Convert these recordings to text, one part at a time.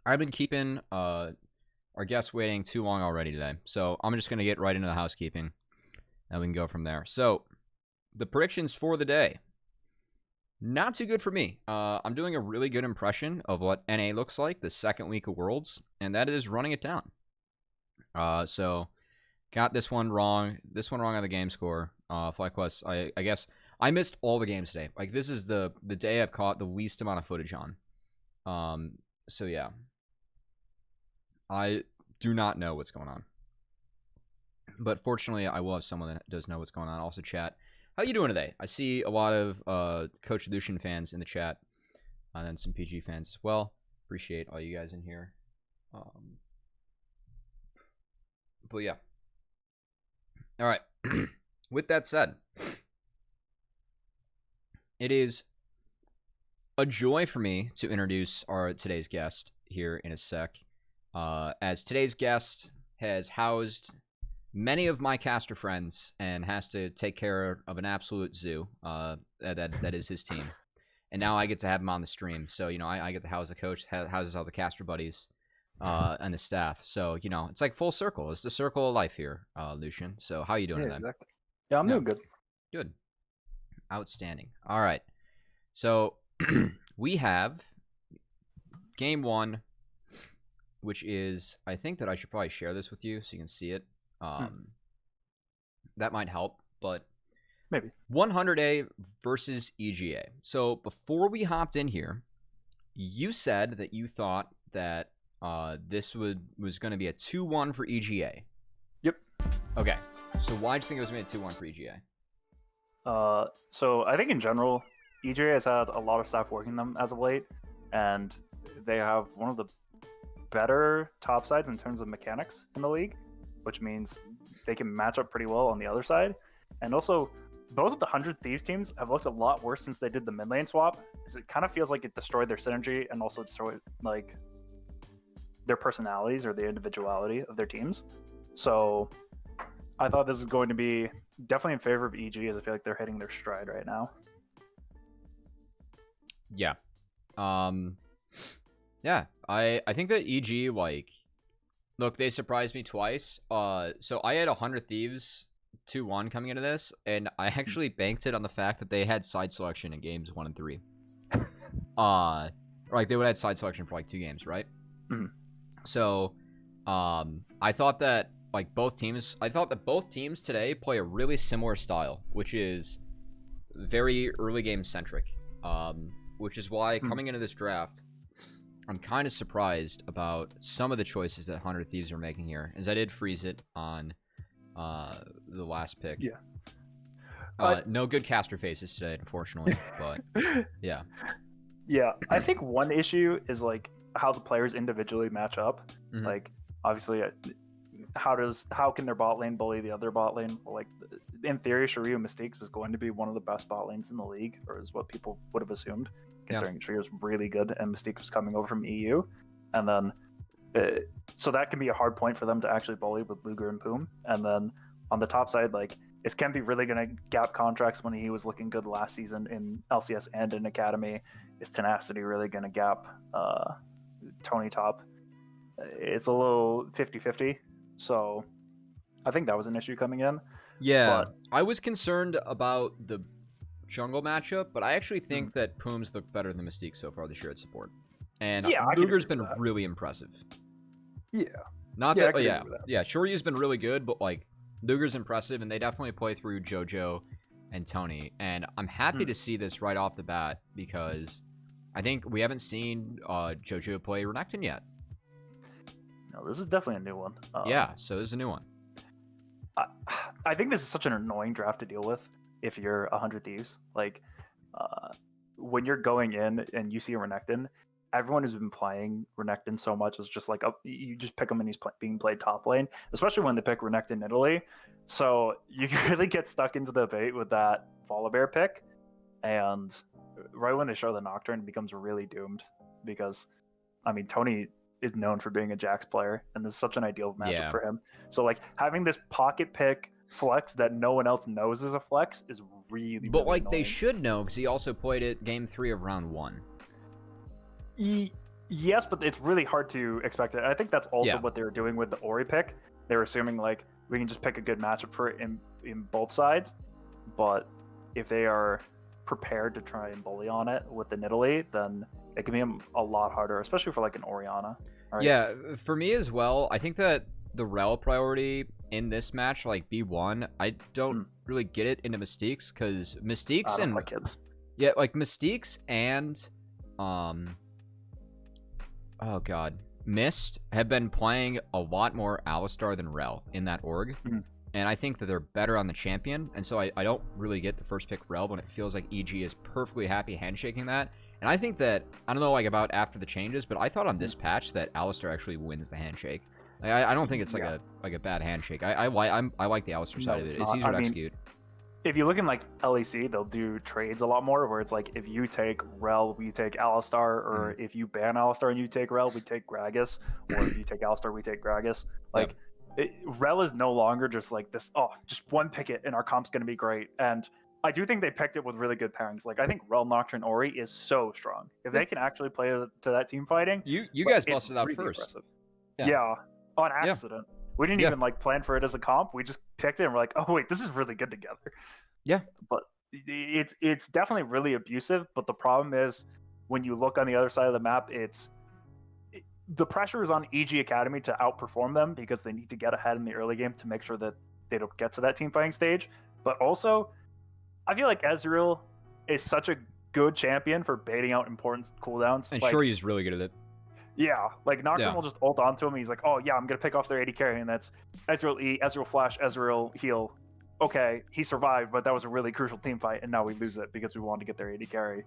I've been keeping our guests waiting too long already today, so I'm just gonna get right into the housekeeping, and we can go from there. So, the predictions for the day. Not too good for me. I'm doing a really good impression of what NA looks like the second week of Worlds, and that is running it down. So got this one wrong. This one wrong on the game score. FlyQuest. I guess I missed all the games today. Like this is the day I've caught the least amount of footage on. So yeah, I do not know what's going on. But fortunately, I will have someone that does know what's going on. Also, chat. How you doing today? I see a lot of Coach Lucian fans in the chat, and then some PG fans as well. Appreciate all you guys in here. But yeah. All right. With that said, it is a joy for me to introduce our today's guest here in a sec. As today's guest has housed many of my caster friends and has to take care of an absolute zoo. That is his team. And now I get to have him on the stream. So, I get to house the coach, houses all the caster buddies, and the staff. So, it's like full circle. It's the circle of life here, Lucian. So how are you doing today? Exactly. Yeah, I'm doing good. Good. Outstanding. All right. So we have game one, which is, I think that I should probably share this with you so you can see it. That might help, but maybe 100A versus EGA. So before we hopped in here, you said that you thought that this was going to be a 2-1 for EGA. Yep. Okay. So why do you think it was going to be a 2-1 for EGA? So I think in general, EGA has had a lot of staff working them as of late, and they have one of the better top sides in terms of mechanics in the league, which means they can match up pretty well on the other side. And also, both of the 100 Thieves teams have looked a lot worse since they did the mid lane swap. So it kind of feels like it destroyed their synergy and also destroyed like their personalities or the individuality of their teams. So I thought this is going to be definitely in favor of EG, as I feel like they're hitting their stride right now. Yeah. Yeah, I think that EG, look, they surprised me twice. So I had 100 Thieves 2-1 coming into this, and I actually banked it on the fact that they had side selection in games 1 and 3. They would have had side selection for 2 games, right? Mm-hmm. So, I thought that both teams today play a really similar style, which is very early game centric. Which is why coming into this draft, I'm kind of surprised about some of the choices that 100 Thieves are making here, as I did freeze it on the last pick. Yeah. No good caster faces today, unfortunately, but yeah. Yeah, I think one issue is how the players individually match up. Mm-hmm. Obviously, how can their bot lane bully the other bot lane? In theory, Shiryu Mystiques was going to be one of the best bot lanes in the league, or is what people would have assumed, considering Shiryu was really good and Mystique was coming over from EU. And then, so that can be a hard point for them to actually bully with Luger and Poom. And then on the top side, is Kempi really going to gap contracts when he was looking good last season in LCS and in Academy? Is Tenacity really going to gap Tony top? It's a little 50-50. So I think that was an issue coming in. Yeah, I was concerned about the jungle matchup, but I actually think that Poom's looked better than Mystique so far this year at support. And Luger's been really impressive. Yeah. Not that, Shoryu's been really good, but Luger's impressive, and they definitely play through JoJo and Tony. And I'm happy to see this right off the bat because I think we haven't seen JoJo play Renekton yet. No, this is definitely a new one. So this is a new one. I think this is such an annoying draft to deal with if you're 100 Thieves. When you're going in and you see a Renekton, everyone who's been playing Renekton so much is just you just pick him and he's being played top lane, especially when they pick Renekton in Italy. So you really get stuck into the debate with that Volibear pick, and right when they show the Nocturne, it becomes really doomed because, Tony is known for being a Jax player, and this is such an ideal matchup for him. So having this pocket pick flex that no one else knows is a flex is really, but really they should know because he also played it game 3 of round 1. Yes, but it's really hard to expect it. I think that's also Yeah. what they were doing with the Ori pick. They were assuming like we can just pick a good matchup for it in both sides. But if they are prepared to try and bully on it with the Nidalee, then it can be a lot harder, especially for like an Orianna. Right? Yeah, for me as well. I think that the rel priority in this match, like B1, I don't really get it into Mystiques, because Mystiques and like it. yeah, like Mystiques and oh god, Mist have been playing a lot more Alistar than Rel in that org. And I think that they're better on the champion, and so I don't really get the first pick Rel when it feels like EG is perfectly happy handshaking that. And I think that, I don't know like about after the changes, but I thought on this patch that Alistar actually wins the handshake. Like, I don't think it's like a bad handshake. I like the Alistar side of it. It's easier to execute. If you look in like LEC, they'll do trades a lot more, where it's like if you take Rel, we take Alistar, or if you ban Alistar and you take Rel, we take Gragas, or if you take Alistar, we take Gragas. Like. Rel is no longer just like this, just one pick it and our comp's going to be great. And I do think they picked it with really good pairings. Like, I think Rel, Nocturne, Ori is so strong. If they can actually play to that team fighting. You guys busted out really first. Yeah, on accident. We didn't even like plan for it as a comp. We just picked it and we're like, oh, wait, this is really good together. Yeah. But it's definitely really abusive. But the problem is when you look on the other side of the map, the pressure is on EG Academy to outperform them because they need to get ahead in the early game to make sure that they don't get to that team fighting stage. But also, I feel like Ezreal is such a good champion for baiting out important cooldowns. And sure, he's really good at it. Yeah, like Nocturne will just ult onto him. And he's like, oh yeah, I'm going to pick off their AD carry, and that's Ezreal E, Ezreal Flash, Ezreal Heal. Okay, he survived, but that was a really crucial team fight, and now we lose it because we wanted to get their AD carry.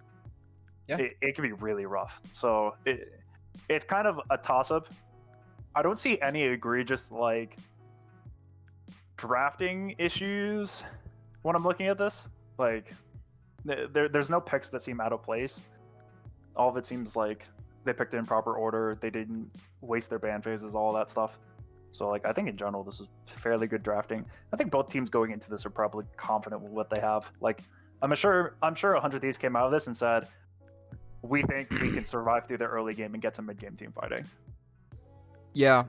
Yeah. It can be really rough. So it's kind of a toss-up. I don't see any egregious like drafting issues when I'm looking at this. Like, there's no picks that seem out of place. All of it seems like they picked it in proper order. They didn't waste their ban phases, all that stuff. So, like, I think in general this is fairly good drafting. I think both teams going into this are probably confident with what they have. Like, I'm sure 100 Thieves came out of this and said, we think we can survive through the early game and get to mid-game team fighting. Yeah,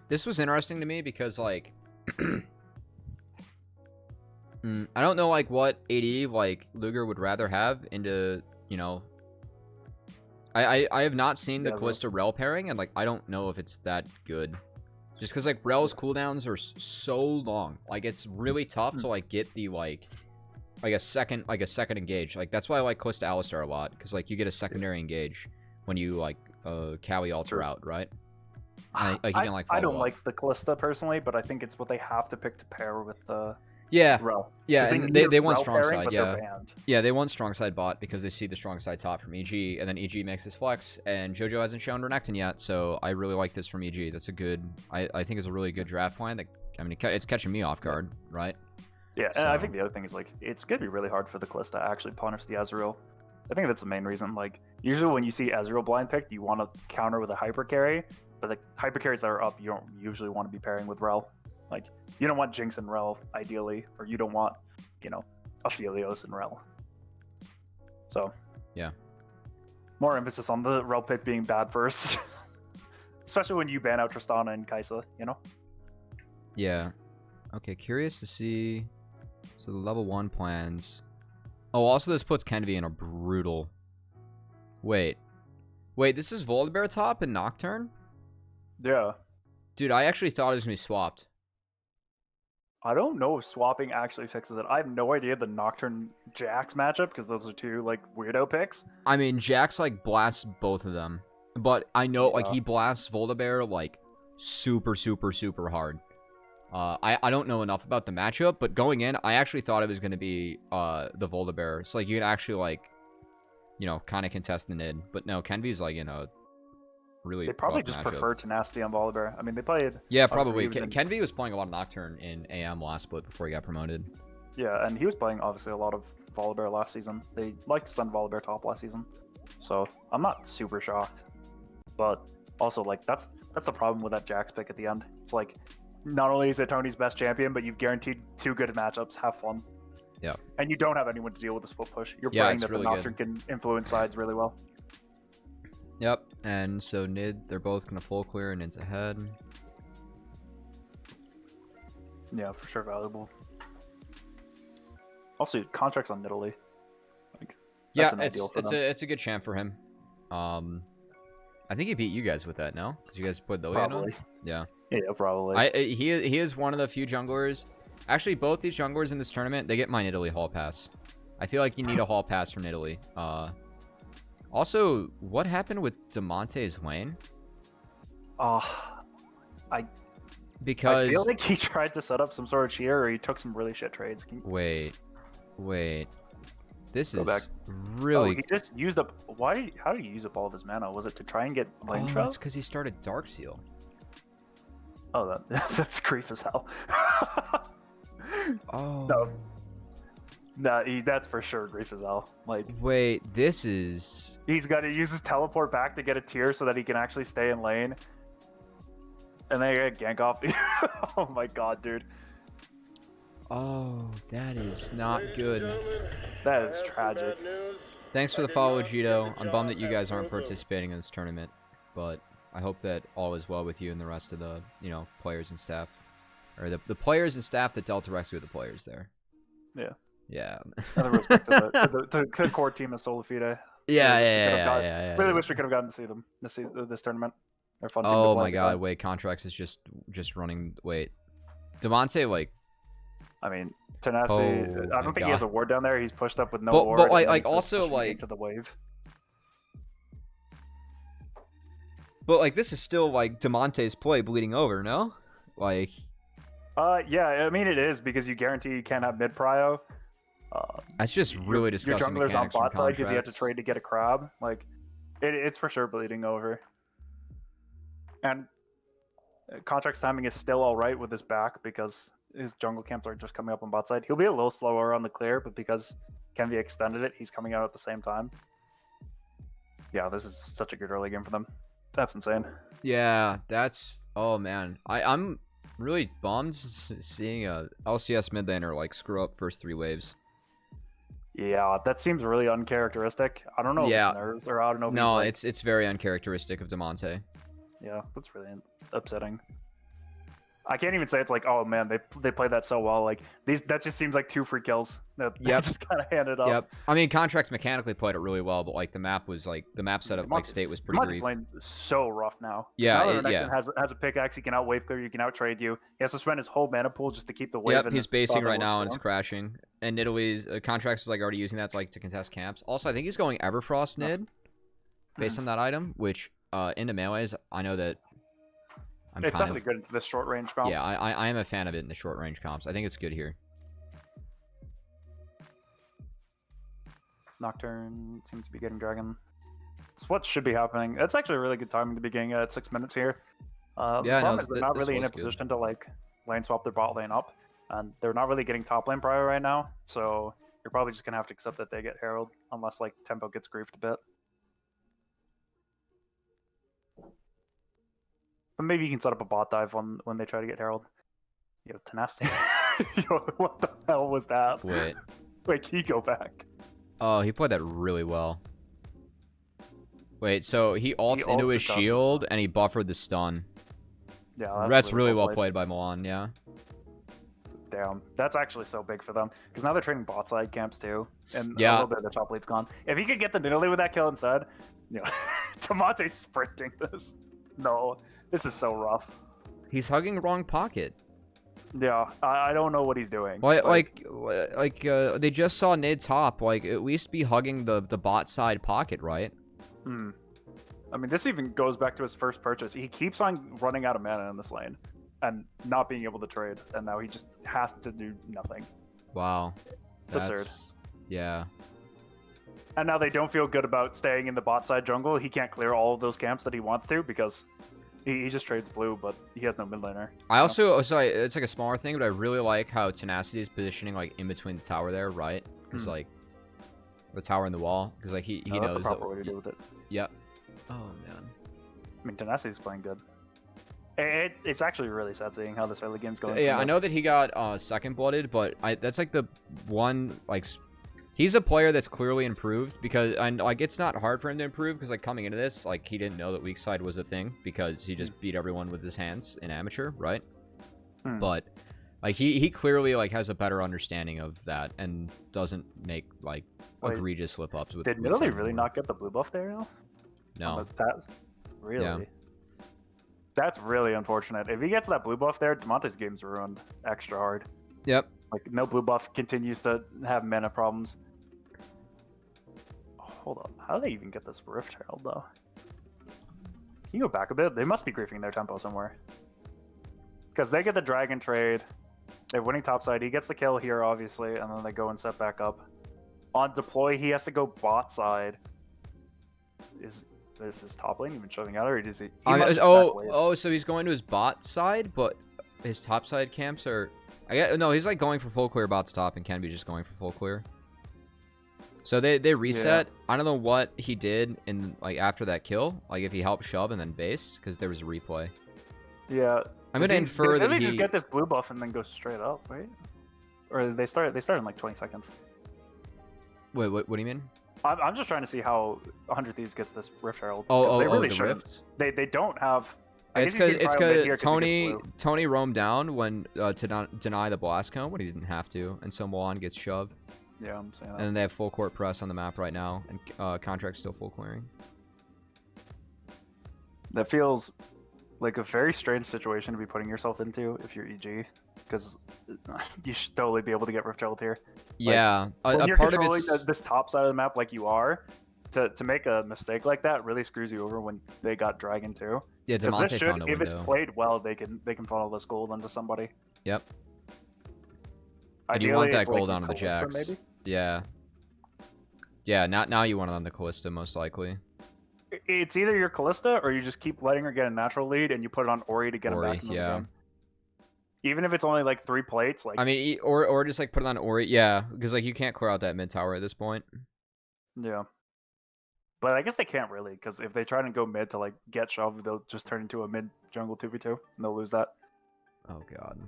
this was interesting to me because, like, I don't know, like, what AD, like, Luger would rather have into, you know, I have not seen the Kalista Rel pairing, and, like, I don't know if it's that good. Just because, like, Rel's cooldowns are so long. Like, it's really tough to, like, get the, like a second engage. Like, that's why I like Kalista Alistar a lot, because, like, you get a secondary engage when you, like, Kawi alter out, right? And, like, you can, like, I don't like the Kalista personally, but I think it's what they have to pick to pair with the Rel. Yeah, and they want strong pairing, side, yeah, they want strong side bot because they see the strong side top from EG, and then EG makes his flex, and JoJo hasn't shown Renekton yet, so I really like this from EG. That's a good, I think it's a really good draft plan. That, I mean, it's catching me off guard, right? Yeah, and I think the other thing is, like, it's going to be really hard for the Kalista to actually punish the Ezreal. I think that's the main reason. Like, usually when you see Ezreal blind picked, you want to counter with a hyper carry, but the hyper carries that are up, you don't usually want to be pairing with Rel. Like, you don't want Jinx and Rel, ideally, or you don't want, you know, Aphelios and Rel. So, yeah. More emphasis on the Rel pick being bad first. Especially when you ban out Tristana and Kai'Sa, you know? Yeah. Okay, curious to see. So the level 1 plans. Oh, also this puts Kenvi in a brutal... Wait, this is Volibear top and Nocturne? Yeah. Dude, I actually thought it was going to be swapped. I don't know if swapping actually fixes it. I have no idea the Nocturne Jax matchup, because those are two, like, weirdo picks. I mean, Jax, like, blasts both of them. But I know, like, he blasts Volibear, like, super, super, super hard. I don't know enough about the matchup, but going in, I actually thought it was going to be the Volibear. So, like, you can actually, like, you know, kind of contest the nid. But no, Kenvi's, like, you know, really they probably just prefer tenacity on Volibear. I mean, they played... Yeah, probably. Kenvi was playing a lot of Nocturne in AM last split before he got promoted. Yeah, and he was playing, obviously, a lot of Volibear last season. They liked to send Volibear top last season. So, I'm not super shocked. But also, like, that's the problem with that Jax pick at the end. It's like, not only is it Tony's best champion, but you've guaranteed 2 good matchups. Have fun. Yeah. And you don't have anyone to deal with the split push. You're praying that the Nocturne can influence sides really well. Yep, and so Nid, they're both gonna full clear, and Nid's ahead. Yeah, for sure valuable. Also, contracts on Italy. Like, Yeah, that's an ideal for them. it's a good champ for him. I think he beat you guys with that, no? Because you guys put Lillian on? Probably. Yeah. Yeah, probably. He is one of the few junglers. Actually, both these junglers in this tournament, they get my Italy hall pass. I feel like you need a hall pass from Italy. Also, what happened with Demonte's lane? Because I feel like he tried to set up some sort of cheer, or he took some really shit trades. wait. This Go is back. really. Oh, he just used up. How did he use up all of his mana? Was it to try and get lane Oh, shove? it's because he started Dark Seal. Oh, that's grief as hell. Oh. No, that's for sure grief as hell. Like, Wait, this is. he's got to use his teleport back to get a tier so that he can actually stay in lane. And then you get gank off. Oh my god, dude. Oh, that is not good. That is tragic. Thanks for the follow, Jito. I'm bummed that you guys aren't participating in this tournament, but I hope that all is well with you and the rest of the, players and staff. Or the players and staff that dealt directly with the players there. Yeah. Yeah. Other respect to the core team of Solifide. Yeah. Really wish we could have gotten to see them this tournament. They're fun team to Oh play my god, with. wait, Contracts is just running. Wait. Demonte, like. I mean, Tenacity. Oh I my don't think he has God. a ward down there. He's pushed up with no But ward. and then like he's also pushing like into the wave. But like this is still like Demonte's play bleeding over, no? Like. Yeah, I mean it is because you guarantee you can't have mid prio. That's just really disgusting. Your jungler's on mechanics from bot side because you have to Contracts. trade to get a crab. Like, it's for sure bleeding over. And Contract's timing is still all right with his back because his jungle camps are just coming up on bot side. He'll be a little slower on the clear, but because Kenvi extended it, he's coming out at the same time. Yeah, this is such a good early game for them. That's insane. Yeah, that's. Oh man, I'm really bummed seeing a LCS mid laner like screw up first 3 waves. Yeah, that seems really uncharacteristic. I don't know if it's nerves or I don't know if No, he's like... it's very uncharacteristic of Demonte. Yeah, that's really upsetting. I can't even say it's like, oh man, they played that so well. Like that just seems like 2 free kills. That they just kind of handed up. Yep. I mean, Contracts mechanically played it really well, but like the map setup like state was pretty grief. Lane is so rough now. Yeah, now has a pickaxe. He can out wave clear. You can out trade you. He has to spend his whole mana pool just to keep the wave. Yep, in he's his basing right now storm. and it's crashing. And Italy's Contracts is like already using that to contest camps. Also, I think he's going Everfrost Nid based on that item, which into melees, I know that. It's definitely good into this short range comp. Yeah, I am a fan of it in the short range comps. I think it's good here. Nocturne seems to be getting Dragon. It's what should be happening. It's actually a really good timing to be getting at 6 minutes here. The problem is they're not really in a position to like lane swap their bot lane up, and they're not really getting top lane prior right now. So you're probably just gonna have to accept that they get Herald unless like tempo gets griefed a bit. But maybe you can set up a bot dive when they try to get Herald. Yo, Tenacity. Yo, what the hell was that? Wait. Wait, can you go back? Oh, he played that really well. Wait, so he ults into his shield and he buffered the stun. Yeah, that's really well played by Milan, yeah. Damn, that's actually so big for them because now they're trading bot side camps too, and a Yeah. little bit of the top late's gone. If he could get the Nidalee with that kill instead, Tomate's sprinting this. No, this is so rough. He's hugging the wrong pocket. Yeah, I don't know what he's doing. Like they just saw Nid top. Like, at least be hugging the bot side pocket, right? I mean, this even goes back to his first purchase. He keeps on running out of mana in this lane and not being able to trade, and now he just has to do nothing. Wow. It's absurd. Yeah. And now they don't feel good about staying in the bot side jungle. He can't clear all of those camps that he wants to because he just trades blue, but he has no mid laner. I also, sorry, it's like a smaller thing, but I really like how Tenacity is positioning like in between the tower there, right? Because like the tower and the wall, because like he knows. That's a proper way to deal with it. Yep. Oh man. I mean, Tenacity's playing good. It's actually really sad seeing how this early game's going. Yeah, I know that he got second blooded, but that's like the one like He's a player that's clearly improved because, and like, it's not hard for him to improve because, like, coming into this, like, he didn't know that weak side was a thing because he just beat everyone with his hands in amateur, right? But like, he clearly like has a better understanding of that and doesn't make like egregious slip ups with. Did Italy really not get the blue buff there though? No. That really. Yeah. That's really unfortunate. If he gets that blue buff there, Demonte's game's ruined extra hard. Yep. Like, no blue buff continues to have mana problems. Hold on. How do they even get this Rift Herald, though? Can you go back a bit? They must be griefing their tempo somewhere. Because they get the Dragon trade. They're winning topside. He gets the kill here, obviously, and then they go and set back up. On deploy, he has to go bot side. Is his top lane even shoving out, or does he? So he's going to his bot side, but his top side camps are. No, he's like going for full clear bot to top, and can be just going for full clear. So they reset. Yeah. I don't know what he did in like after that kill. Like if he helped shove and then base, because there was a replay. Yeah. I'm gonna infer that they just get this blue buff and then go straight up, right? Or they start in like 20 seconds. Wait, what do you mean? I'm just trying to see how 100 Thieves gets this Rift Herald. They really the Rift? They don't have. It's because Tony roamed down when to deny the blast cone when he didn't have to, and so Milan gets shoved. Yeah, I'm saying that. And then they have full court press on the map right now, and contract's still full clearing. That feels like a very strange situation to be putting yourself into if you're EG, because you should totally be able to get Rift Herald here. Yeah, like, when you're controlling this top side of the map like you are, to make a mistake like that really screws you over when they got Dragon too. Yeah, Demonte found a window. If it's played well, they can funnel this gold onto somebody. Yep. And you want that gold onto the Jax. Maybe? Yeah. Yeah, now you want it on the Callista most likely. It's either your Callista or you just keep letting her get a natural lead and you put it on Ori to get him back in the game. Even if it's only like 3 plates, like I mean, or just like put it on Ori, yeah, because like you can't clear out that mid tower at this point. Yeah, but I guess they can't really, because if they try to go mid to like get shoved, they'll just turn into a mid jungle 2v2 and they'll lose that. Oh god,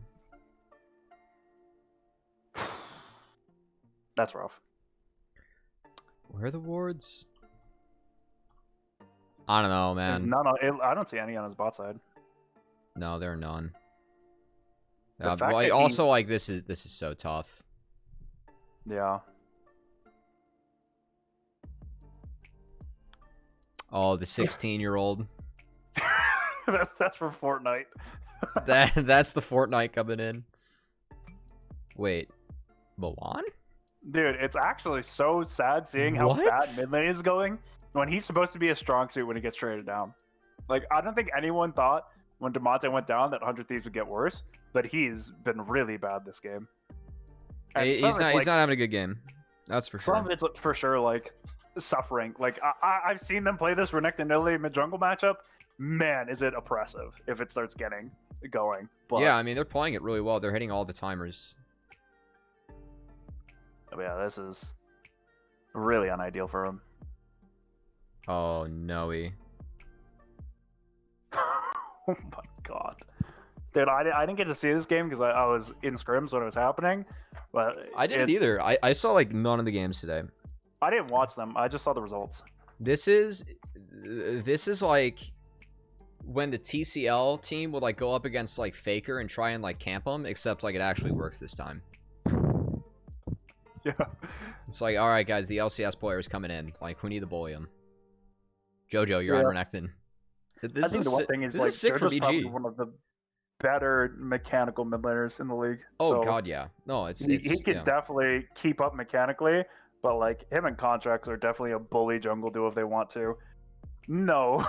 that's rough. Where are the wards? I don't know, man. There's none. I don't see any on his bot side. No, there are none. Also, like this is so tough. Yeah. Oh, the 16-year-old. that's for Fortnite. that's the Fortnite coming in. Wait, Milan? Dude, it's actually so sad seeing how bad mid lane is going when he's supposed to be a strong suit when he gets traded down. Like, I don't think anyone thought when Demonte went down that 100 Thieves would get worse, but he's been really bad this game. And he's not having a good game. That's for sure. Some of it's for sure like suffering. Like I've seen them play this Renekton Italy mid jungle matchup. Man, is it oppressive if it starts getting going. But, yeah, I mean they're playing it really well. They're hitting all the timers. Yeah, this is really unideal for him. Oh no. Oh my god. Dude, I didn't get to see this game because I was in scrims when it was happening. But I didn't either. I saw like none of the games today. I didn't watch them. I just saw the results. This is like when the TCL team would like go up against like Faker and try and like camp them, except like it actually works this time. Yeah. It's like, all right, guys, the LCS player is coming in. Like, we need to bully him. Jojo, you're on Renekton. I think the one thing is like Jojo's probably one of the better mechanical mid laners in the league. Oh god, yeah. No, he could definitely keep up mechanically, but like him and Contracts are definitely a bully jungle duo if they want to. No.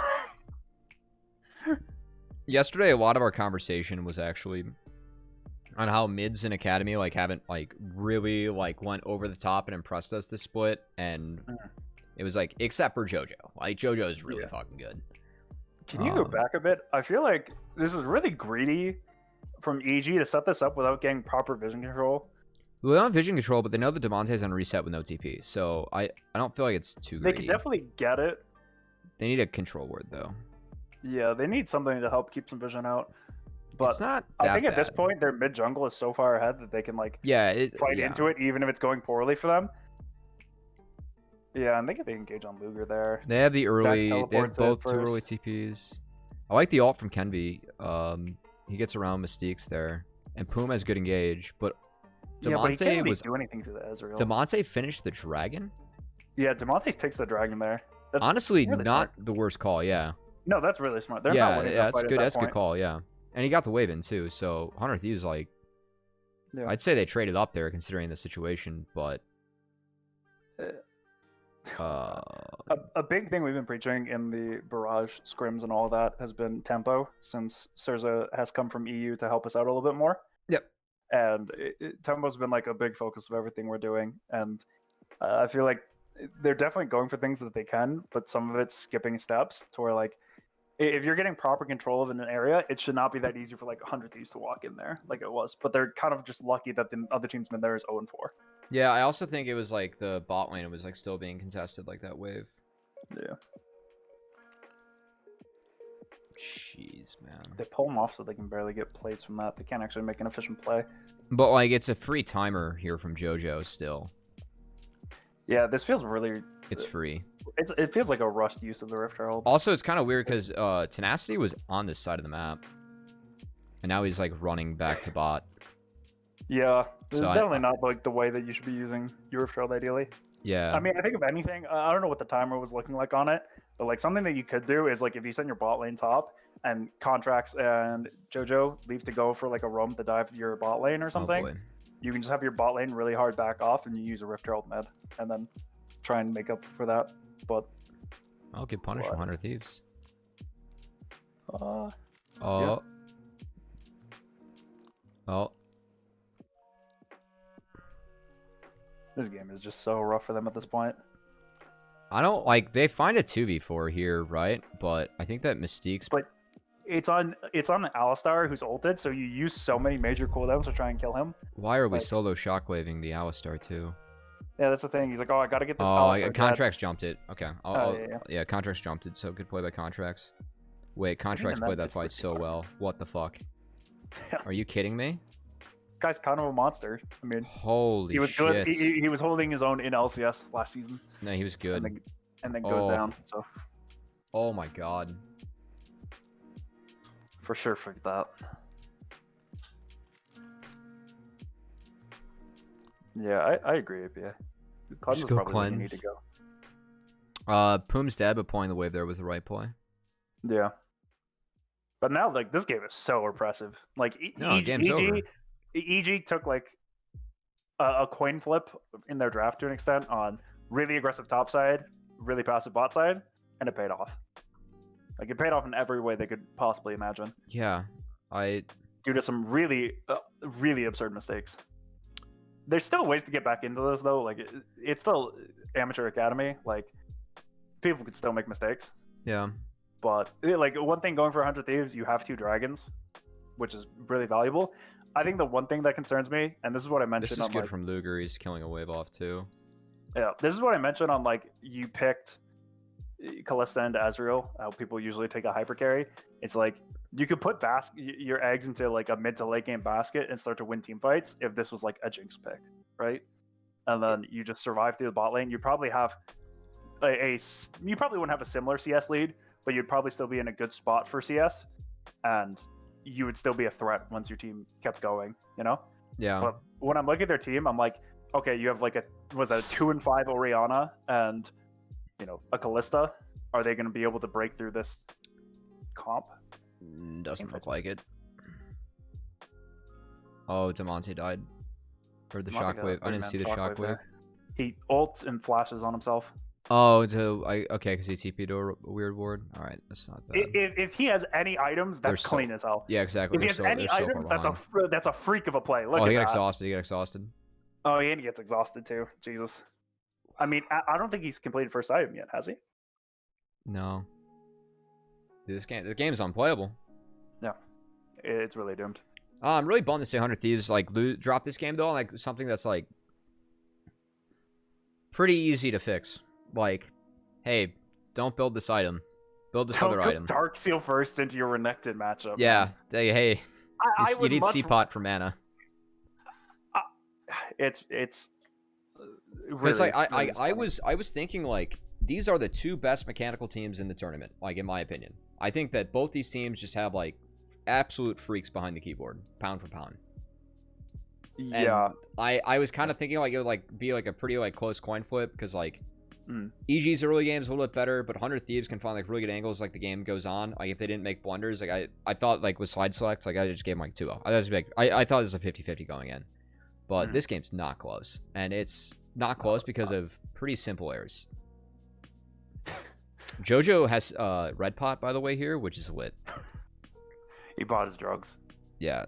Yesterday, a lot of our conversation was actually on how mids in Academy like haven't like really like went over the top and impressed us this split, and it was like except for Jojo. Like Jojo is really fucking good. Can you go back a bit? I feel like this is really greedy from EG to set this up without getting proper vision control. Well, they don't have vision control, but they know the Demonte's on reset with no TP, so I don't feel like it's too greedy. They can definitely get it. They need a control ward though. Yeah, they need something to help keep some vision out. But it's not I think at this point their mid jungle is so far ahead that they can like fight into it even if it's going poorly for them. Yeah, and they get the engage on Luger there. They have the early. They have teleports in both 2 early first. TPs. I like the ult from Kenby. He gets around Mystiques there, and Poom has good engage. But Yeah, but he can't Demonte really was do anything to the Ezreal. Demonte finished the dragon. Yeah, Demonte takes the dragon there. That's Honestly, really not smart. the worst call. Yeah. No, that's really smart. They're not Yeah, winning yeah, that that's fight good. at That's that a good point. call. Yeah, and he got the wave in too. So 100 Thieves, like, Yeah. I'd say they traded up there considering the situation, but A big thing we've been preaching in the barrage scrims and all that has been tempo, since Surza has come from EU to help us out a little bit more. Yep. And tempo's been like a big focus of everything we're doing, and I feel like they're definitely going for things that they can, but some of it's skipping steps to where, like, if you're getting proper control of an area, it should not be that easy for like 100 Thieves to walk in there like it was. But they're kind of just lucky that the other team's been there is 0-4. yeah, I also think it was like the bot lane was like still being contested like that wave. Yeah. Jeez, man. They pull them off so they can barely get plates from that. They can't actually make an efficient play. But like, it's a free timer here from JoJo still. Yeah, this feels really. It's free. It feels like a rushed use of the Rift Herald. Also, it's kind of weird because Tenacity was on this side of the map, and now he's like running back to bot. Yeah, this So is definitely not like the way that you should be using your Rift Herald ideally. Yeah. I mean, I think if anything, I don't know what the timer was looking like on it, but like something that you could do is like if you send your bot lane top and Contracts and JoJo leave to go for like a roam to dive your bot lane or something, boy. you can just have your bot lane really hard back off and you use a Rift Herald med and then try and make up for that. But I'll get punished for What? 100 Thieves. uh, Oh. Oh. this game is just so rough for them at this point. I don't like. They find a 2v4 here, right? But I think that Mystique's. But it's on Alistar who's ulted, so you use so many major cooldowns to try and kill him. Why are we like- solo shockwaving the Alistar too? Yeah, that's the thing. He's like, oh, I gotta get this. Oh, Alistar dead. Contracts jumped it. Okay. Yeah. Contracts jumped it. So good play by Contracts. Wait, Contracts that played that is fight pretty so hard. well. What the fuck? Yeah. Are you kidding me? Guy's kind of a monster. I mean, Holy he was shit. good. He was holding his own in LCS last season, No, he was good. and then goes Oh. down. So Oh my god. for sure, forget that. Yeah, I agree with you. Cleanse Just is go probably where you need to cleanse. go. Poom's dead, but pulling the wave there was the right play. Yeah. But now, like, this game is so oppressive. Like, No, game's over. EG took like a coin flip in their draft to an extent on really aggressive top side, really passive bot side, and it paid off. Like, it paid off in every way they could possibly imagine Yeah. due to some really, really absurd mistakes. There's still ways to get back into this though. Like, it's still amateur academy. Like, people could still make mistakes. Yeah. But like, one thing going for 100 Thieves, you have 2 dragons, which is really valuable. I think the one thing that concerns me, and this is what I mentioned This is on good like, from Luger. He's killing a wave off too. yeah, this is what I mentioned on like, you picked Kalista and Azrael, how people usually take a hyper carry. It's like you could put your eggs into like a mid to late game basket and start to win team fights if this was like a Jinx pick, right? And then you just survive through the bot lane. You probably have you probably wouldn't have a similar CS lead, but you'd probably still be in a good spot for CS, and you would still be a threat once your team kept going, you know? Yeah. But when I'm looking at their team, I'm like, okay, you have like a 2-5 Orianna and, you know, a Kalista. Are they going to be able to break through this comp? Doesn't look like it. Oh, Demonte died. Or the Demonte got a shockwave. I didn't big see the man shockwave. there. He ults and flashes on himself. Oh, okay, because he TP'd to a weird ward. All right, that's not bad. If he has any items, They're that's so- clean as hell. Yeah, exactly. If he has any items, that's a freak of a play. Look Oh, at he got that. exhausted. He got exhausted. Oh, and he gets exhausted too. Jesus. I mean, I don't think he's completed first item yet, has he? No. Dude, the game's unplayable. No. It's really doomed. I'm really bummed to see 100 Thieves like drop this game though. Like something that's like pretty easy to fix. Like, hey, don't build this item. Build this other item. Dark Seal first into your Renekton matchup. Yeah. Hey, I you would need much C-Pot for mana. it's Because Really, like really I was thinking like these are the two best mechanical teams in the tournament, like in my opinion. I think that both these teams just have like absolute freaks behind the keyboard, pound for pound. Yeah. And I was kind of thinking like it would like be like a pretty like close coin flip because like EG's early game is a little bit better, but 100 Thieves can find like really good angles like the game goes on. Like if they didn't make blunders, like I thought like with slide select, like I just gave them like 2-0. I thought it was a 50-50 going in, but this game's not close, and it's not close because of pretty simple errors. Jojo has red pot by the way here, which is lit. He bought his drugs. Yeah.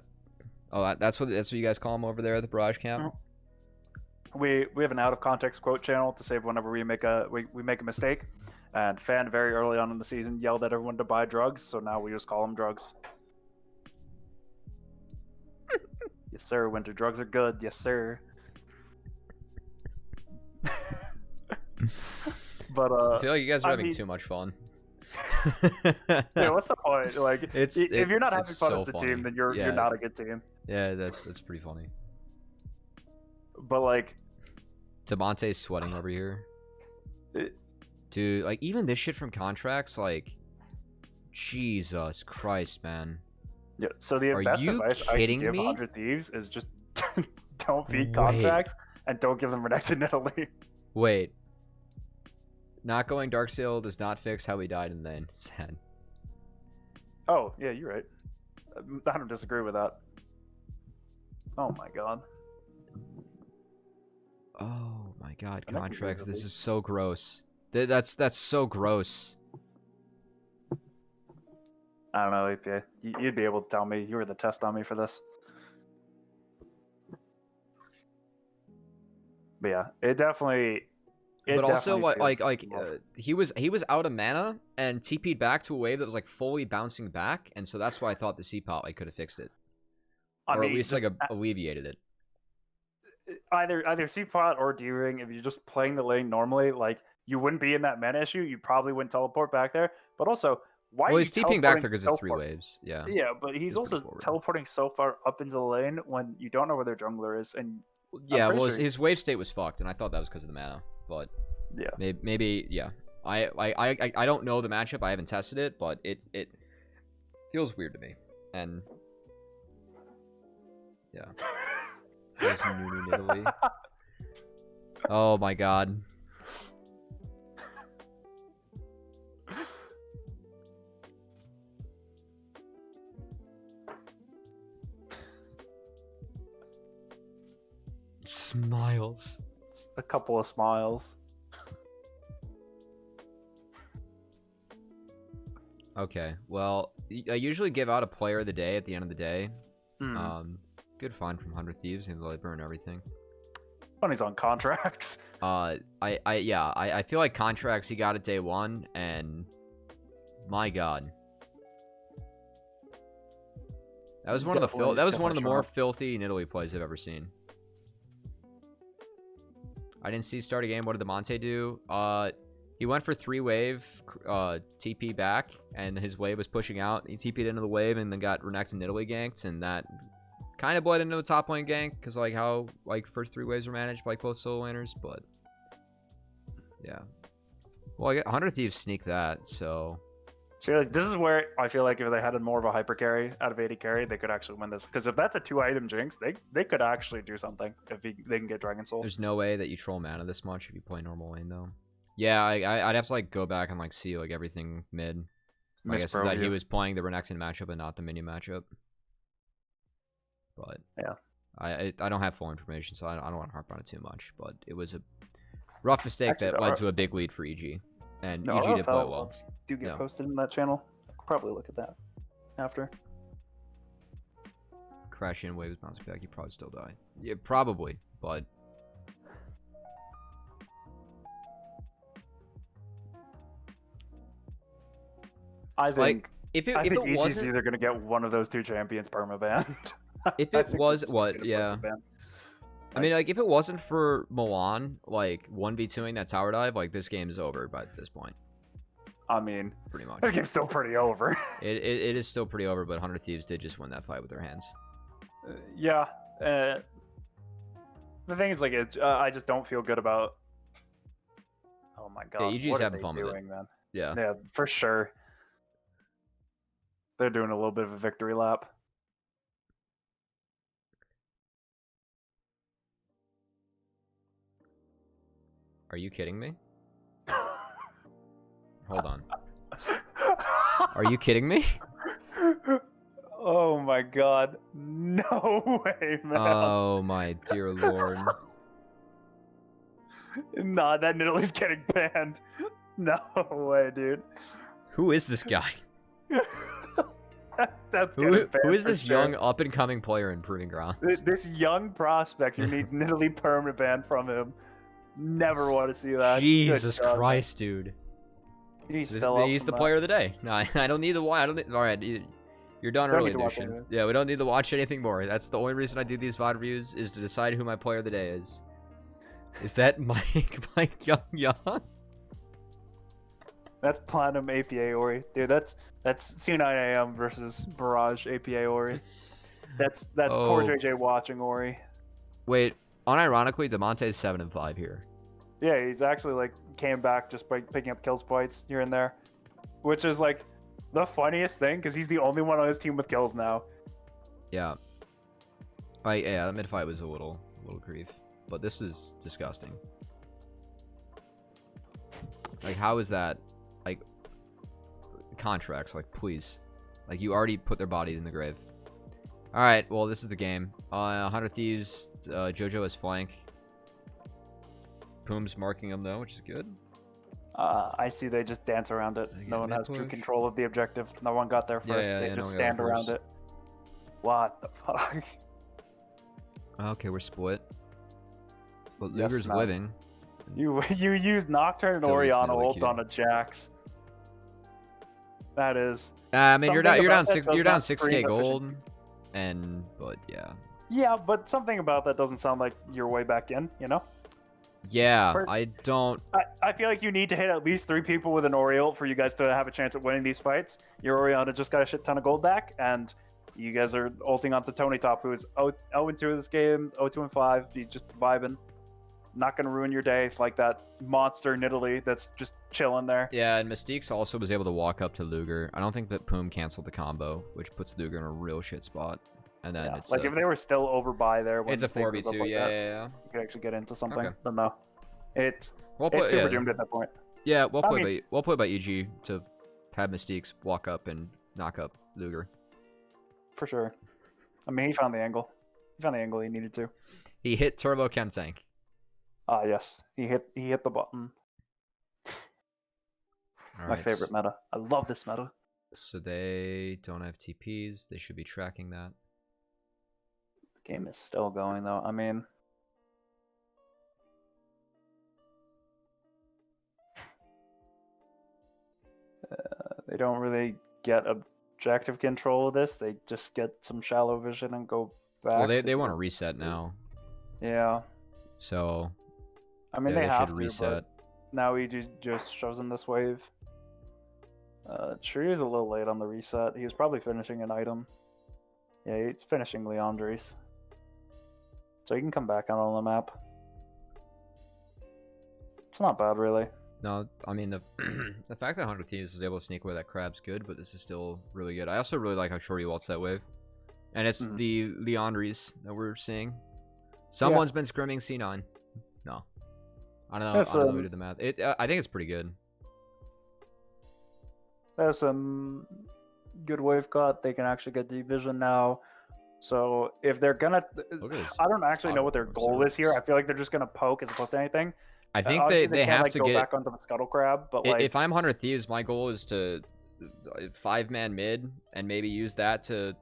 Oh, that's what you guys call him over there at the barrage camp. We have an out of context quote channel to save whenever we make a mistake. And Fan very early on in the season yelled at everyone to buy drugs, so now we just call them drugs. Yes, sir. Winter drugs are good. Yes, sir. But I feel like you guys are having too much fun. Yeah, what's the point? Like, if you're not having fun so as a funny. team, then you're not a good team. Yeah, that's pretty funny. But like, Tamonte's sweating over here. Dude, like even this shit from contracts, like, Jesus Christ, man. Yeah. So the best advice I can give 100 Thieves is just don't feed contracts and don't give them Renex in Italy. Wait. Not going Darksail does not fix how we died in the end. Sad. Oh, yeah, you're right. I don't disagree with that. Oh my god. Oh my god, contracts. This is so gross. That's so gross. I don't know, APA. You'd be able to tell me. You were the test on me for this. But yeah, it definitely... But also, he was out of mana and TP'd back to a wave that was like fully bouncing back, and so that's why I thought the C-Pot like could have fixed it, or at least like alleviated it. Either C-Pot or D-Ring. If you're just playing the lane normally, like you wouldn't be in that mana issue. You probably wouldn't teleport back there. But also, why? Well, he's TPing back there because it's 3 waves. Yeah. Yeah, but he's also teleporting so far up into the lane when you don't know where their jungler is, and yeah, well, his wave state was fucked, and I thought that was because of the mana. But yeah, maybe yeah. I don't know the matchup. I haven't tested it, but it feels weird to me. And yeah, there's Nunu in Italy. Oh my god. Smiles. A couple of smiles. Okay, well, I usually give out a player of the day at the end of the day. Good find from 100 Thieves, even though they burn everything. When he's on contracts. I feel like contracts he got it day 1, and my god. That was one of the more filthy Nidalee plays I've ever seen. I didn't see start a game. What did the Monte do? He went for 3 wave, TP back, and his wave was pushing out. He TP'd into the wave and then got Renekton and Nidalee ganked, and that kind of bled into the top lane gank because like how like first 3 waves were managed by both solo laners, but yeah. Well, I get 100 Thieves sneak that, so. See, like this is where I feel like if they had more of a hyper carry out of 80 carry, they could actually win this. Because if that's a 2-item Jinx, they could actually do something if they can get Dragon Soul. There's no way that you troll mana this much if you play normal lane though. Yeah, I'd have to like go back and like see like everything mid. I guess that he was playing the Renekton matchup and not the minion matchup. But yeah, I don't have full information, so I don't want to harp on it too much. But it was a rough mistake that led to a big lead for EG, and EG did play well. Do get posted in that channel. I could probably look at that after. Crash in waves bouncing back, you probably still die. Yeah, probably, but. I think like, if it EG's either gonna get one of those 2 champions permabanned. If it was what, yeah. I mean, like if it wasn't for Milan, like 1v2ing that tower dive, like this game is over by this point. I mean, pretty much. This game's still pretty over. It is still pretty over, but 100 Thieves did just win that fight with their hands. Yeah. The thing is, like, I just don't feel good about. Oh my Yeah, god, EG's what are having they fun with it. doing, man? Yeah. Yeah, for sure. They're doing a little bit of a victory lap. Are you kidding me? Hold on. Are you kidding me? Oh my god. No way, man. Oh my dear lord. Nah, that Nidalee is getting banned. No way, dude. Who is this guy? That's Who getting banned is for this sure. young up-and-coming player in Proving Grounds? This young prospect who needs Nidalee permanent ban from him. Never want to see that. Jesus Good God, man. Christ, dude. He's still up He's from the that. player of the day. No, I don't need the watch. I don't need, all right, you're done Don't early, need to watch Lucian. anything. Yeah, we don't need to watch anything more. That's the only reason I do these VoD reviews is to decide who my player of the day is. Is that Mike Young? That's Platinum APA Ori. Dude, that's C9AM versus Barrage APA Ori. That's Core Oh. JJ watching Ori. Wait, unironically, Demonte's 7-5 here. Yeah, he's actually like came back just by picking up kills points here and there, which is like the funniest thing because he's the only one on his team with kills now. Yeah. Yeah, that mid fight was a little grief, but this is disgusting. Like, how is that? Like, contracts, like, please. Like, you already put their bodies in the grave. Alright, well, this is the game. 100 Thieves, JoJo is flank. Poom's marking him, though, which is good. I see they just dance around it. No one has true control of the objective. No one got there first. They just stand around it. What the fuck? Okay, we're split. But Yes, Luger's man. living. You used Nocturne and It's at least Oriana Nidalee ult Q. on a Jax. That is. I mean, you're down something about that does not 6k scream gold, but yeah. Yeah, but something about that doesn't sound like you're way back in, you know? Yeah, For- I don't. I feel like you need to hit at least 3 people with an Ori ult for you guys to have a chance at winning these fights. Your Oriana just got a shit ton of gold back, and you guys are ulting onto Tony Top, who is 0-2 this game, 0-2-5. He's just vibing. Not going to ruin your day like that monster Nidalee that's just chilling there. Yeah, and Mystique's also was able to walk up to Luger. I don't think that Poom canceled the combo, which puts Luger in a real shit spot. And then it's like if they were still over by there, when it's a things were 4v2. like Yeah, that, yeah. you could actually get into something. Okay. But no, it's Well super doomed at that point. Yeah, well played by EG to have Mystique's walk up and knock up Luger. For sure. I mean, he found the angle. He found the angle he needed to. He hit Turbo Chem Tank. Ah, yes. He hit the button. My favorite meta. I love this meta. So they don't have TPs. They should be tracking that. The game is still going, though. I mean... they don't really get objective control of this. They just get some shallow vision and go back. Well, they want to reset now. Yeah. So... I mean, yeah, they have should to, reset. but now he just shows them this wave. Tree is a little late on the reset. He was probably finishing an item. Yeah, he's finishing Leandre's. So he can come back out on the map. It's not bad, really. No, I mean, the the fact that 100 Thieves was able to sneak away that crab's good, but this is still really good. I also really like how short he ults that wave. And it's the Leandre's that we're seeing. Someone's been scrimming C9. No. I don't know. I don't know who did the math. I think it's pretty good. There's some good wave cut. They can actually get division now. So if they're gonna, I don't actually know what their goal is here. I feel like they're just gonna poke as opposed to anything. I think they have to go get back onto the scuttle crab. But like, if I'm 100 Thieves, my goal is to 5-man mid and maybe use that to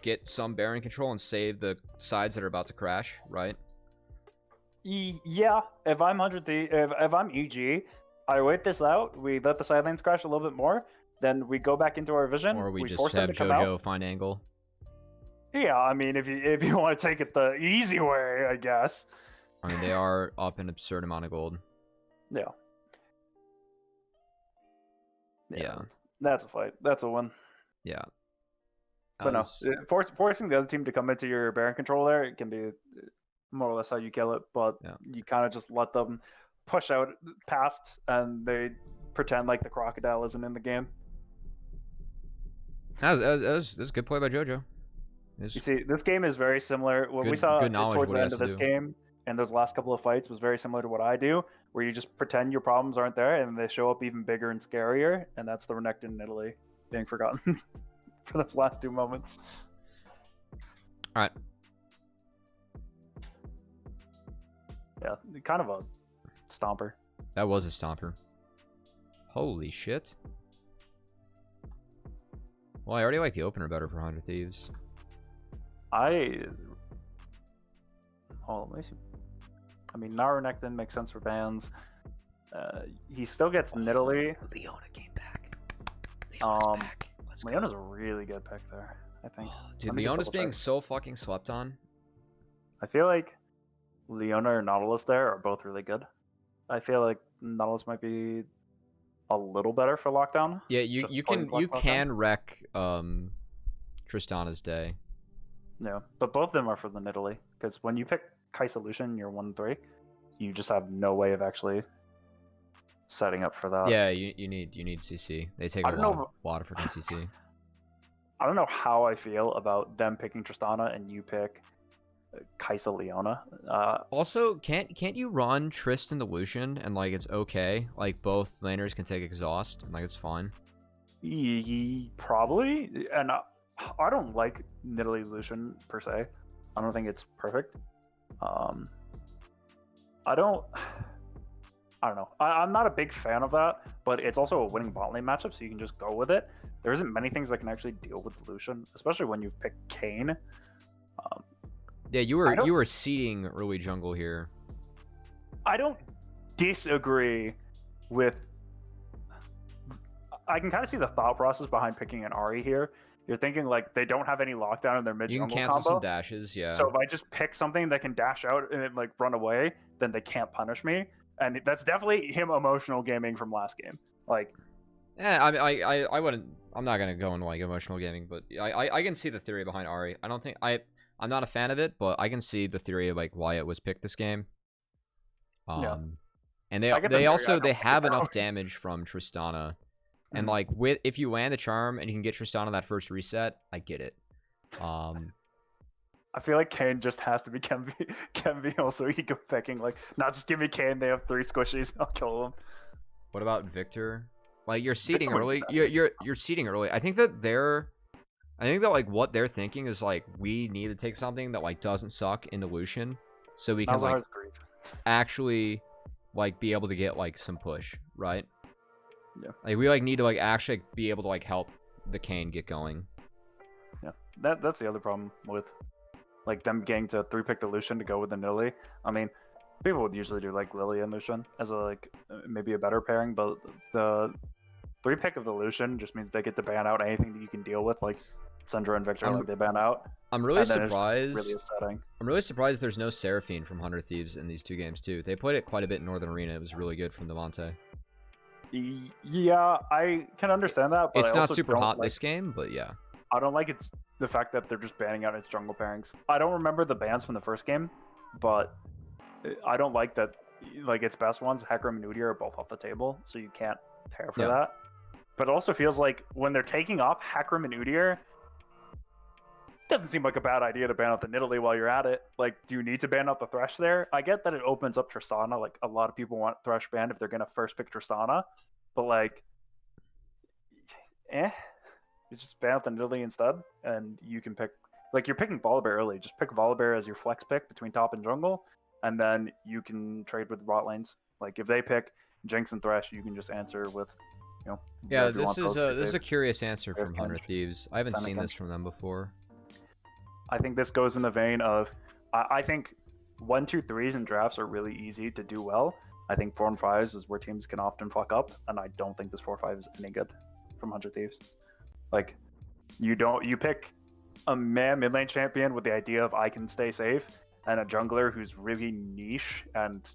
get some Baron control and save the sides that are about to crash. Right. Yeah, if I'm 100, if I'm EG, I wait this out. We let the side lanes crash a little bit more. Then we go back into our vision. Or we just force have them to come JoJo out. find angle. Yeah, I mean, if you want to take it the easy way, I guess. I mean, they are up an absurd amount of gold. Yeah. Yeah. That's a fight. That's a win. Yeah. But no, forcing the other team to come into your Baron control there, it can be more or less how you kill it, but Yeah. you kind of just let them push out past, and they pretend like the crocodile isn't in the game. That was a good play by JoJo. You see, this game is very similar. What we Good saw knowledge towards what the he end has of to this do. game and those last couple of fights was very similar to what I do, where you just pretend your problems aren't there, and they show up even bigger and scarier, and that's the Renekton in Italy being forgotten for those last 2 moments. All right. Yeah, kind of a stomper. That was a stomper. Holy shit. Well, I already like the opener better for 100 Thieves. Let me see. I mean, now Renekton makes sense for bans. He still gets Nidalee. Leona came back. Leona's back. Let's go. Leona's a really good pick there, I think. Dude, Let me just Leona's double being check. so fucking slept on. I feel like Leona or Nautilus there are both really good. I feel like Nautilus might be a little better for lockdown. Yeah, Just you point can blank lockdown. can wreck Tristana's day. Yeah, but both of them are for the Nidalee, because when you pick Kaisa Lucian, you're 1-3. You just have no way of actually setting up for that. Yeah, you need CC. They take a lot of freaking CC. I don't know how I feel about them picking Tristana and you pick Kaisa Leona. Also, can't you run Tristan the Lucian and like it's okay? Like both laners can take exhaust and like it's fine. Probably, and I don't like Nidalee Lucian per se. I don't think it's perfect. I don't know. I'm not a big fan of that, but it's also a winning bot lane matchup, so you can just go with it. There isn't many things that can actually deal with Lucian, especially when you pick Kayn. Yeah, you were seeding early jungle here. I don't disagree with. I can kind of see the thought process behind picking an Ahri here. You're thinking like they don't have any lockdown in their mid jungle combo. You can cancel some dashes, yeah. So if I just pick something that can dash out and like run away, then they can't punish me. And that's definitely him emotional gaming from last game. Like, yeah, I wouldn't. I'm not gonna go into like emotional gaming, but I can see the theory behind Ahri. I don't think I'm not a fan of it, but I can see the theory of like why it was picked this game. Yeah. And they have enough damage from Tristana, and like if you land the charm and you can get Tristana that first reset, I get it. I feel like Kayn just has to be Kenvi also ego picking. Like, not just give me Kayn. They have 3 squishies. I'll kill them. What about Victor? Like you're seeding early. You're seeding early. I think that like what they're thinking is like we need to take something that like doesn't suck into Lucian, so we can like actually like be able to get like some push, right? Yeah. Like we like need to like actually be able to like help the Kayn get going. Yeah, that's the other problem with like them getting to 3-pick the Lucian to go with the Nidalee. I mean, people would usually do like Lily and Lucian as a like maybe a better pairing, but the 3-pick of the Lucian just means they get to ban out anything that you can deal with, like Syndra and Victor, like they ban out. I'm really surprised. Really upsetting. I'm really surprised there's no Seraphine from 100 Thieves in these 2 games too. They played it quite a bit in Northern Arena. It was really good from Devontae. Yeah, I can understand that, but it's not super hot this game, but yeah. I don't like it's the fact that they're just banning out its jungle pairings. I don't remember the bans from the first game, but I don't like that. Like its best ones, Hecarim and Udyr, are both off the table, so you can't pair for that. But it also feels like when they're taking off Hecarim and Udyr, doesn't seem like a bad idea to ban out the Nidalee while you're at it. Like, do you need to ban out the Thresh there? I get that it opens up Tristana. Like, a lot of people want Thresh banned if they're gonna first pick Tristana, but like, you just ban out the Nidalee instead, and you can pick. Like, you're picking Volibear early. Just pick Volibear as your flex pick between top and jungle, and then you can trade with bot lanes. Like, if they pick Jinx and Thresh, you can just answer with, you know. Yeah, this is a curious answer from 100 Thieves. I haven't seen this from them before. I think this goes in the vein of, I think 1, 2, 3s in drafts are really easy to do well. I think 4 and 5s is where teams can often fuck up, and I don't think this 4-5 is any good from 100 Thieves. Like, you pick a man mid lane champion with the idea of I can stay safe, and a jungler who's really niche and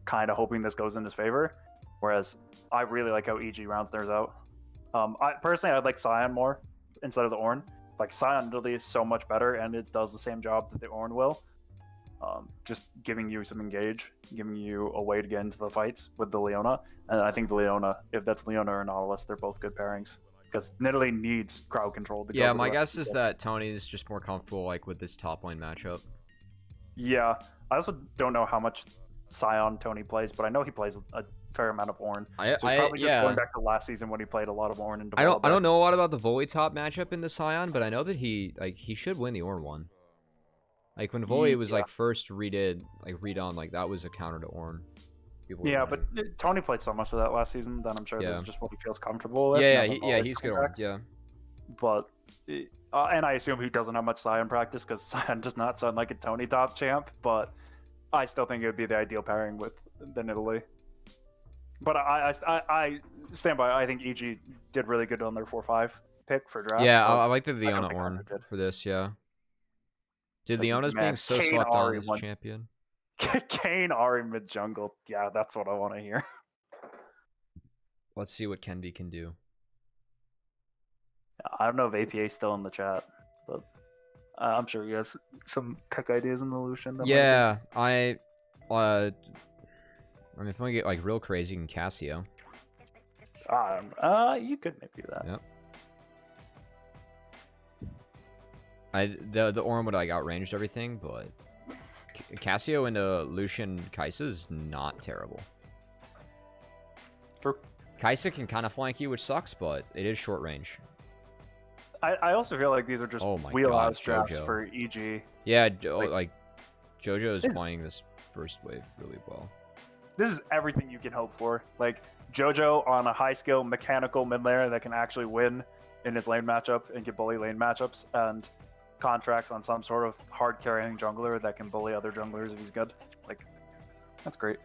kind of hoping this goes in his favor. Whereas I really like how EG rounds theirs out. I'd like Sion more instead of the Ornn. Like, Sion really is so much better, and it does the same job that the Ornn will. just giving you some engage, giving you a way to get into the fights with the Leona. And I think the Leona, if that's Leona or Nautilus, they're both good pairings. Because Nidalee needs crowd control to go. Yeah, with my the rest guess of is people. that Tony is just more comfortable like with this top lane matchup. Yeah, I also don't know how much Scion Tony plays, but I know he plays a fair amount of Ornn. So he's probably just going back to last season when he played a lot of Ornn and I don't know a lot about the Volley top matchup in the Scion, but I know that he should win the Ornn one. Like when Volley was like first redone, like that was a counter to Ornn. Yeah, but Tony played so much of that last season that I'm sure this is just what he feels comfortable with. He's good Ornn. Yeah, but and I assume he doesn't have much Scion practice because Scion does not sound like a Tony top champ. But I still think it would be the ideal pairing with the Nidalee. But I stand by. I think EG did really good on their 4-5 pick for draft. Yeah, I like the Leona Ornn for this. Yeah, dude, like, Leona's being so slept on as a champion. Kayn Ahri mid jungle. Yeah, that's what I want to hear. Let's see what Kenvi can do. I don't know if APA is still in the chat, but I'm sure he has some tech ideas in the Lucian. Yeah, I mean, if I get like real crazy, you can Cassio. You could maybe do that. Yep. The Ornn would like outranged everything, but Cassio into Lucian Kaisa is not terrible. True. Kaisa can kind of flank you, which sucks, but it is short range. I also feel like these are just wheelhouse drafts for EG. Yeah, like JoJo is playing this first wave really well. This is everything you can hope for. Like JoJo on a high skill mechanical mid laner that can actually win in his lane matchup and get bully lane matchups, and contracts on some sort of hard carrying jungler that can bully other junglers if he's good. Like, that's great.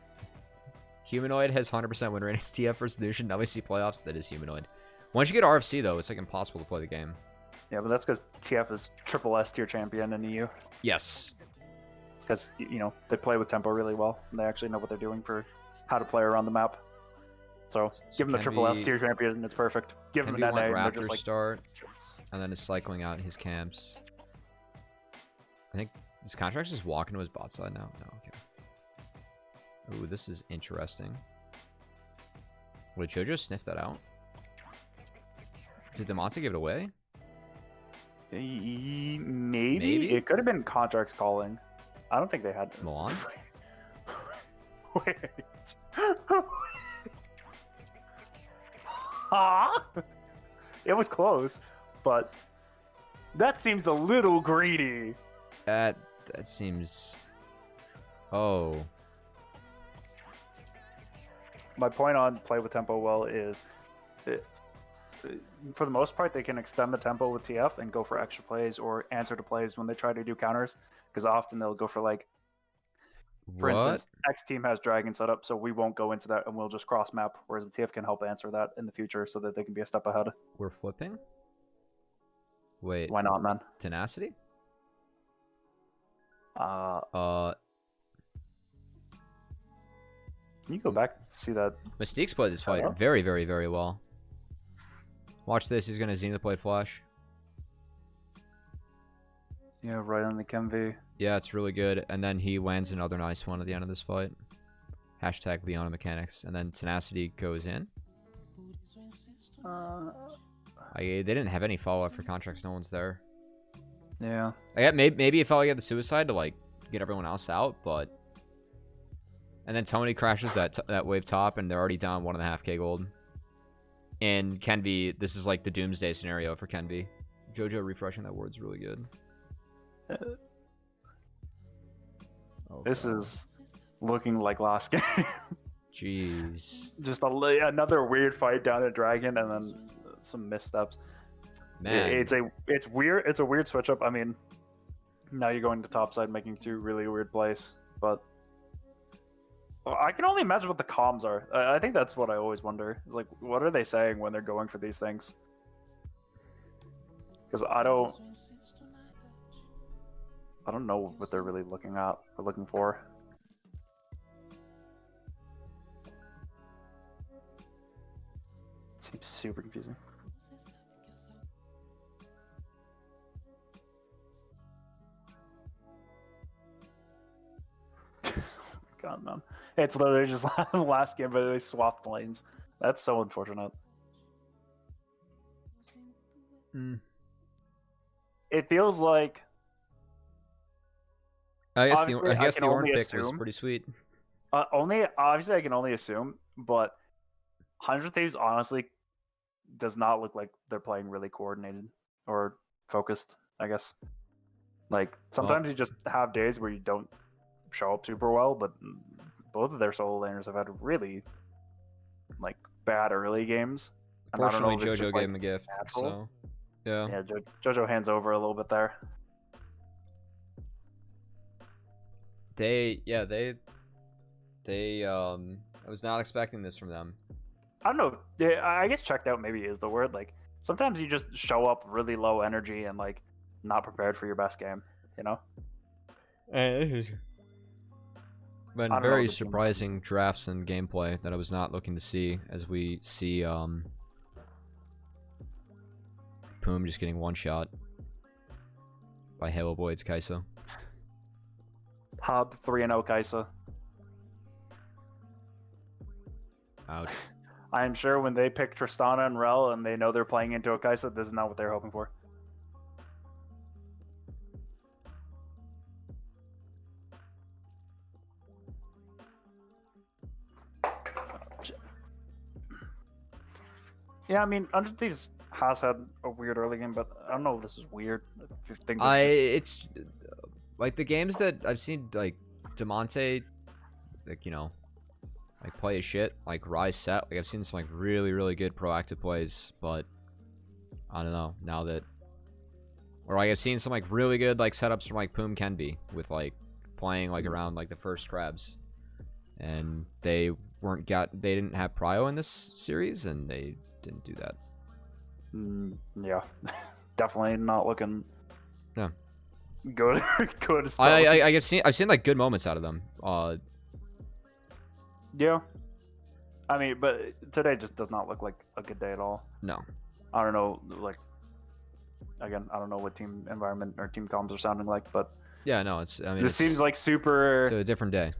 Humanoid has 100% win rate. It's TF versus Lucian. Now we see playoffs. That is Humanoid. Once you get RFC though, it's like impossible to play the game. Yeah, but that's because TF is triple S tier champion in EU. Yes. Because, you know, they play with tempo really well, and they actually know what they're doing for how to play around the map. So give them the triple S tier champion, and it's perfect. Give them an NA, and they're just like start, and then is cycling out his camps. I think this contract's just walking to his bot side now. No, okay. Ooh, this is interesting. Did JoJo sniff that out? Did Demonte give it away? Maybe? It could have been contracts calling. I don't think they had Milan. Wait. Huh? It was close, but that seems a little greedy. That seems. Oh. My point on play with tempo well is, for the most part, they can extend the tempo with TF and go for extra plays or answer to plays when they try to do counters, because often they'll go for like, for instance, X team has dragon set up, so we won't go into that and we'll just cross map, whereas the TF can help answer that in the future so that they can be a step ahead. We're flipping? Wait. Why not, man? Tenacity? Can you go back and see that? Mystique's played this fight very, very, very well. Watch this. He's going to Zenith Blade Flash. Yeah, right on the Kenvi. Yeah, it's really good. And then he lands another nice one at the end of this fight. Hashtag Leona Mechanics. And then Tenacity goes in. They didn't have any follow-up for contracts. No one's there. Yeah. Maybe it felt like he had the suicide to like get everyone else out, but... And then Tony crashes that wave top, and they're already down 1.5k gold. And Kenvi, this is like the doomsday scenario for Kenvi. JoJo refreshing that word's really good. This is looking like last game. Jeez. Just another weird fight down at Dragon, and then some missteps. Man, it's weird. It's a weird switch up. I mean, now you're going to top side, making two really weird plays, but I can only imagine what the comms are. I think that's what I always wonder. Is like, what are they saying when they're going for these things? Because I don't know what they're really looking at or looking for. It seems super confusing. God, man. It's literally just the last game, but they swapped lanes. That's so unfortunate. It feels like... I guess Obviously, I can the orange only pick was assume- pretty sweet. Obviously, I can only assume, but 100 Thieves honestly does not look like they're playing really coordinated or focused, I guess. Like, sometimes you just have days where you don't show up super well, but both of their solo laners have had really, like, bad early games. And I don't know Fortunately, if it's JoJo just, gave like, him a gift. natural. So, yeah. Yeah, JoJo hands over a little bit there. I was not expecting this from them. I don't know. Yeah, I guess checked out maybe is the word. Like, sometimes you just show up really low energy and, like, not prepared for your best game, you know? Been I don't know very the team. surprising drafts and gameplay that I was not looking to see, as we see Poom just getting one shot by Halo Void's Kai'Sa. Hob 3-0 Kai'Sa. Ouch. I am sure when they pick Tristana and Rel and they know they're playing into a Kai'Sa, this is not what they're hoping for. Yeah, I mean, Hundred Thieves has had a weird early game, but I don't know if this is weird. If you think this is It's like the games that I've seen, like Demonte, like, you know, like play his shit, like Rise set. Like I've seen some like really, really good proactive plays, but I don't know now that, or like I've seen some like really good like setups from like Poom Kenby with like playing like around like the first crabs, and they didn't have prio in this series, and they didn't do that. yeah, definitely not looking. Yeah. Good. Good. I've seen like good moments out of them. Yeah. I mean, but today just does not look like a good day at all. No. I don't know, like, again, I don't know what team environment or team comms are sounding like, but Yeah, no, it's, I mean, this seems like it's super a different day.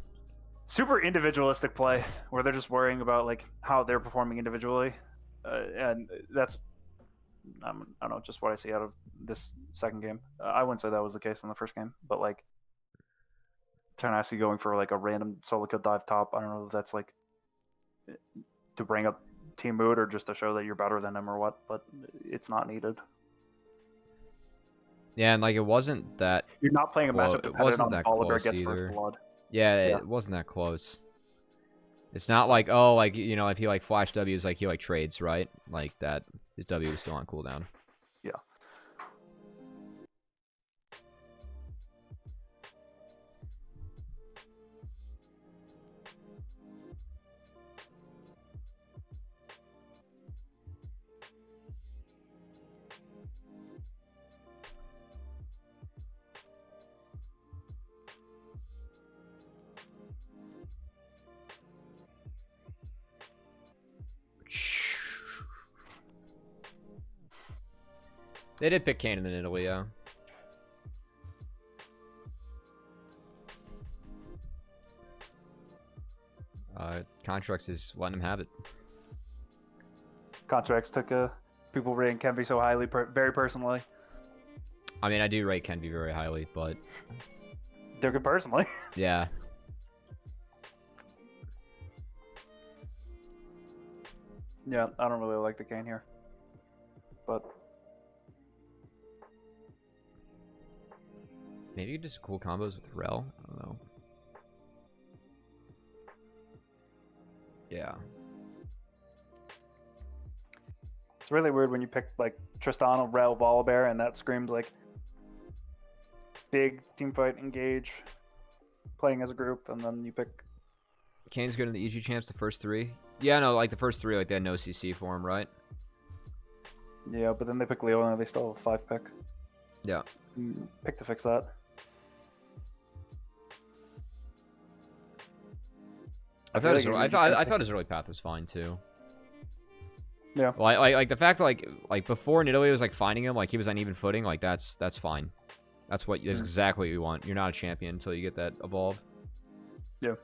individualistic play where they're just worrying about like how they're performing individually, and that's I don't know, just what I see out of this second game. I wouldn't say that was the case in the first game, but like Tarnasky going for like a random solo kill dive top, I don't know if that's like to bring up team mood or just to show that you're better than him or what, but it's not needed. Yeah, and like it wasn't that. You're not playing a matchup It wasn't dependent that on Oliver close gets either. first blood. Yeah, Yeah. it wasn't that close. It's not like, oh, like, you know, if he like flash W's, like he like trades, right? Like that, his W is still on cooldown. Yeah. They did pick Kanan in Italy, yeah. Contracts is letting him have it. Contracts took people rating Kenby so highly, very personally. I mean, I do rate Kenby very highly, but Took it personally. yeah. Yeah, I don't really like the Kane here, but Maybe just cool combos with Rel. I don't know. Yeah. it's really weird when you pick like Tristana, Rel, Volibear, and that screams like big team fight, engage, playing as a group, and then you pick. Kane's good in the EG champs, the first three. Yeah, no, like the first three, like they had no CC for him, right? Yeah, but then they pick Leo and they still have a 5 pick. Yeah. Pick to fix that. I thought his early path was fine too. Yeah. Well, like the fact like before Nidalee was like finding him, like he was on even footing, like that's fine. That's exactly what you want. You're not a champion until you get that evolve. Yeah.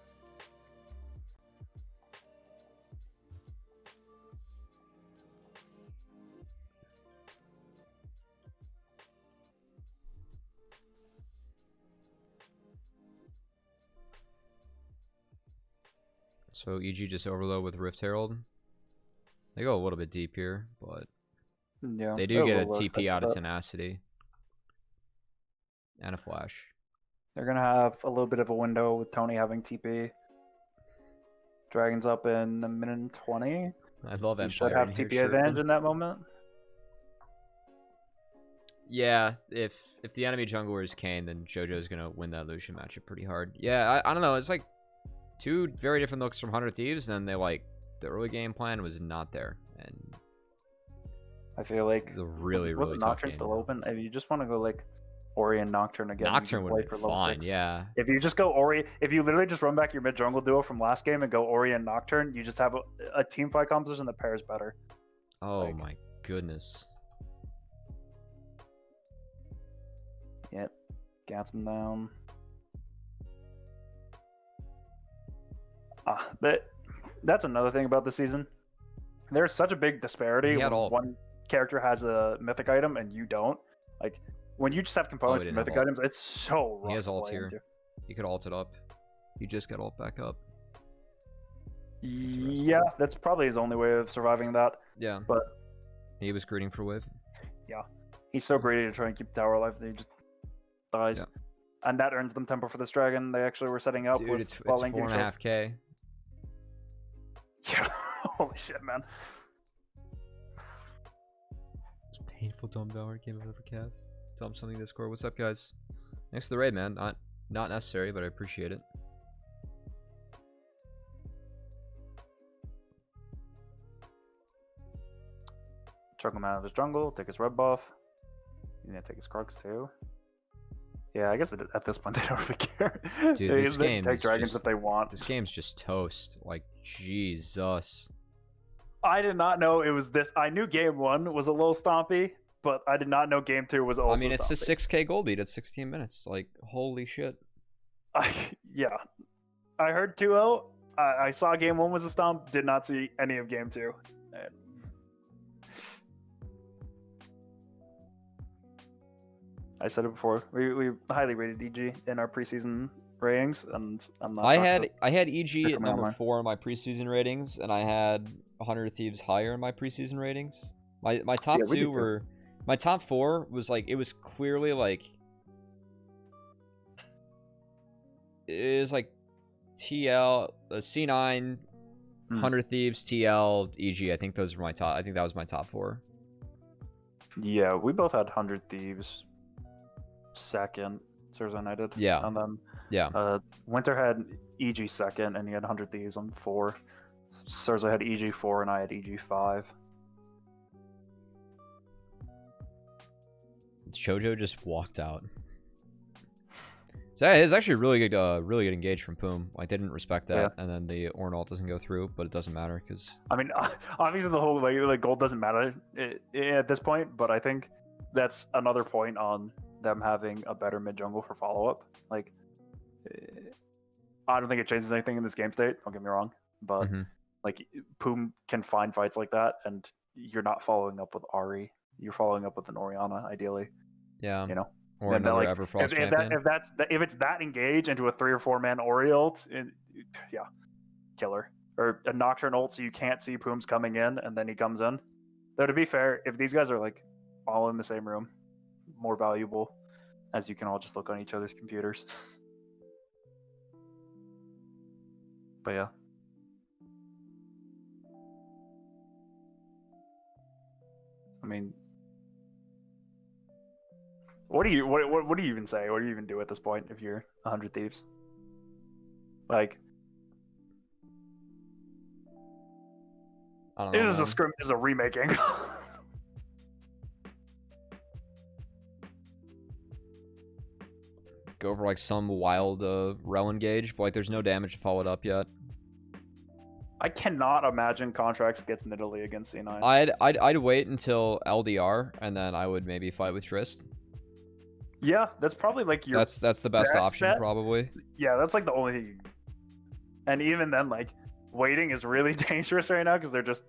So EG just overload with Rift Herald. They go a little bit deep here, but Yeah, they do get a TP out of Tenacity. And a flash. They're going to have a little bit of a window with Tony having TP. Dragon's up in a minute and 20. I love Empire. You should have TP advantage in that moment. Yeah, if the enemy jungler is Kayn, then JoJo's going to win that Lucian matchup pretty hard. Yeah, I don't know. It's like two very different looks from 100 Thieves, and they like the early game plan was not there. And I feel like it's a really tough Nocturne game. Still open? If you just want to go like Ori and Nocturne again, Nocturne would be fine, yeah. If you just go Ori, if you literally just run back your mid jungle duo from last game and go Ori and Nocturne, you just have a team fight composition that pairs better. Oh like, my goodness. Yep, gats him down. That's another thing about the season. There's such a big disparity when one character has a mythic item and you don't. Like when you just have components and mythic items, it's so rough. He has ult here. He could ult it up. He just got ult back up. Yeah, that's probably his only way of surviving that. Yeah, but he was greeting for wave. Yeah, he's so greedy to try and keep the tower alive that he just dies. Yeah. And that earns them tempo for this dragon. They actually were setting up with it's 4.5k. Yeah, holy shit, man. It's painful dumb Valor game I've ever cast. Dump something Discord. What's up, guys? Thanks for the raid, man. Not necessary, but I appreciate it. Chuck him out of his jungle, take his red buff. He's gonna take his Krugs too. Yeah, I guess at this point they don't really care. Dude, this game take dragons if they want. This game's just toast. Like, Jesus. I did not know it was this. I knew game 1 was a little stompy, but I did not know game 2 was also. I mean, it's stompy. a 6k gold lead at 16 minutes. Like, holy shit. Yeah, I heard 2-0. I saw game 1 was a stomp. Did not see any of game 2. And I said it before. We highly rated EG in our preseason ratings, and I'm not. I had EG at number 4 in my preseason ratings, and I had 100 Thieves higher in my preseason ratings. My top two were, my top 4 was like, it was clearly like, it was like TL, C9, 100 Thieves, TL, EG. I think those were my top. I think that was my top 4. Yeah, we both had 100 Thieves second, Surza and I did. Yeah. And then yeah, Winter had EG second, and he had 100 Thieves on 4. Surza had EG 4, and I had EG 5. Chojo just walked out. So it was actually really good engage from Poom. Like, they didn't respect that, and then the Ornalt doesn't go through, but it doesn't matter because. I mean, obviously the whole like gold doesn't matter at this point, but I think that's another point on them having a better mid jungle for follow up. Like, I don't think it changes anything in this game state. Don't get me wrong, but like Poom can find fights like that, and you're not following up with Ari. You're following up with an Orianna, ideally. Yeah, you know. Or and another Everfrost champion. If it's that engage into a 3 or 4 man Ori ult, yeah, killer. Or a Nocturne ult, so you can't see Poom's coming in, and then he comes in. Though to be fair, if these guys are like all in the same room, more valuable, as you can all just look on each other's computers. But yeah. I mean, what do you even say? What do you even do at this point if you're 100 Thieves? Like, I don't know, this is a script, is a remaking. Go for like some wild rel engage, but like there's no damage to follow it up yet. I cannot imagine Contracts gets Nidalee against C9. I'd wait until LDR and then I would maybe fight with Trist. Yeah, that's probably like your that's the best option bet. Probably. Yeah, that's like the only thing. And even then, like, waiting is really dangerous right now because they're just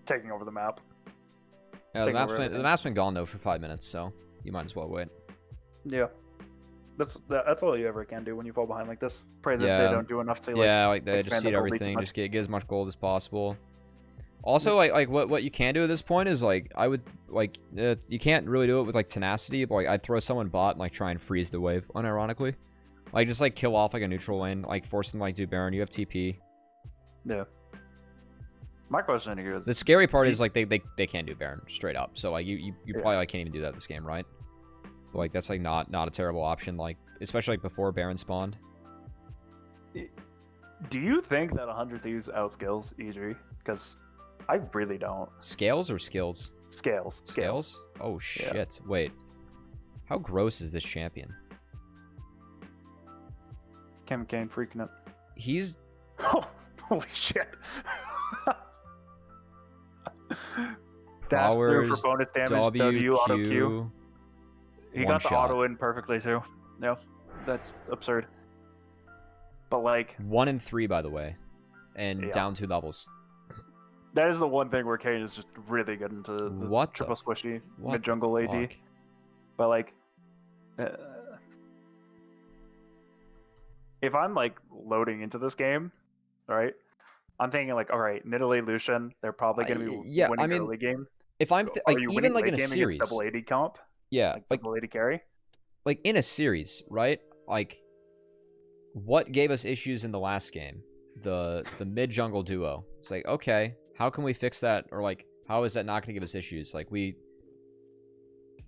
taking over the map. Yeah, the map's been gone though for 5 minutes, so you might as well wait. Yeah. That's all you ever can do when you fall behind like this. Pray that Yeah. they don't do enough to Yeah, like they just expand the seed gold lead too everything, much. just get as much gold as possible. Also, like what you can do at this point is like I would like you can't really do it with like tenacity, but like I'd throw someone bot and like try and freeze the wave, unironically. Like just like kill off like a neutral lane, like force them to, like do Baron. You have TP. Yeah. My question here is The scary part is like they can't do Baron straight up. So like you probably like can't even do that this game, right? But, like that's like not a terrible option, like especially like before Baron spawned. Do you think that 100 Thieves outskills EG? Because I really don't. Scales or skills? Scales. Scales? Oh shit! Yeah. Wait, how gross is this champion? Cam Kane freaking it. He's Oh, holy shit. Dash through for powers, bonus damage, W, auto Q. Q. He one got the shot. auto in perfectly too. No, that's absurd. But like, 1 and 3, by the way, and Yeah. down 2 levels. that is the one thing where Kane is just really good into the What the triple squishy what mid jungle the AD. fuck? But like, if I'm like loading into this game, all right, I'm thinking like, all right, Nidalee, Lucian, they're probably going to be yeah, winning I mean, early game. If I'm Are like you even winning like in late a game series, against double AD comp? yeah, like double AD carry? like in a series, right? Like, what gave us issues in the last game? The mid jungle duo. It's like, okay, how can we fix that? Or like, how is that not going to give us issues? Like I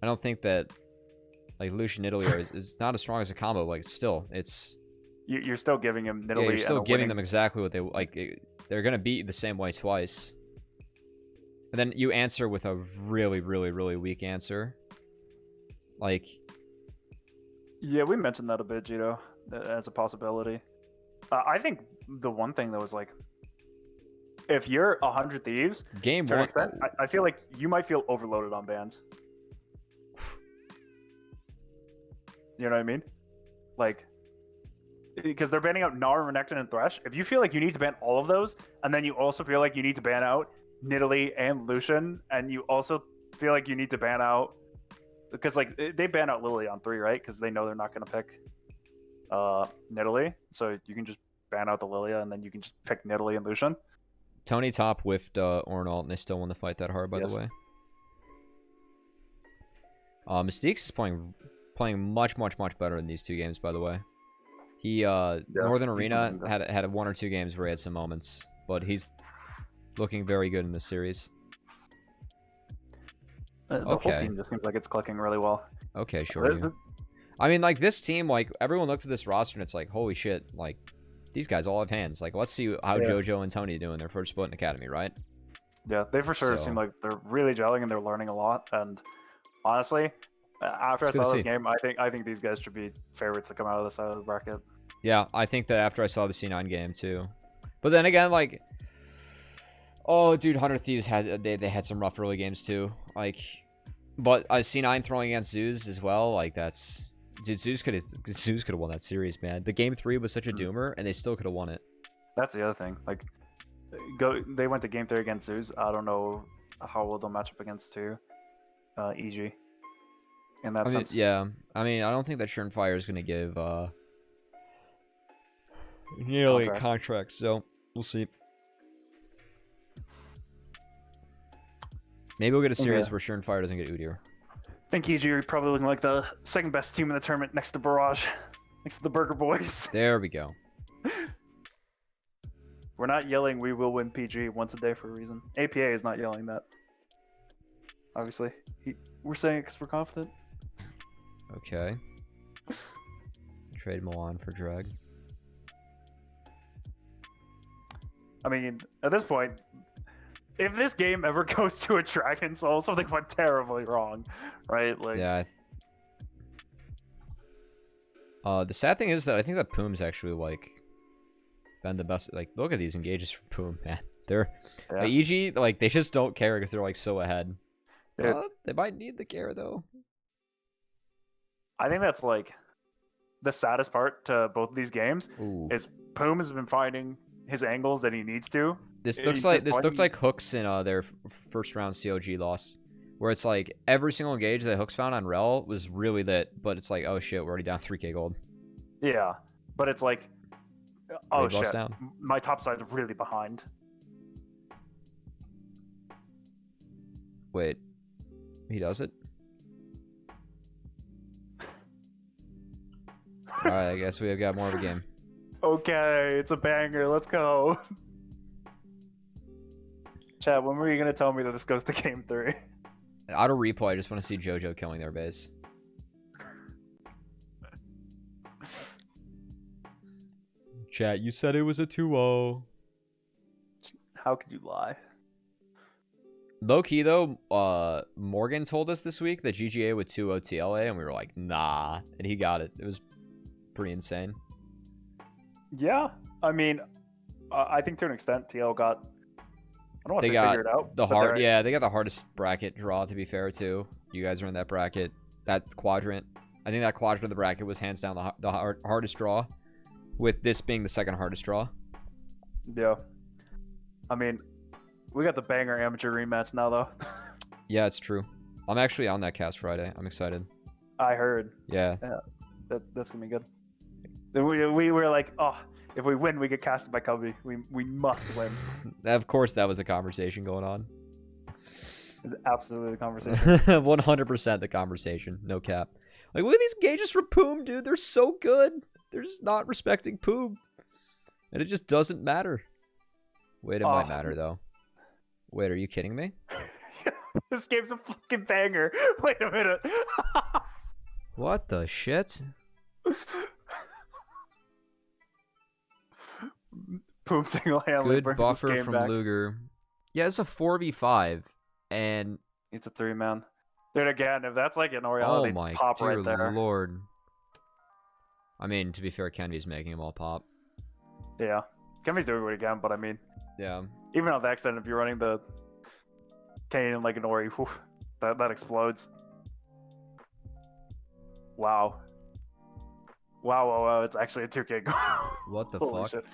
don't think that like Lucian Nidalee is not as strong as a combo. Like still, it's You're still giving him Nidalee. yeah, you're still and a giving winning... them exactly what they like. They're gonna beat the same way twice, and then you answer with a really, really, really weak answer. Like, Yeah, we mentioned that a bit, Gito, as a possibility. I think the one thing that was like, if you're 100 Thieves, game to an one, extent, I feel like you might feel overloaded on bans. You know what I mean? Like, because they're banning out Gnar, Renekton, and Thresh. If you feel like you need to ban all of those, and then you also feel like you need to ban out Nidalee and Lucian, and you also feel like you need to ban out, because like they ban out Lily on 3, right? Because they know they're not going to pick Nidalee, so you can just ban out the Lilia, and then you can just pick Nidalee and Lucian. Tony top whiffed Ornalt, and they still won the fight that hard, by the way. Mystique's is playing much better in these 2 games, by the way. He Northern Arena had 1 or 2 games where he had some moments, but he's looking very good in this series. The whole team just seems like it's clicking really well. Okay, sure. I mean, like this team, like everyone looks at this roster and it's like, holy shit, like these guys all have hands. Like, let's see how JoJo and Tony do in their first split in Academy, right? Yeah, they for sure seem like they're really gelling and they're learning a lot. And honestly, after I saw this game, I think these guys should be favorites to come out of this side of the bracket. Yeah, I think that after I saw the C9 game too. But then again, like, oh, dude, 100 Thieves they had some rough early games too. Like, but C9 throwing against Zeus as well. Like that's, dude, Zeus could have won that series, man. The game 3 was such a doomer, and they still could have won it. That's the other thing. Like, they went to game 3 against Zeus. I don't know how well they'll match up against EG. In that sense. Yeah, I mean, I don't think that Schernfire is going to give nearly a contract, so we'll see. Maybe we'll get a series where Schernfire doesn't get Udyr. I think EG are probably looking like the second best team in the tournament next to Barrage, next to the Burger Boys. There we go. We're not yelling we will win PG once a day for a reason. APA is not yelling that. Obviously. We're saying it because we're confident. Okay. Trade Milan for Drag. I mean, at this point, if this game ever goes to a Dragon Soul, something went terribly wrong, right? Like, yeah. The sad thing is that I think that Poom's actually like been the best. Like, look at these engages from Poom, man. They're like, EG, like they just don't care because they're like so ahead. They might need the care though. I think that's like the saddest part to both of these games. Is Poom has been finding his angles that he needs to. This looks like hooks in their first round CLG loss. where it's like every single engage that Hooks found on Rel was really lit, but it's like, oh shit, we're already down 3k gold. Yeah, but it's like, oh Raid boss shit, down. my top side's really behind. Wait, he does it? Alright, I guess we have got more of a game. Okay, it's a banger. Let's go. Chad, when were you gonna tell me that this goes to game 3? Auto replay, I just want to see JoJo killing their base. Chat, you said it was a 2-0. How could you lie? Low key though, Morgan told us this week that GGA would 2-0 TLA, and we were like, nah, and he got it. It was pretty insane. Yeah, I mean, I think to an extent, TL got. I don't want to figure it out. Yeah, they got the hardest bracket draw. To be fair, too, you guys are in that bracket, that quadrant. I think that quadrant of the bracket was hands down the hardest draw, with this being the second hardest draw. Yeah, I mean, we got the banger amateur rematch now, though. Yeah, it's true. I'm actually on that cast Friday. I'm excited. I heard. Yeah. That's gonna be good. Then we were like, oh, if we win, we get casted by Cubby. We must win. Of course, that was the conversation going on. It's absolutely the conversation. 100% the conversation. No cap. Like, look at these gauges for Poom, dude. They're so good. They're just not respecting Poom. And it just doesn't matter. Wait, it might matter, though. Wait, are you kidding me? This game's a fucking banger. Wait a minute. What the shit? Poom single-handedly Good buffer from back. Luger. Yeah, it's a 4v5, and it's a 3-man. Dude, again, if that's like an Oriana, they pop right there. Oh my lord. I mean, to be fair, Kenvy's making them all pop. Yeah. Kenvy's doing it again, but I mean... Yeah. Even on the extent, if you're running the Kane like an Ori, whew, that explodes. Wow. Wow, it's actually a 2k goal. What the Holy fuck? Shit.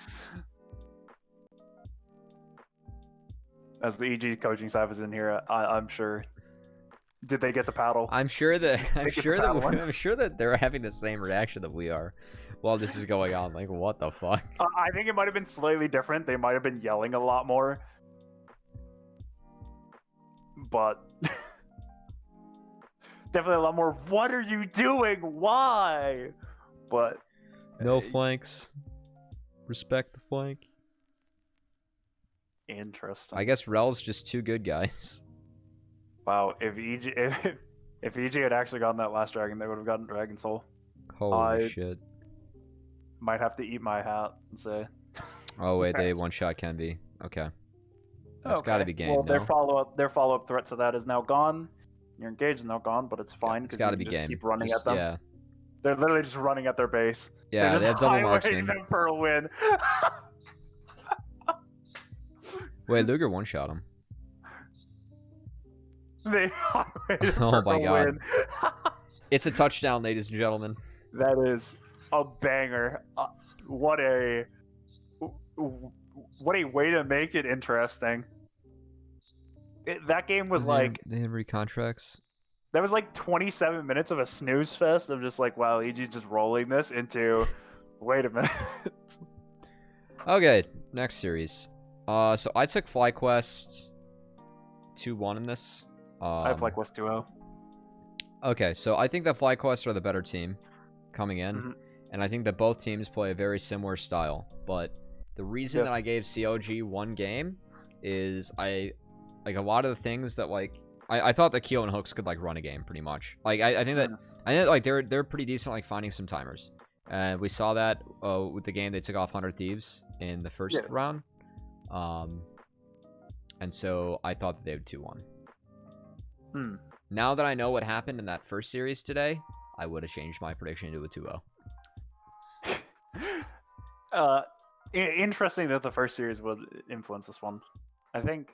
As the EG coaching staff is in here, I'm sure. Did they get the paddle? I'm sure that they're having the same reaction that we are while this is going on. Like, what the fuck? I think it might have been slightly different. They might have been yelling a lot more. But definitely a lot more, what are you doing? Why? But no flanks. Respect the flank. Interesting. I guess Rel's just too good, guys. Wow, if EG had actually gotten that last dragon, they would have gotten Dragon Soul. Holy shit. Might have to eat my hat and say. Oh wait, they one-shot Kenby. Okay. That's gotta be game. Well, no? their follow-up threat to that is now gone. Your engage is now gone, but it's fine It's gotta be just game. keep running Just, at them. Yeah. They're literally just running at their base. Yeah, they have double marksman. Them for a win. Wait, Luger one-shot him. They Oh my god. It's a touchdown, ladies and gentlemen. That is a banger. What a way to make it interesting. That game was like they have recontracts. That was like 27 minutes of a snooze fest of just like, wow, EG's just rolling this into. Wait a minute. Okay, next series. So I took FlyQuest 2-1 in this. I have FlyQuest 2-0. Okay, so I think that FlyQuest are the better team coming in, and I think that both teams play a very similar style. But the reason that I gave CLG one game is I like a lot of the things that like I thought that Keo and Hooks could like run a game pretty much. Like I think like they're pretty decent like finding some timers. And we saw that with the game they took off 100 Thieves in the first round. And so I thought that they would 2-1. Now that I know what happened in that first series today, I would have changed my prediction to a 2-0. Interesting that the first series would influence this one. I think.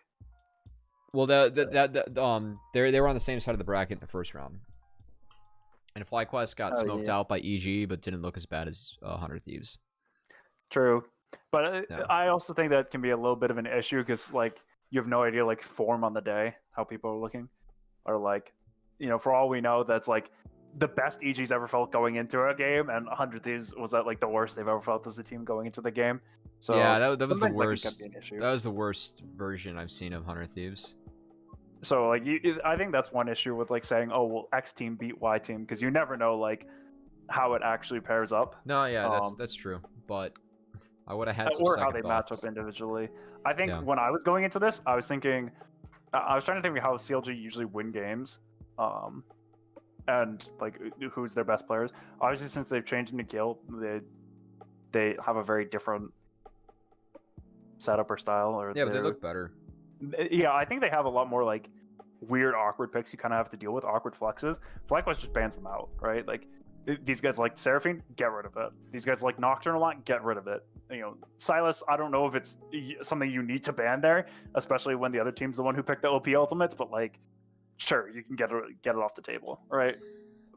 Well, they were on the same side of the bracket in the first round, and FlyQuest got smoked out by EG, but didn't look as bad as 100 Thieves. True, but I also think that can be a little bit of an issue because like you have no idea like form on the day how people are looking. are like, for all we know, that's like the best EG's ever felt going into a game, and 100 Thieves was that like the worst they've ever felt as a team going into the game. So yeah, that was the sometimes, like, it worst. can be an issue. That was the worst version I've seen of 100 Thieves. So like I think that's one issue with like saying, oh well, X team beat Y team, because you never know like how it actually pairs up. No, yeah, that's true. But I would have had some or second how they match thoughts. up individually. I think Yeah. when I was going into this, I was trying to think of how CLG usually win games, and like who's their best players. Obviously, since they've changed into Kill, they have a very different setup or style. Or Yeah, but they look better. Yeah, I think they have a lot more like weird, awkward picks you kind of have to deal with, awkward flexes. FlyQuest just bans them out, right? Like these guys like Seraphine, get rid of it. These guys like Nocturne a lot, get rid of it. Silas, I don't know if it's something you need to ban there, especially when the other team's the one who picked the OP ultimates, but like, sure, you can get it off the table, right?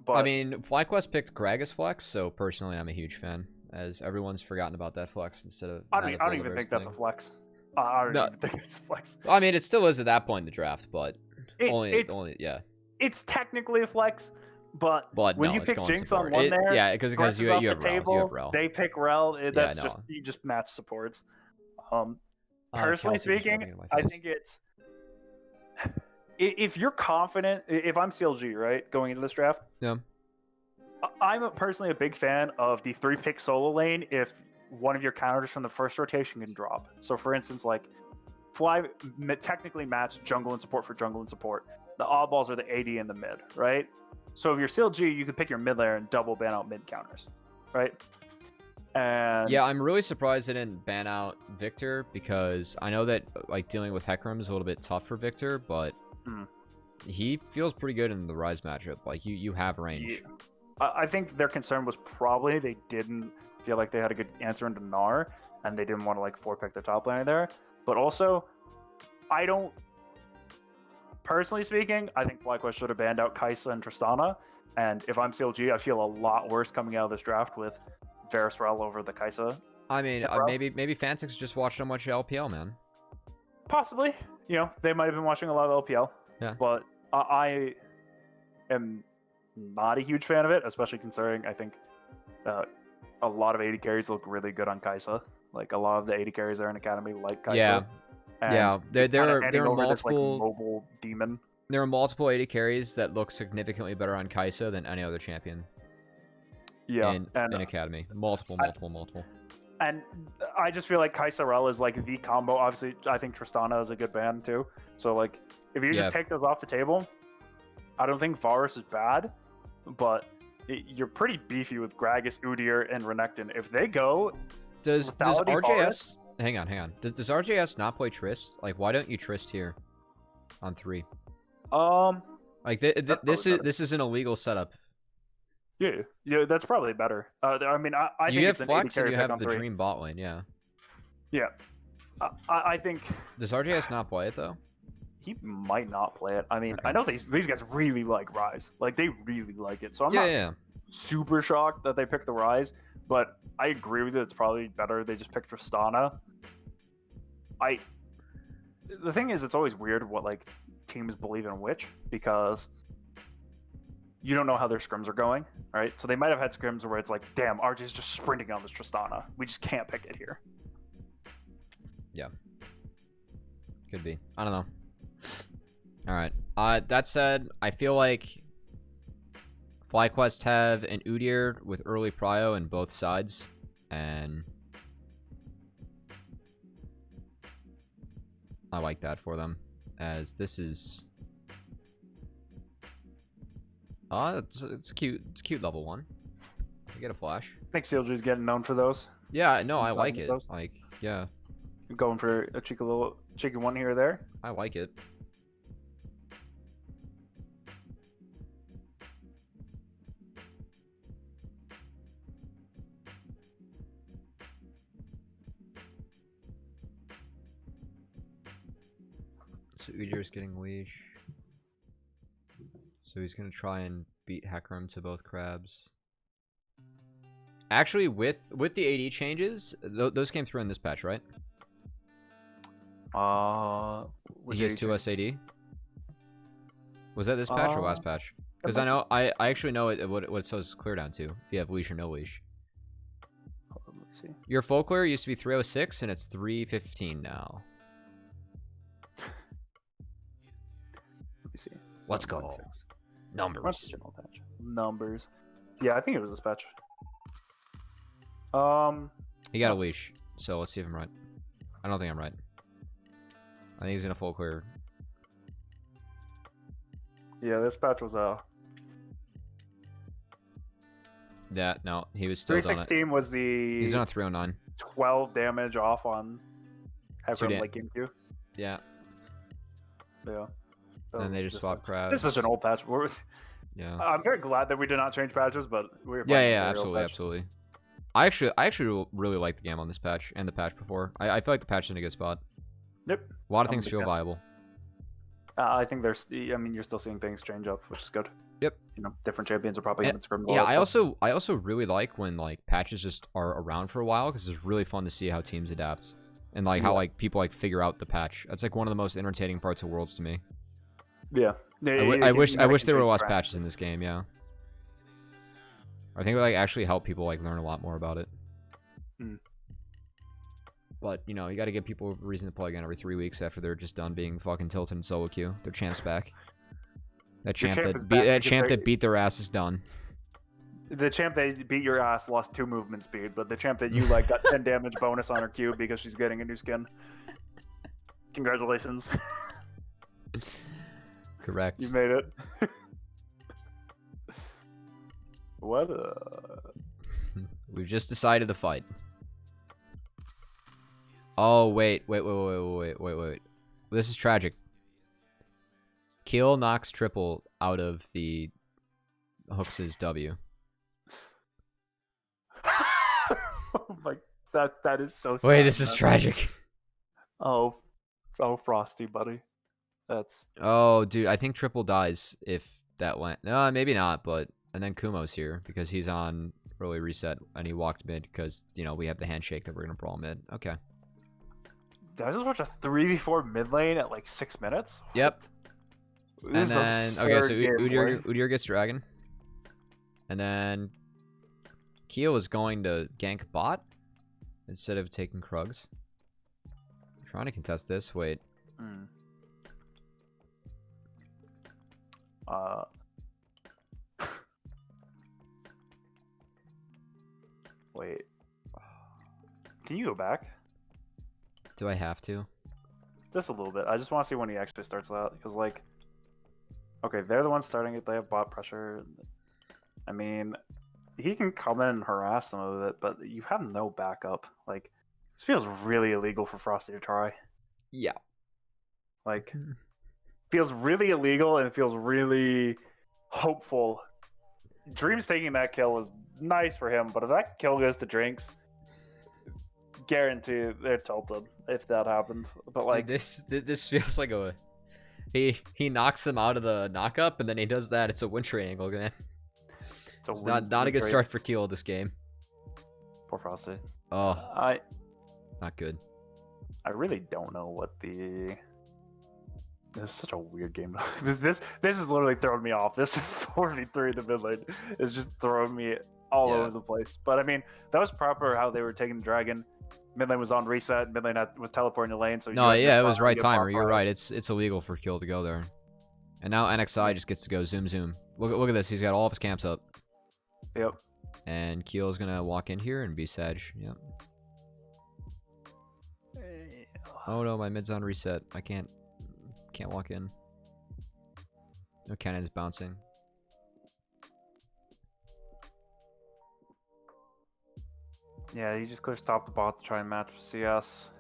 But I mean, FlyQuest picked Gragas flex, so personally, I'm a huge fan, as everyone's forgotten about that flex instead of. I don't even think that's a flex. I don't even think it's a flex. I mean, it still is at that point in the draft, but yeah. It's technically a flex, but when no, you pick Jinx on one there, yeah, because you have Rel. They pick Rel. That's just you just match supports. Personally speaking, I think it's if you're confident. If I'm CLG, right, going into this draft, yeah, I'm personally a big fan of the 3-pick solo lane if one of your counters from the first rotation can drop. So for instance, like Fly technically match jungle and support for jungle and support. The oddballs are the AD and the mid, right? So if you're CLG, you can pick your mid laner and double ban out mid counters, right? And yeah, I'm really surprised they didn't ban out Victor, because I know that like dealing with Hecarim is a little bit tough for Victor, but he feels pretty good in the Rise matchup. Like you have range. Yeah. I think their concern was probably they didn't feel like they had a good answer into Gnar, and they didn't want to like 4-pick the top laner there. But also, I don't. Personally speaking, I think FlyQuest should have banned out Kai'Sa and Tristana. And if I'm CLG, I feel a lot worse coming out of this draft with Varus Rel over the Kai'Sa. I mean, maybe Fantix just watched so much LPL, man. Possibly. They might have been watching a lot of LPL. Yeah. But I am not a huge fan of it, especially considering I think a lot of AD carries look really good on Kai'Sa. Like a lot of the AD carries there in Academy like Kai'Sa. Yeah. And there are multiple this, like, mobile demon. There are multiple AD carries that look significantly better on Kai'Sa than any other champion. Yeah, in Academy, multiple. And I just feel like Kai'Sa Rel is like the combo. Obviously, I think Tristana is a good ban too. So like, if you just take those off the table, I don't think Varus is bad, but you're pretty beefy with Gragas, Udyr, and Renekton. If they go, does RJS? Hang on. Does RJS not play Trist? Like, why don't you Trist here on 3? Like this is an illegal setup. Yeah, that's probably better. I mean, I think you have it's an Flex and you have the 3. Dream bot lane, yeah. Yeah, I think. Does RJS not play it though? He might not play it. I mean, I know these guys really like Rise. Like they really like it. So I'm not super shocked that they picked the Rise. But I agree with you. It's probably better they just picked Tristana. The thing is, it's always weird what like teams believe in which, because you don't know how their scrims are going, right? So they might have had scrims where it's like, damn, RJ's just sprinting on this Tristana. We just can't pick it here. Yeah. Could be. I don't know. All right. That said, I feel like FlyQuest have an Udyr with early prio in both sides, and I like that for them, as this is it's cute. It's cute level 1. I get a flash. I think CLG is getting known for those. Yeah, no, I like it. Like, yeah. Going for a cheeky one here or there. I like it. So Udyr's getting leash. So he's gonna try and beat Hecarim to both crabs. Actually, with the AD changes, those came through in this patch, right? He has 2 SAD. Was that this patch or last patch? Because I know I actually know what it says clear down to. If you have leash or no leash. Hold on, let me see. Your full clear used to be 306 and it's 315 now. Let me see. Let's go. 1.6. Numbers. What's the general patch? Numbers. Yeah, I think it was this patch. He got a leash, so let's see if I'm right. I don't think I'm right. I think he's gonna full clear. Yeah, this patch was Yeah, no, he was still on it. 316 was the He's on a 309. 12 damage off on Hecarim like game 2. Yeah. Yeah. And then they just swap crowds. This is such an old patch. Yeah. I'm very glad that we did not change patches, but we were Yeah, absolutely. I actually really like the game on this patch and the patch before. I feel like the patch is in a good spot. Yep. A lot of things feel viable. I think there's. I mean, you're still seeing things change up, which is good. Yep. You know, different champions are probably even scrimmed. Yeah, I also really like when like patches just are around for a while because it's really fun to see how teams adapt and like how like people like figure out the patch. That's like one of the most entertaining parts of Worlds to me. Yeah. I wish there were less patches in this game. Yeah. I think it would like actually help people like learn a lot more about it. But, you know, you got to give people a reason to play again every 3 weeks after they're just done being fucking tilted in solo queue. Their champ's back. That champ that beat their ass is done. The champ that beat your ass lost 2 movement speed, but the champ that you like got 10 damage bonus on her Q because she's getting a new skin. Congratulations. Correct. You made it. What We've just decided to fight. Oh, wait. This is tragic. Keel knocks triple out of the Hooks' W. Oh my, that is so sad. Wait, this is tragic. Oh, Frosty, buddy. That's... Oh, dude, I think triple dies if that went... No, maybe not, but... And then Kumo's here because he's on early reset and he walked mid because, you know, we have the handshake that we're going to brawl mid. Okay. Did I just watch a 3v4 mid lane at like 6 minutes? Yep. This and then, is okay, so game, Udyr gets Dragon. And then Keel is going to gank bot instead of taking Krugs. I'm trying to contest this. Wait. Wait. Can you go back? Do I have to? Just a little bit. I just want to see when he actually starts out. Because, like... Okay, they're the ones starting it. They have bot pressure. I mean... He can come in and harass them a bit, but you have no backup. Like, this feels really illegal for Frosty to try. Yeah. Like, feels really illegal and it feels really hopeful. Dreams taking that kill was nice for him, but if that kill goes to Drinks, guarantee they're tilted if that happened. But like, dude, this feels like a he knocks him out of the knockup and then he does that. It's a win triangle again. It's not a good start for Keel this game. Poor Frosty. Oh, not good. I really don't know what the... This is such a weird game. This is literally throwing me off. This 4v3 in the mid lane is just throwing me all over the place. But I mean, that was proper how they were taking the dragon. Mid lane was on reset. Mid lane was teleporting the lane. So no, yeah, it was right timer. You're right. It's illegal for Keel to go there. And now NXI just gets to go zoom. Look at this. He's got all of his camps up. Yep. And Keel's gonna walk in here and be Sag. Yep. Oh no, my mid's on reset. I can't walk in. No, cannon's bouncing. Yeah, he just clear stopped the bot to try and match CS.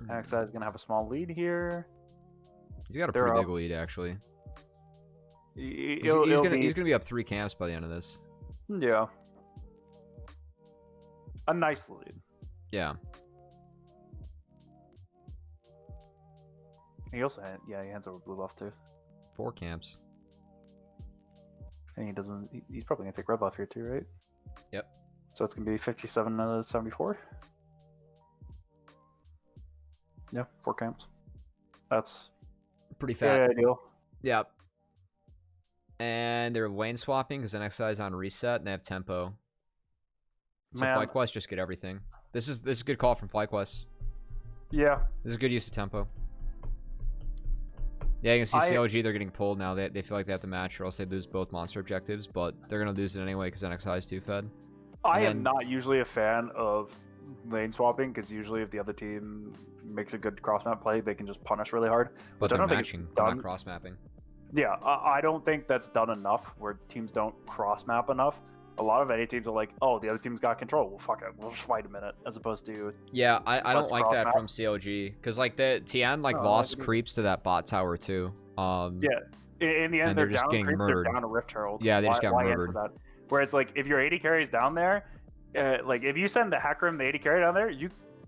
NXI is gonna have a small lead here. He's got a pretty big lead actually. He's gonna be up 3 camps by the end of this. Yeah. A nice lead. Yeah. He also he hands over blue buff too. 4 camps. And he doesn't. He's probably gonna take red buff here too, right? Yep. So it's gonna be 57 out of 74. Yeah, 4 camps. That's pretty fat. ideal. Yep. And they're lane swapping because NXI is on reset and they have tempo. So Man. FlyQuest just get everything. This is a good call from FlyQuest. Yeah. This is good use of tempo. Yeah, you can see CLG, they're getting pulled now. They feel like they have to match or else they lose both monster objectives, but they're going to lose it anyway because NXI is 2-fed. I am not usually a fan of lane swapping because usually if the other team makes a good cross-map play, they can just punish really hard. But they're matching, they're not cross-mapping. Yeah, I don't think that's done enough where teams don't cross-map enough. A lot of any teams are like, oh, the other team's got control. Well, fuck it. We'll just fight a minute, as opposed to... Yeah, I don't like that from CLG. Because, like, the Tian, lost creeps to that bot tower, too. Yeah, in the end, they're just down getting creeps, murdered. they're down a Rift Herald. Yeah, they just got why murdered. That? Whereas, like, if your AD carry's down there, if you send the Hackrim, the AD carry down there,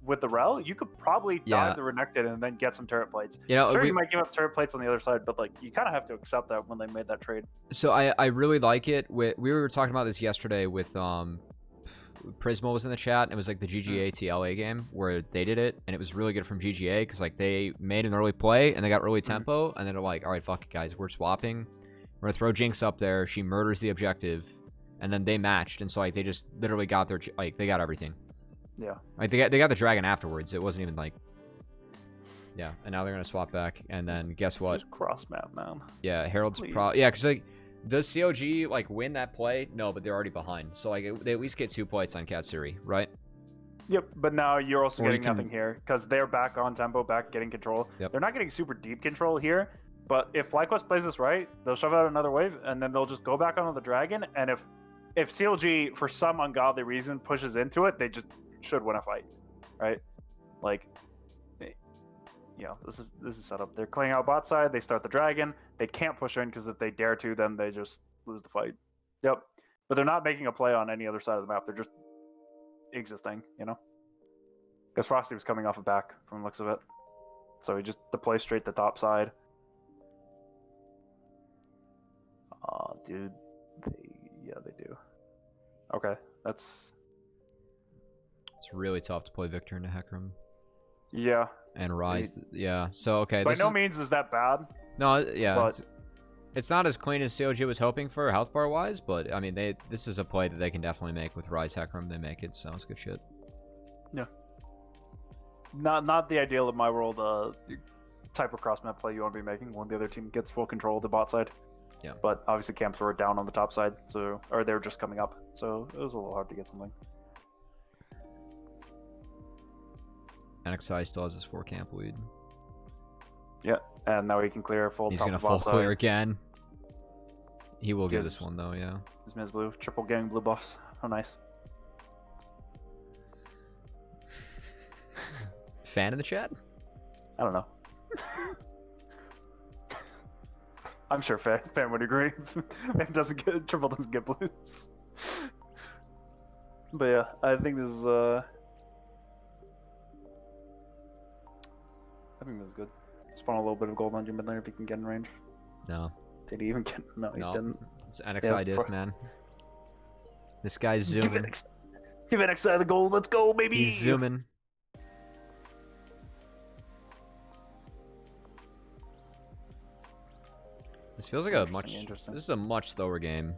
with the Rel, you could probably dive the Renekton and then get some turret plates. You know, you might give up turret plates on the other side, but like you kind of have to accept that when they made that trade. So I really like it. We were talking about this yesterday with Prismo was in the chat. And it was like the GGA TLA game where they did it, and it was really good from GGA because like they made an early play and they got early tempo, and then they're like, all right, fuck it, guys, we're swapping. We're gonna throw Jinx up there. She murders the objective, and then they matched, and so like they just literally got their they got everything. Yeah. Like they got the dragon afterwards. It wasn't even like. Yeah, and now they're gonna swap back, and then guess what? Just cross map, man. Yeah, Herald's yeah, because like, does CLG like win that play? No, but they're already behind. So like, they at least get 2 plates on Katsuri, right? Yep, but now you're also getting nothing here because they're back on tempo, back getting control. Yep. They're not getting super deep control here, but if FlyQuest plays this right, they'll shove out another wave, and then they'll just go back onto the dragon. And if CLG for some ungodly reason pushes into it, they just should win a fight, right? Like, yeah, this is set up. They're clearing out bot side. They start the dragon. They can't push in because if they dare to, then they just lose the fight. Yep, but they're not making a play on any other side of the map. They're just existing, you know. Because Frosty was coming off a back from the looks of it, so he just deploys straight to top side. Oh, dude, they do. Okay, that's. It's really tough to play Victor into Hecarim. Yeah. And Rise, yeah. So okay. By no means is that bad. No, yeah. But... It's not as clean as CLG was hoping for health bar wise, but I mean, this is a play that they can definitely make with Rise Hecarim. They make it, so it's good shit. Yeah. Not the ideal of my world type of cross map play you want to be making when the other team gets full control of the bot side. Yeah. But obviously camps were down on the top side, so they were just coming up, so it was a little hard to get something. NXI still has his 4 camp lead. Yeah, and now he can clear full. He's gonna full clear again. He will get this one though, yeah. His Miz blue, triple gang blue buffs. How nice. Fan in the chat? I don't know. I'm sure fan would agree. Fan triple doesn't get blues. But yeah, I think this is I think this is good. Spawn a little bit of gold on you mid lane if you can get in range. No. Did he even get? No, he didn't. It's NXI diff, man. This guy's zooming. Give NXI the gold. Let's go, baby. He's zooming. This feels like this is a much slower game.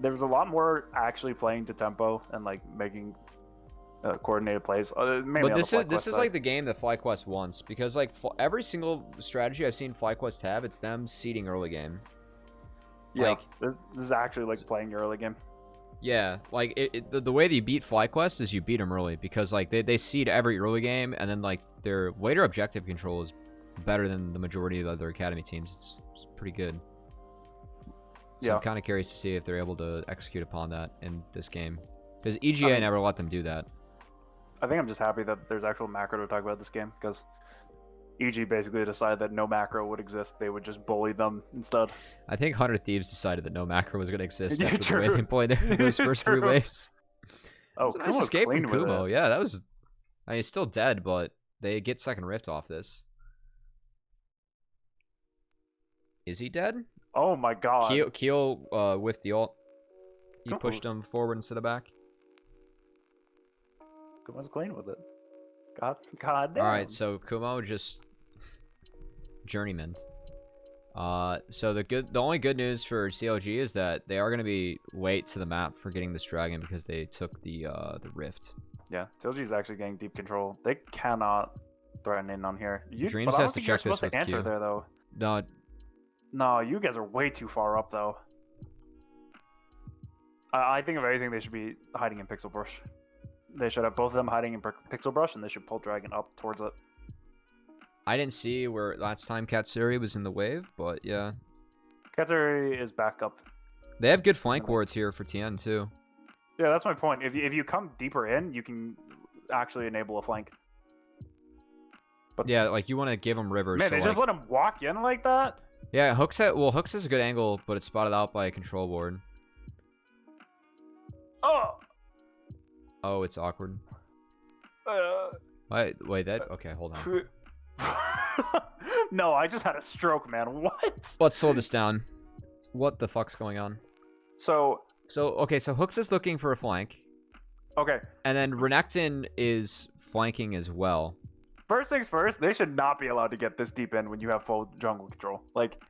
There was a lot more actually playing to tempo and like making coordinated plays. But this is like the game that FlyQuest wants, because like every single strategy I've seen FlyQuest have, it's them seeding early game. Yeah, like, this is actually like playing your early game. Yeah, like the way that you beat FlyQuest is you beat them early, because like they seed every early game, and then like their later objective control is better than the majority of the other academy teams. It's pretty good. So yeah. I'm kind of curious to see if they're able to execute upon that in this game, because EGA never let them do that. I think I'm just happy that there's actual macro to talk about this game, because EG basically decided that no macro would exist. They would just bully them instead. I think 100 Thieves decided that no macro was going to exist after the way they played those first 3 waves. Oh, it was a nice escape from Kumo. Yeah, that was... I mean, he's still dead, but they get second rift off this. Is he dead? Oh my god. Keel whiffed the ult. He pushed him forward instead of back. Kumo's clean with it. God damn. Alright, so Kumo just journeyman. So the only good news for CLG is that they are going to be weight to the map for getting this dragon because they took the rift. Yeah, CLG is actually getting deep control. They cannot threaten in on here. Dreams has to check this with answer Q. there though. No, you guys are way too far up though. I think if anything, they should be hiding in Pixel Brush. They should have both of them hiding in Pixel Brush, and they should pull Dragon up towards it. I didn't see where last time Katsuri was in the wave, but yeah. Katsuri is back up. They have good flank wards here for TN too. Yeah, that's my point. If you come deeper in, you can actually enable a flank. But yeah, like you want to give them rivers. Man, so they just let him walk in like that? Yeah, Hooks has a good angle, but it's spotted out by a control ward. Oh, it's awkward. Wait, that... Okay, hold on. No, I just had a stroke, man. What? Let's slow this down. What the fuck's going on? Okay, so Hooks is looking for a flank. Okay. And then Renekton is flanking as well. First things first, they should not be allowed to get this deep in when you have full jungle control. Like,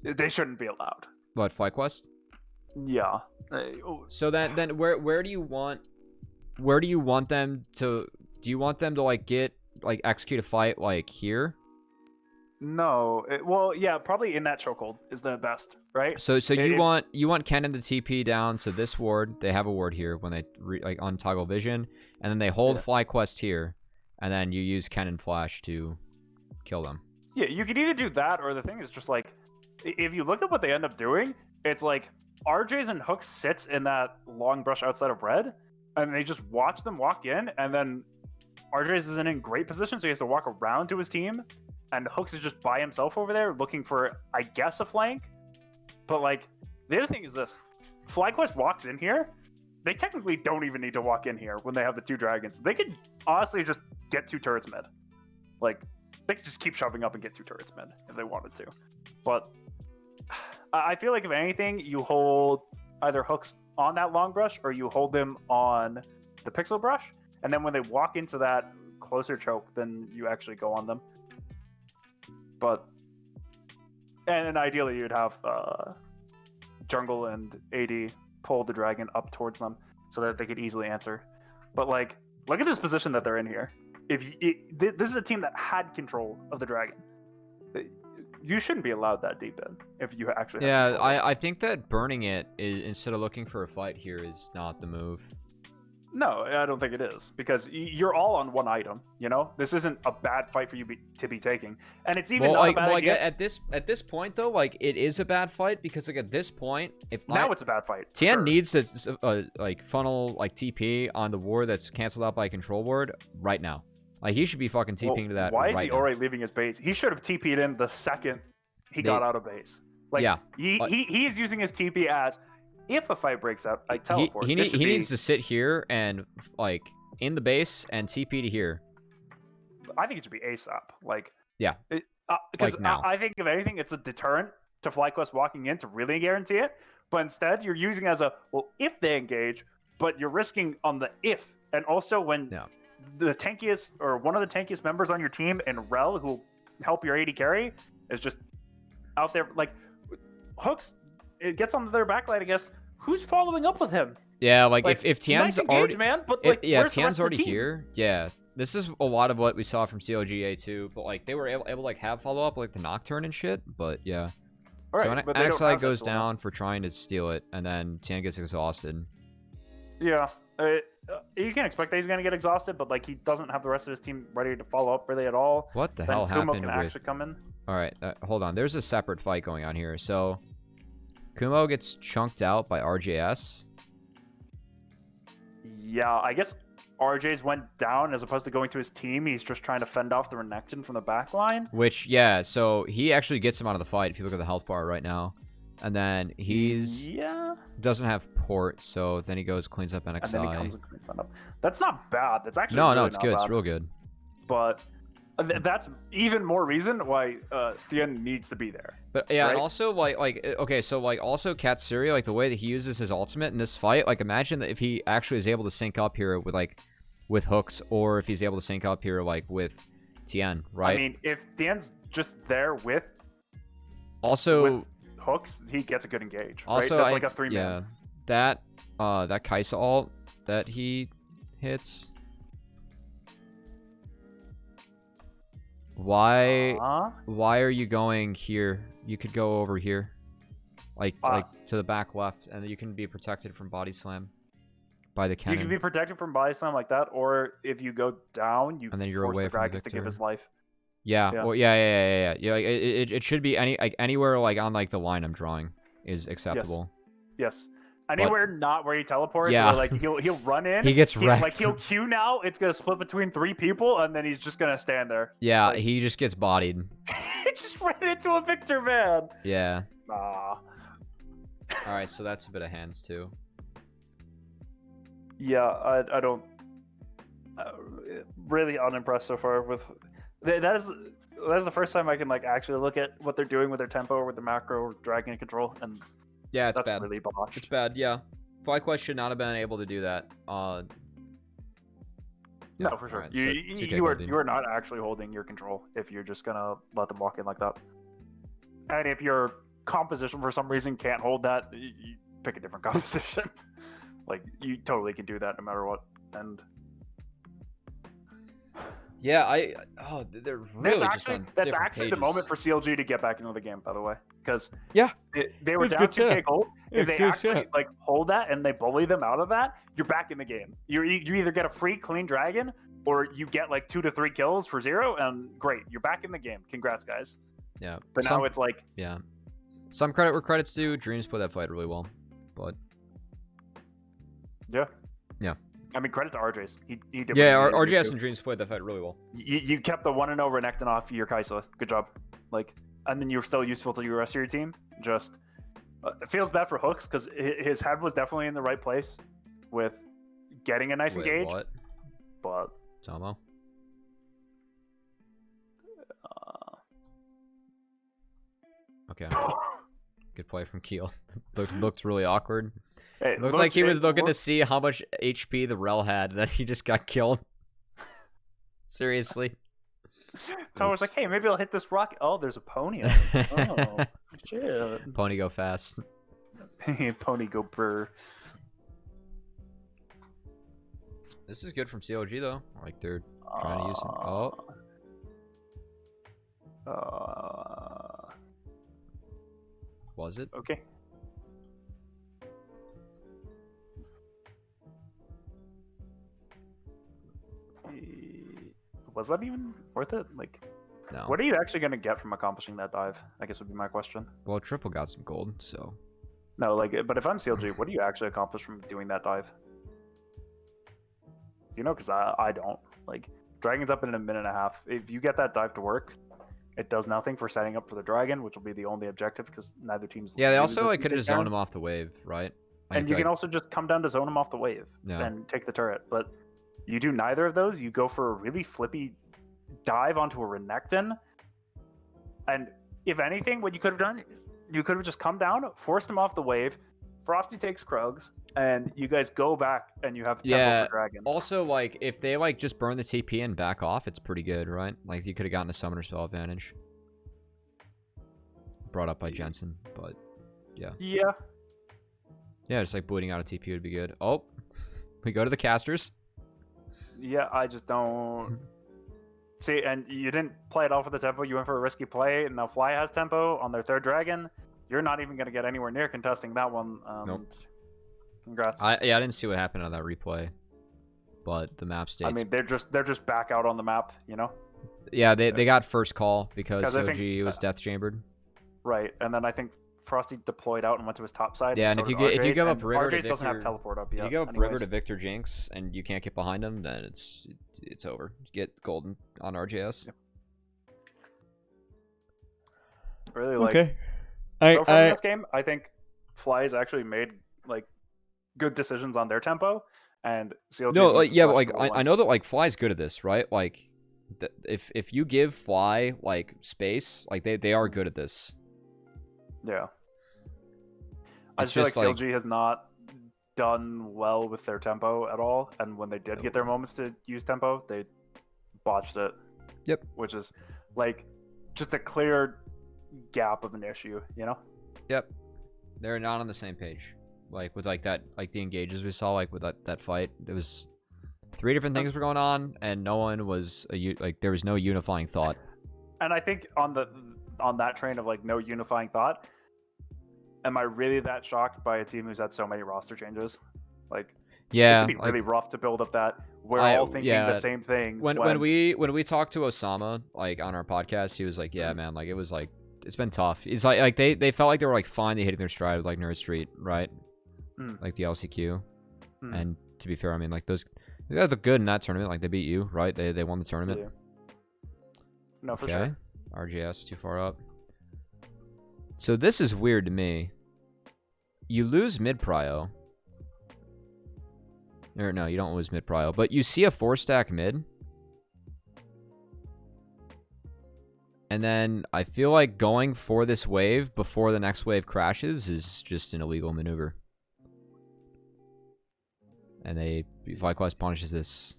they shouldn't be allowed. What, FlyQuest? Yeah. So then where do you want them to... Do you want them to like execute a fight like here? No. Well, yeah, probably in that chokehold is the best, right? So you want Kennen to TP down to this ward. They have a ward here when they untoggle vision, and then they hold FlyQuest here, and then you use Kennen Flash to kill them. Yeah, you could either do that, or the thing is just like, if you look at what they end up doing, it's like RJ's and Hooks sits in that long brush outside of red, and they just watch them walk in, and then RJ's isn't in great position, so he has to walk around to his team, and Hooks is just by himself over there looking for, I guess, a flank. But like, the other thing is this: FlyQuest walks in here. They technically don't even need to walk in here when they have the two dragons. They could honestly just get two turrets mid. Like, they could just keep shoving up and get two turrets mid if they wanted to. But I feel like if anything, you hold either Hooks on that long brush or you hold them on the pixel brush, and then when they walk into that closer choke, then you actually go on them. But and ideally you'd have jungle and AD pull the dragon up towards them so that they could easily answer. But like, look at this position that they're in here. This is a team that had control of the dragon. You shouldn't be allowed that deep in if you actually have control. I think that burning it instead of looking for a fight here is not the move. No, I don't think it is, because you're all on one item. You know, this isn't a bad fight for you to be taking, and it's even not a bad idea. At this point though, like it is a bad fight because like at this point, it's a bad fight. TN needs to like funnel like TP on the ward that's canceled out by a control ward right now. Like he should be fucking TPing to that. Why is right he now. already leaving his base? He should have TP'd in the second he got out of base. Like he is using his TP as, if a fight breaks out, I teleport. He needs to sit here and like in the base and TP to here. I think it should be ASAP. Like because I think if anything, it's a deterrent to FlyQuest walking in to really guarantee it. But instead, you're using as a if they engage, but you're risking on the if, and also when the tankiest or one of the tankiest members on your team and Rel who help your AD carry is just out there. Like Hooks, it gets onto their backline, I guess. Who's following up with him? Yeah, like if Tian's already, man, but like, if Tian's already here, this is a lot of what we saw from CLGA too. But like they were able to like have follow up like the Nocturne and shit. But yeah, so NXI goes down for trying to steal it, and then Tian gets exhausted. Yeah, you can expect that he's gonna get exhausted, but like he doesn't have the rest of his team ready to follow up really at all. What the hell happened? Kumo can actually come in. All right, hold on. There's a separate fight going on here. So Kumo gets chunked out by RJS. Yeah, I guess RJ's went down as opposed to going to his team. He's just trying to fend off the Renekton from the back line. Which, so he actually gets him out of the fight if you look at the health bar right now. And then he's... doesn't have port, so then he goes, cleans up NXI. And then he comes and cleans that up. That's not bad. That's actually No, it's good. Bad. It's real good. But... that's even more reason why Thien needs to be there. But yeah, right? And also also Katsuri, like the way that he uses his ultimate in this fight, like imagine that if he actually is able to sync up here with Hooks, or if he's able to sync up here like with Tien, right? I mean, if Thien's just there with Also, hooks, he gets a good engage. also right? That's like a 3-man. yeah, that Kaisa ult that he hits. Why are you going here? You could go over here, like to the back left, and you can be protected from body slam by the cannon. You can be protected from body slam like that, or if you go down, you and then you're force away the from Gragas to give his life. Yeah. Well, yeah. Like, it should be anywhere like on like the line I'm drawing is acceptable. Yes. Anywhere not where he teleports. Yeah. Where, like he'll run in. He gets wrecked. Like he'll Q now. It's gonna split between 3 people, and then he's just gonna stand there. Yeah, like, he just gets bodied. He just ran into a Victor, man. Yeah. Nah. All right, so that's a bit of hands too. Yeah, I don't. Really unimpressed so far with. That's the first time I can like actually look at what they're doing with their tempo or with the macro or dragon control, and yeah, it's that's bad. really botched. It's bad. Yeah, FlyQuest should not have been able to do that. No, for sure. Right, you are not actually holding your control if you're just gonna let them walk in like that. And if your composition for some reason can't hold that, you pick a different composition. Like you totally can do that no matter what. And yeah, they're really just on that's different actually pages. the moment for CLG to get back into the game, by the way, because yeah, they were down 2K gold. If they actually like hold that and they bully them out of that, you're back in the game. You either get a free clean dragon or you get like 2 to 3 kills for 0, and great, you're back in the game. Congrats, guys. Yeah, but now it's like some credit where credit's due. Dreams played that fight really well, but yeah. I mean, credit to RJ's. He did. Yeah, RJS and Dreams played that fight really well. You kept the 1-0 Renekton off your Kaisa. Good job. Like, and then you're still useful to the rest of your team. Just it feels bad for Hooks because his head was definitely in the right place with getting a nice engage. What? But Tomo. Okay. Good play from Keel. looked really awkward. Hey, looks like he was looking to see how much HP the Rel had, and then he just got killed. Seriously. Tomo was like, hey, maybe I'll hit this rocket. Oh, there's a pony. Oh, shit. Pony go fast. Pony go brr. This is good from CLG, though. Like, they're trying to use him. Was it? Okay. Was that even worth it? Like, no. What are you actually going to get from accomplishing that dive? I guess would be my question. Well, Triple got some gold, so. No, like, but if I'm CLG, what do you actually accomplish from doing that dive? You know, because I don't. Like, Dragon's up in a minute and a half. If you get that dive to work, it does nothing for setting up for the Dragon, which will be the only objective because neither team's. Yeah, they also like could have zoned him off the wave, right? And you can also just come down to zone him off the wave and take the turret. But you do neither of those. You go for a really flippy dive onto a Renekton. And if anything, what you could have done, you could have just come down, forced him off the wave. Frosty takes Krugs, and you guys go back, and you have tempo for Dragon. Also, like, if they, like, just burn the TP and back off, it's pretty good, right? Like, you could have gotten a summoner spell advantage. Brought up by Jensen, but, yeah. Yeah. Yeah, just, like, bleeding out a TP would be good. Oh, we go to the casters. Yeah, I just don't... See, and you didn't play it off with the tempo. You went for a risky play, and now FLYA has tempo on their third Dragon. You're not even going to get anywhere near contesting that one. Nope. Congrats. I didn't see what happened on that replay, but the map states. I mean, they're just back out on the map, you know. Yeah, they got first call because OG was death chambered. Right, and then I think Frosty deployed out and went to his top side. Yeah, and if you give up River to Victor, doesn't have teleport up yet. If you give up River to Victor Jinx and you can't get behind him, then it's over. You get golden on RJS. Yep. Really, like. Okay. So far in this game, I think FLYA's actually made like good decisions on their tempo, and CLG. No, like, yeah, but like I know that like FLYA's good at this, right? Like, if you give FLYA like space, like they are good at this. Yeah. I just feel like CLG has not done well with their tempo at all, and when they did get their moments to use tempo, they botched it. Yep. Which is like just a clear gap of an issue, you know? Yep. They're not on the same page. Like with like that, like the engages we saw, like with that fight, there was 3 different things were going on, and no one was like there was no unifying thought. And I think on that train of like no unifying thought, am I really that shocked by a team who's had so many roster changes? Like, Yeah, it can be really rough to build up that we're I- all thinking yeah. the same thing. When we talked to Osama like on our podcast, he was like, "Yeah, man, like it was like it's been tough." It's like they felt like they were like finally hitting their stride with like Nerd Street, right? Like the LCQ. And to be fair, I mean like those guys look good in that tournament. Like they beat you, right? They won the tournament. Yeah. No, for Okay. sure. RGS too far up. So this is weird to me. You lose mid prio. Or no, you don't lose mid prio, but you see a 4-stack mid. And then I feel like going for this wave before the next wave crashes is just an illegal maneuver. And FlyQuest punishes this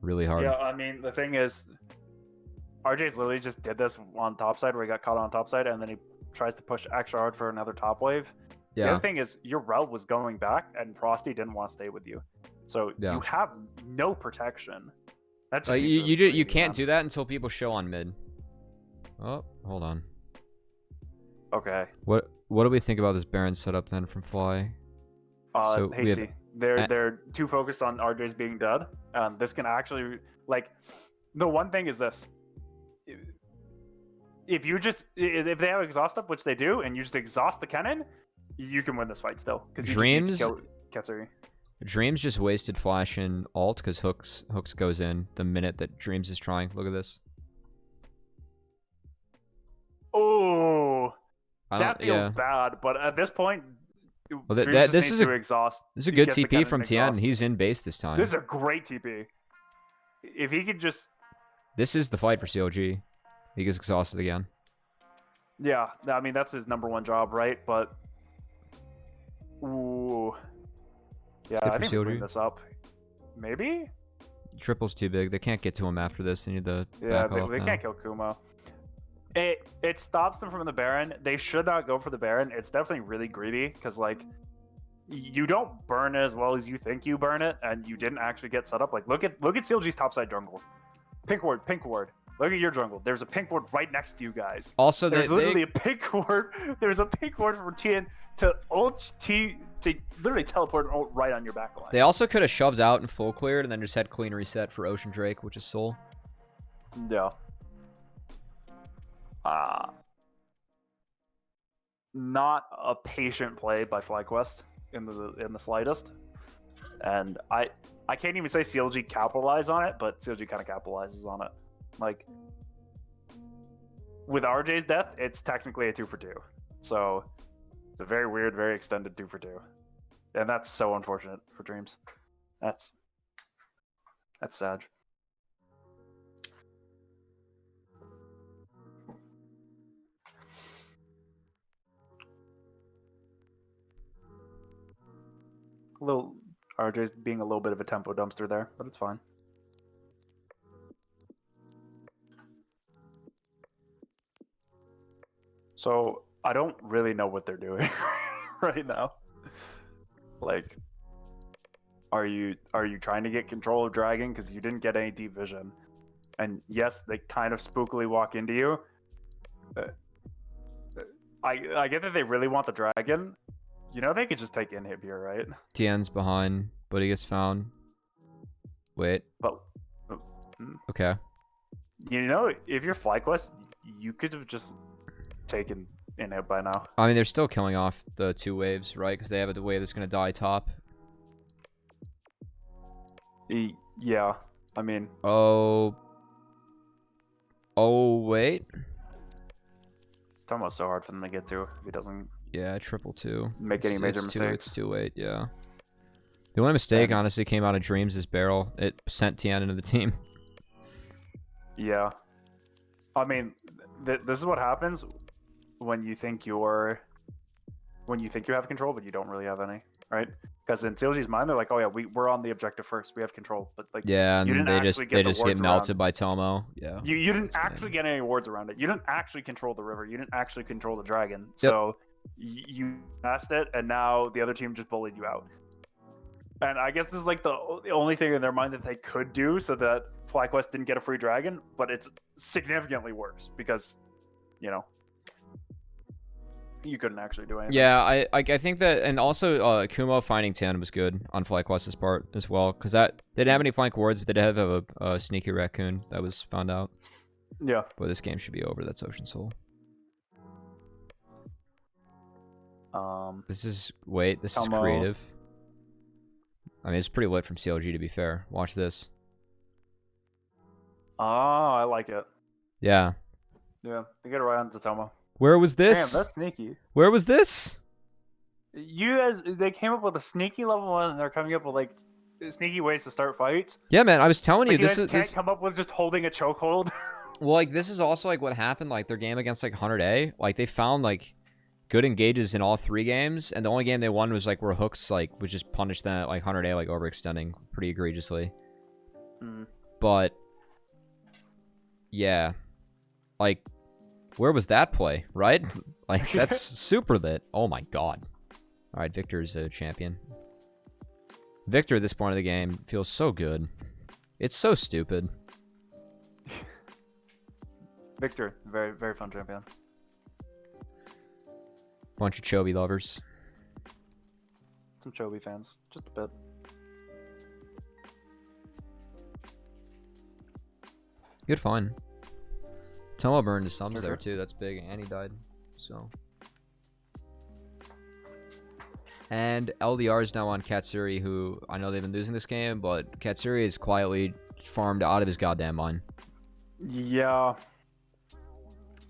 really hard. Yeah, I mean, the thing is, RJ's literally just did this on topside where he got caught on topside, and then he tries to push extra hard for another top wave. Yeah. The other thing is, your route was going back, and Frosty didn't want to stay with you. So you have no protection. That's you can't do that until people show on mid. Oh, hold on. Okay. What do we think about this Baron setup then from Fly? So hasty. They're too focused on RJ's being dead. This can actually, like, the one thing is this: if they have exhaust up, which they do, and you just exhaust the cannon, you can win this fight still. Because Dreams Ketsuri. Dreams just wasted flash in alt because hooks goes in the minute that Dreams is trying. Look at this. Oh, that feels bad. But at this point, well, this is exhaust. This is a good TP from Tien. He's in base this time. This is a great TP. If he could just. This is the fight for CLG. He gets exhausted again. Yeah, I mean that's his number 1 job, right? But. Ooh. Yeah, I think we bring this up. Maybe? Triple's too big. They can't get to him after this. They need to back off. They can't kill Kuma. It stops them from the Baron. They should not go for the Baron. It's definitely really greedy because, like, you don't burn it as well as you think you burn it, and you didn't actually get set up. Like, look at CLG's topside jungle. Pink ward. Look at your jungle. There's a pink ward right next to you guys. Also, there's literally a pink ward. There's a pink ward for Tien to ult T to literally teleport ult right on your back line. They also could have shoved out and full cleared and then just had clean reset for Ocean Drake, which is Soul. Yeah. Not a patient play by FlyQuest in the slightest, and I can't even say CLG capitalized on it, but CLG kind of capitalizes on it. Like with RJ's death, it's technically a 2 for 2, so it's a very weird, very extended 2 for 2, and that's so unfortunate for Dreams. That's sad. Little RJ's being a little bit of a tempo dumpster there, but it's fine. So I don't really know what they're doing right now. Like, are you trying to get control of Dragon because you didn't get any deep vision? And yes, they kind of spookily walk into you. I get that they really want the Dragon. You know they could just take inhib here, right? Tien's behind, but he gets found. Wait. But okay. You know, if you're FlyQuest, you could have just taken inhib by now. I mean, they're still killing off the 2 waves, right? Because they have a wave that's going to die top. Yeah, I mean. Oh, wait. It's almost so hard for them to get to if he doesn't. Yeah, 222. Make any major mistakes. It's too late, yeah. The only mistake, honestly, came out of Dreams' barrel. It sent Tien into the team. Yeah. I mean, this is what happens when you think you have control, but you don't really have any. right? Because in CLG's mind, they're like, oh yeah, we're on the objective first. We have control. But like, Yeah, you and didn't actually they get the just get wards melted around. by Tomo. Yeah. You didn't this actually game. get any wards around it. You didn't actually control the river. You didn't actually control the dragon. Yep. So you passed it, and now the other team just bullied you out. And I guess this is like the only thing in their mind that they could do so that FlyQuest didn't get a free dragon, but it's significantly worse because, you know, you couldn't actually do anything. Yeah, I think that, and also Kumo finding Tan was good on FlyQuest's part as well, because that they didn't have any flank wards, but they did have a sneaky raccoon that was found out. Yeah. But this game should be over. That's Ocean Soul. This is creative. I mean, it's pretty lit from CLG, to be fair. Watch this. Oh, I like it. Yeah. Yeah, they get it right on to Tomo. Where was this? Damn, that's sneaky. Where was this? You guys, they came up with a sneaky level 1, and they're coming up with like sneaky ways to start fights. Yeah, man, I was telling you, Like, this you is guys can't come up with just holding a chokehold. well, like this is also like what happened, like their game against like 100A. Like they found like good engages in all 3 games, and the only game they won was like where Hooks like would just punish them at like 100A, like overextending pretty egregiously. But yeah, like where was that play, right? Like that's super lit. Oh my god. All right, Victor's a champion. Victor at this point of the game feels so good. It's so stupid. Victor, very, very fun champion. Bunch of Chobi lovers. Some Chobi fans, just a bit. Good fun. Tomo burned his thumbs For there sure. too. That's big, and he died. So. And LDR is now on Katsuri, who I know they've been losing this game, but Katsuri is quietly farmed out of his goddamn mind. Yeah.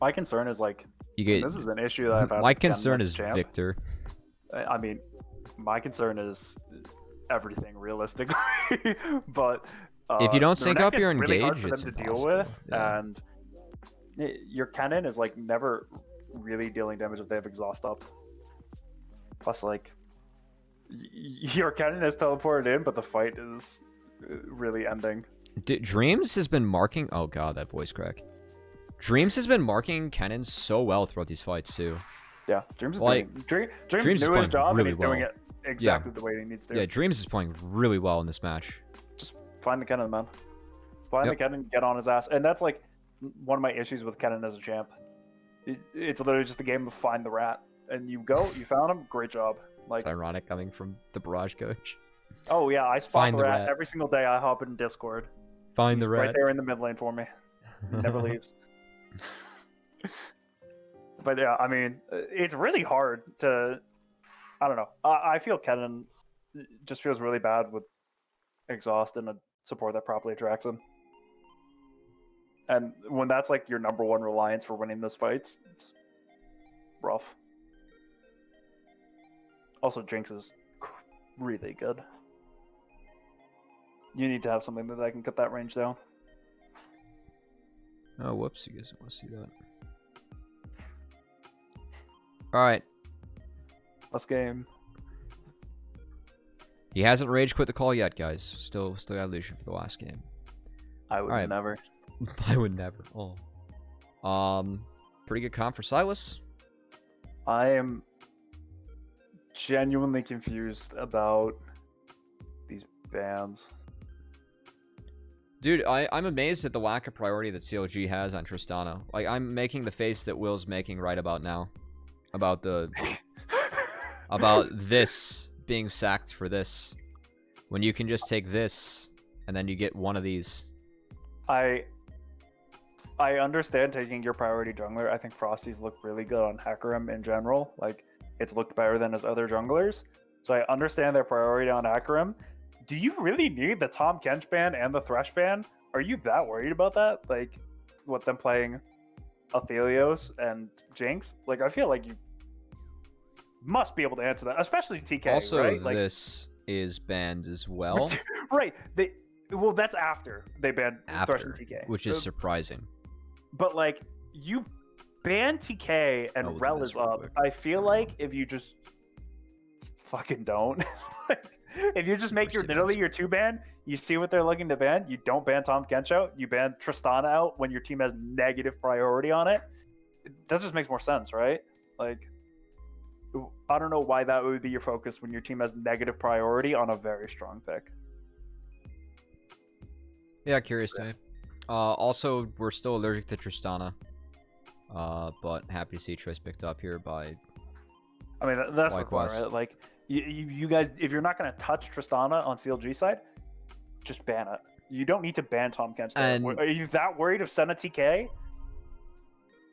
My concern is like, You get. this is an issue that I've had. My with Ken concern as is champ. Victor. I mean, my concern is everything realistically, but If you don't the sync up Renekton's your really hard engage, for them it's to deal impossible. with, Yeah. and your cannon is like never really dealing damage if they have exhaust up. Plus, like your cannon is teleported in, but the fight is really ending. Dreams has been marking. Oh god, that voice crack. Dreams has been marking Kennen so well throughout these fights too. Yeah, Dreams is Like, doing Dreams Dreams is knew his playing job, really and he's doing well. it exactly the way he needs to. Yeah, Dreams is playing really well in this match. Just find the Kennen, man. Find the Kennen, get on his ass. And that's like one of my issues with Kennen as a champ. It's literally just a game of find the rat. And you go, you found him, great job. Like, It's ironic coming from the Barrage coach. oh yeah, I spot Find the the rat rat. every single day. I hop in Discord. Find He's the right rat. there in the mid lane for me. He never leaves. But yeah, I mean, it's really hard to. I don't know. I feel Kennen just feels really bad with exhaust and a support that properly attracts him. And when that's like your number one reliance for winning those fights, it's rough. Also, Jinx is really good. You need to have something that can cut that range down. Oh, whoops. You guys don't want to see that. Alright. Last game. He hasn't rage quit the call yet, guys. Still got Lucian for the last game. I would Alright. never. I would never. Oh. Pretty good comp for Silas. I am genuinely confused about these bans. Dude, I'm amazed at the lack of priority that CLG has on Tristana. Like, I'm making the face that Will's making right about now. About the... about this being sacked for this. When you can just take this, and then you get one of these. I understand taking your priority jungler. I think Frosty's look really good on Hecarim in general. Like, it's looked better than his other junglers. So I understand their priority on Hecarim. Do you really need the Tom Kench ban and the Thresh ban? Are you that worried about that? Like, what, them playing Aphelios and Jinx? Like, I feel like you must be able to answer that, especially TK, Also, right? Like, this is banned as well. right. Well, that's after they banned Thresh and TK. Which is surprising. But, like, you ban TK and I'll look at Rel this is real up. quick. I feel like if you just fucking don't. If you just make your First literally events. your 2-ban, you see what they're looking to ban, you don't ban Tom Kench out, you ban Tristana out when your team has negative priority on it. That just makes more sense, right? Like, I don't know why that would be your focus when your team has negative priority on a very strong pick. Yeah, curious to me. Also, we're still allergic to Tristana. But happy to see Triss picked up here by... I mean, that's my point, Likewise. right? Like, you guys, if you're not going to touch Tristana on CLG side, just ban it. You don't need to ban Tom Kench. And- Are you that worried of Senna TK?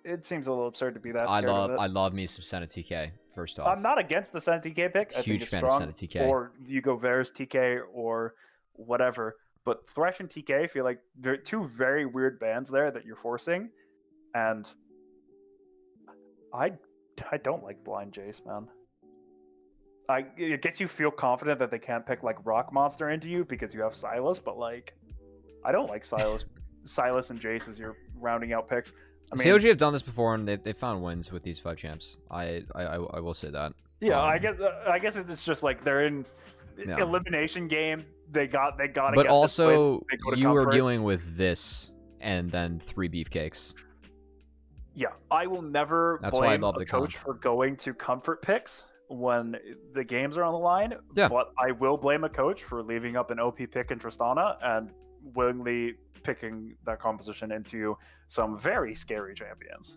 It seems a little absurd to be that scared of it. I love me some Senna TK, first off. I'm not against the Senna TK pick. I think Huge it's fan of strong. Senna TK. Or you go Varus TK or whatever. But Thresh and TK feel like they're two very weird bans there that you're forcing. And I don't like blind Jace, man. It gets you feel confident that they can't pick like Rock Monster into you because you have Silas, but like I don't like Silas. Silas and Jace as your rounding out picks. I mean, CLG have done this before, and they found wins with these 5 champs. I will say that. yeah, I guess it's just like they're in elimination game. They got. But also, you are Comfort. dealing with this and then 3 beefcakes. Yeah, I will never That's why I blame love a the coach for going to comfort picks when the games are on the line. Yeah. But I will blame a coach for leaving up an OP pick in Tristana and willingly picking that composition into some very scary champions.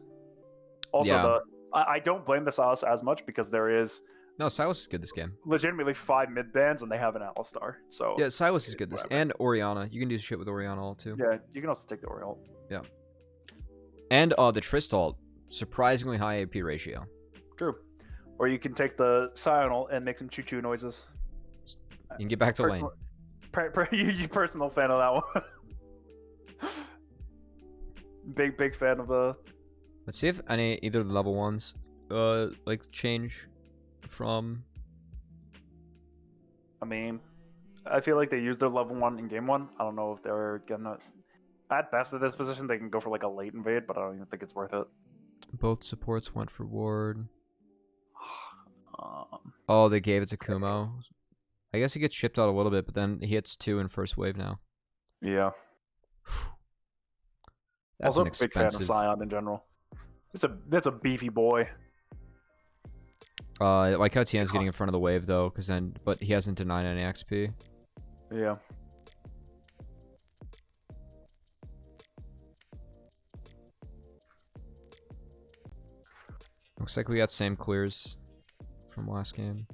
Also, Yeah. I don't blame the Silas as much because there is No, Silas is good this game. legitimately 5 mid bans and they have an Alistar. So Yeah, Silas is good this, whatever. and Orianna. You can do shit with Orianna ult too. yeah, you can also take the Oriole. And the Trist ult, surprisingly high AP ratio. True. Or you can take the Scion ult and make some choo choo noises. You can get back to lane. You personal fan of that one. big fan of the. Let's see if either of the level 1s like change from... I mean, I feel like they used their level 1 in game 1. I don't know if they're gonna. At best, at this position, they can go for like a late invade, but I don't even think it's worth it. Both supports went for ward. Um, Oh, they gave it to Kumo. I guess he gets shipped out a little bit, but then he hits 2 in first wave now. yeah. That's Also, an a big fan of expensive... Scion in general. That's a beefy boy. I like how Tien's getting in front of the wave though, but he hasn't denied any XP. Yeah. Looks like we got same clears from last game.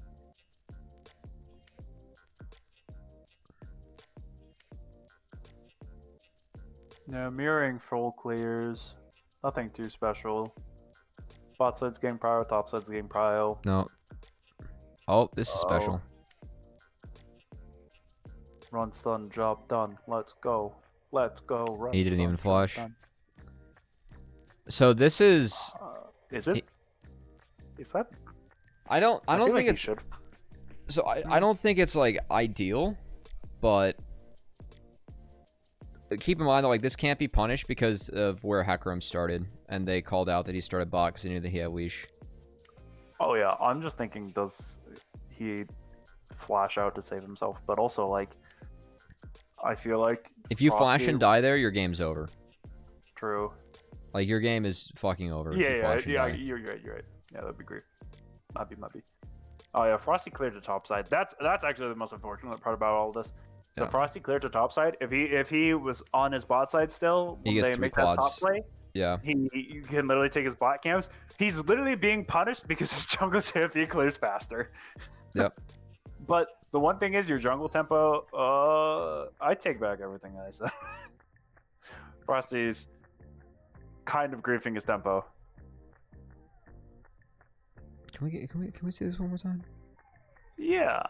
Yeah, mirroring full clears. Nothing too special. Bot side's game prio, top side's game prio. No. Oh, this is special. Run stun, job done. Let's go. Let's go. Run, He didn't stun, even job flash. done. So this is... Is it? Is that? I don't feel think like he it's... should. So I don't think it's like ideal, but keep in mind that like this can't be punished because of where Hecarim started, and they called out that he started bot because they knew that he had leash. Oh yeah, I'm just thinking, does he flash out to save himself? But also, like, I feel like If you flash Frosty- and die there, your game's over. True. Like your game is fucking over. if you Yeah, flash and die. you're right. You're right. Yeah, that'd be great. Might be. Oh yeah, Frosty cleared the top side. That's actually the most unfortunate part about all this. So Yeah. Frosty cleared the top side. If he was on his bot side still, He when gets they 3 make that top quads. play, Yeah. he can literally take his bot camps. He's literally being punished because his jungle TFE clears faster. Yep. But the one thing is your jungle tempo. I take back everything I said. Frosty's kind of griefing his tempo. Can we see this one more time? Yeah.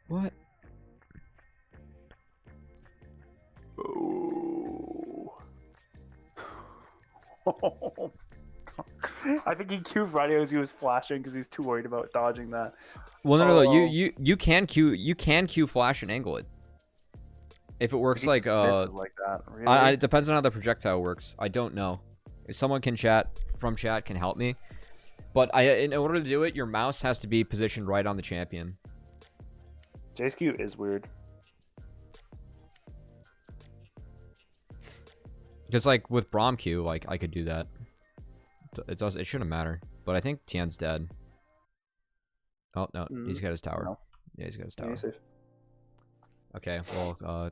What? Ooh. I think he queued right as he was flashing because he's too worried about dodging that. Well, no. Oh. You can Q flash and angle it. If it works He like glitches like that. Really? it depends on how the projectile works. I don't know. If someone can chat can help me. But in order to do it, your mouse has to be positioned right on the champion. JSQ is weird. Because like with Braum Q, like I could do that. It shouldn't matter. But I think Tien's dead. Oh no, he's got his tower. No. Yeah, he's got his Yeah, tower. he's safe. Okay, well,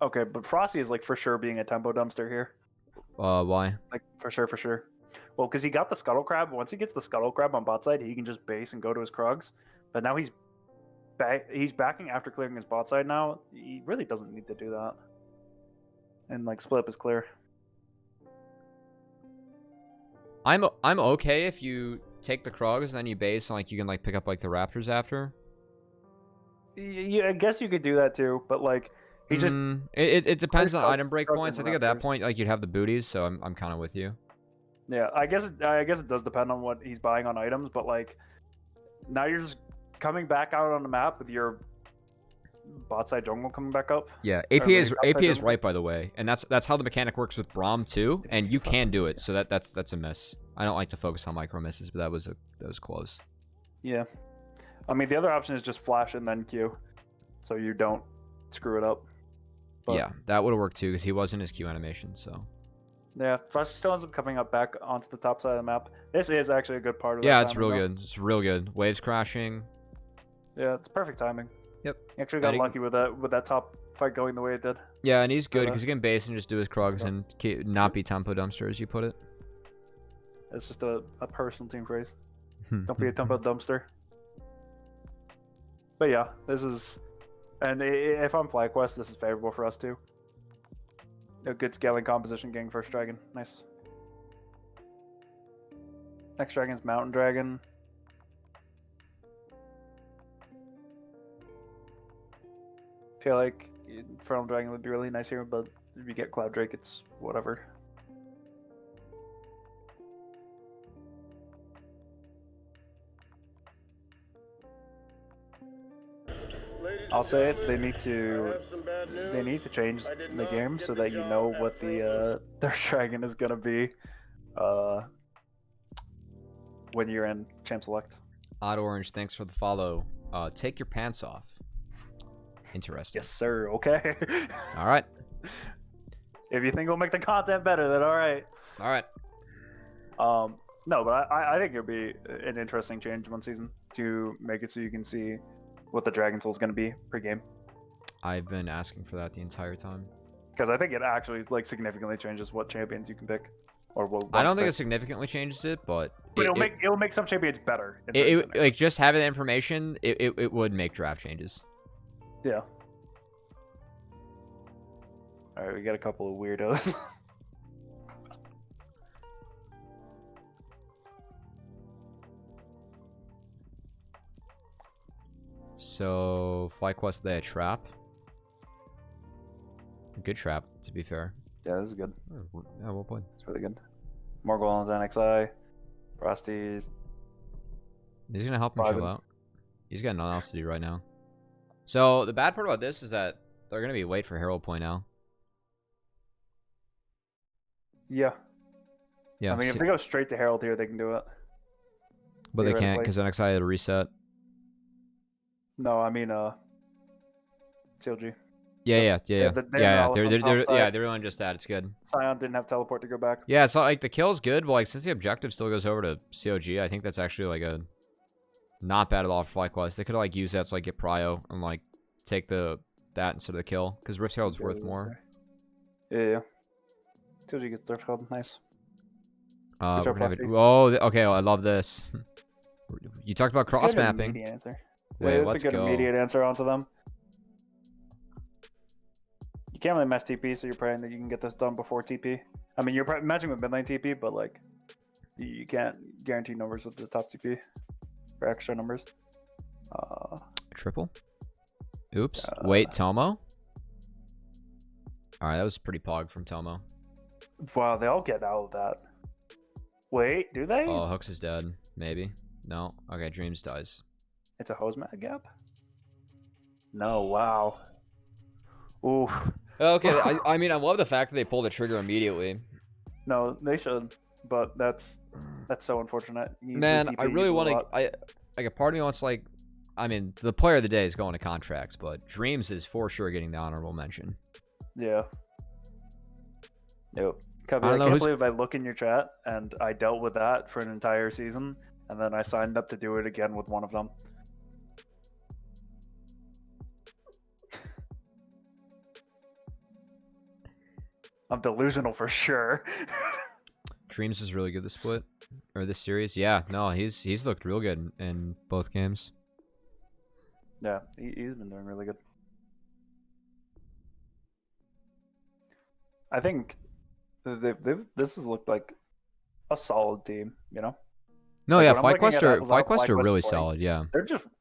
Okay, but Frosty is like for sure being a tempo dumpster here. why? Like for sure. Well, because he got the scuttle crab. Once he gets the scuttle crab on bot side, he can just base and go to his Krugs. But now he's backing after clearing his bot side now. He really doesn't need to do that. And like split up is clear. I'm okay if you take the Krugs and then you base and like you can like pick up like the Raptors after. Yeah, I guess you could do that too, but like he just it depends on Krugs item break and points. I think at that Raptors. point like you'd have the booties, so I'm kind of with you. Yeah, I guess it does depend on what he's buying on items, but like now you're just coming back out on the map with your bot side jungle coming back up. Yeah, Or AP is outside jungle. right, by the way, and that's how the mechanic works with Braum too, and you can do it. So that's a miss. I don't like to focus on micro misses, but that was close. Yeah, I mean the other option is just flash and then Q, so you don't screw it up. But, Yeah, that would have worked too because he was in his Q animation. So yeah, flash still ends up coming up back onto the top side of the map. This is actually a good part of yeah, that it's timing, real though. good. It's real good. Waves crashing. Yeah, it's perfect timing. Yep. He actually got And he- lucky with that top fight going the way it did. Yeah, and he's good that. because he can base and just do his Krugs and not be tempo dumpster as you put it. It's just a personal team phrase. Don't be a tempo dumpster. But yeah, this is, and if I'm FlyQuest, this is favorable for us too. A good scaling composition getting first dragon. Nice. Next dragon's Mountain Dragon. Feel like Infernal Dragon would be really nice here, but if you get Cloud Drake, it's whatever. I'll say it. They need to change the game so that you know what the their dragon is gonna be when you're in Champ Select. Odd Orange, thanks for the follow. Take your pants off. Interesting. Yes, sir. Okay. All right. If you think it'll make the content better, then all right. All right. No, but I think it'll be an interesting change one season to make it so you can see what the Dragon Soul is going to be per game. I've been asking for that the entire time. Because I think it actually like significantly changes what champions you can pick, or what. I don't think it significantly changes it, but it'll make some champions better. Like just having the information, it would make draft changes. Yeah. All right, we got a couple of weirdos. So FlyQuest, they a trap. Good trap, to be fair. Yeah, this is good. Yeah, well played. It's really good. Morgul and NXI, Frosty's. He's gonna help him chill out. He's got nothing else to do right now. So the bad part about this is that they're gonna be wait for Herald Point now. Yeah. Yeah. I mean, if they go straight to Herald here, they can do it. But they can't because NXI had a reset. No, I mean, CLG. Yeah. They're doing just that. It's good. Scion didn't have teleport to go back. Yeah, so like the kill's good, but like since the objective still goes over to COG, I think that's actually like a not bad at all for FlyQuest. They could like use that to like get prio and like take that instead of the kill because Rift Herald's worth more. Yeah. CLG gets Rift Herald. Nice. Okay. I love this. You talked about cross mapping. Wait, it's a good immediate answer onto them. You can't really mess TP, so you're praying that you can get this done before TP. I mean, you're matching with midlane TP, but like, you can't guarantee numbers with the top TP for extra numbers. Triple? Oops. Wait, Tomo? Alright, that was pretty pog from Tomo. Wow, they all get out of that. Wait, do they? Oh, Hooks is dead. Maybe. No. Okay, Dreams dies. It's a hose mat gap? No, wow. Ooh. Okay, I mean, I love the fact that they pulled the trigger immediately. No, they should, but that's That's so unfortunate. You Man, VP, I you really blew want up. to. Like a part of me wants like. I mean, the player of the day is going to contracts, but Dreams is for sure getting the honorable mention. Yeah. Nope. Cubby, I I don't know can't who's. believe I look in your chat and I dealt with that for an entire season, and then I signed up to do it again with one of them. I'm delusional for sure. Dreams is really good this split or this series. Yeah, no, he's looked real good in both games. Yeah, he's been doing really good. I think this has looked like a solid team, you know? No, Like yeah, when I'm looking at how FlyQuest are FlyQuest really is playing, solid. Yeah,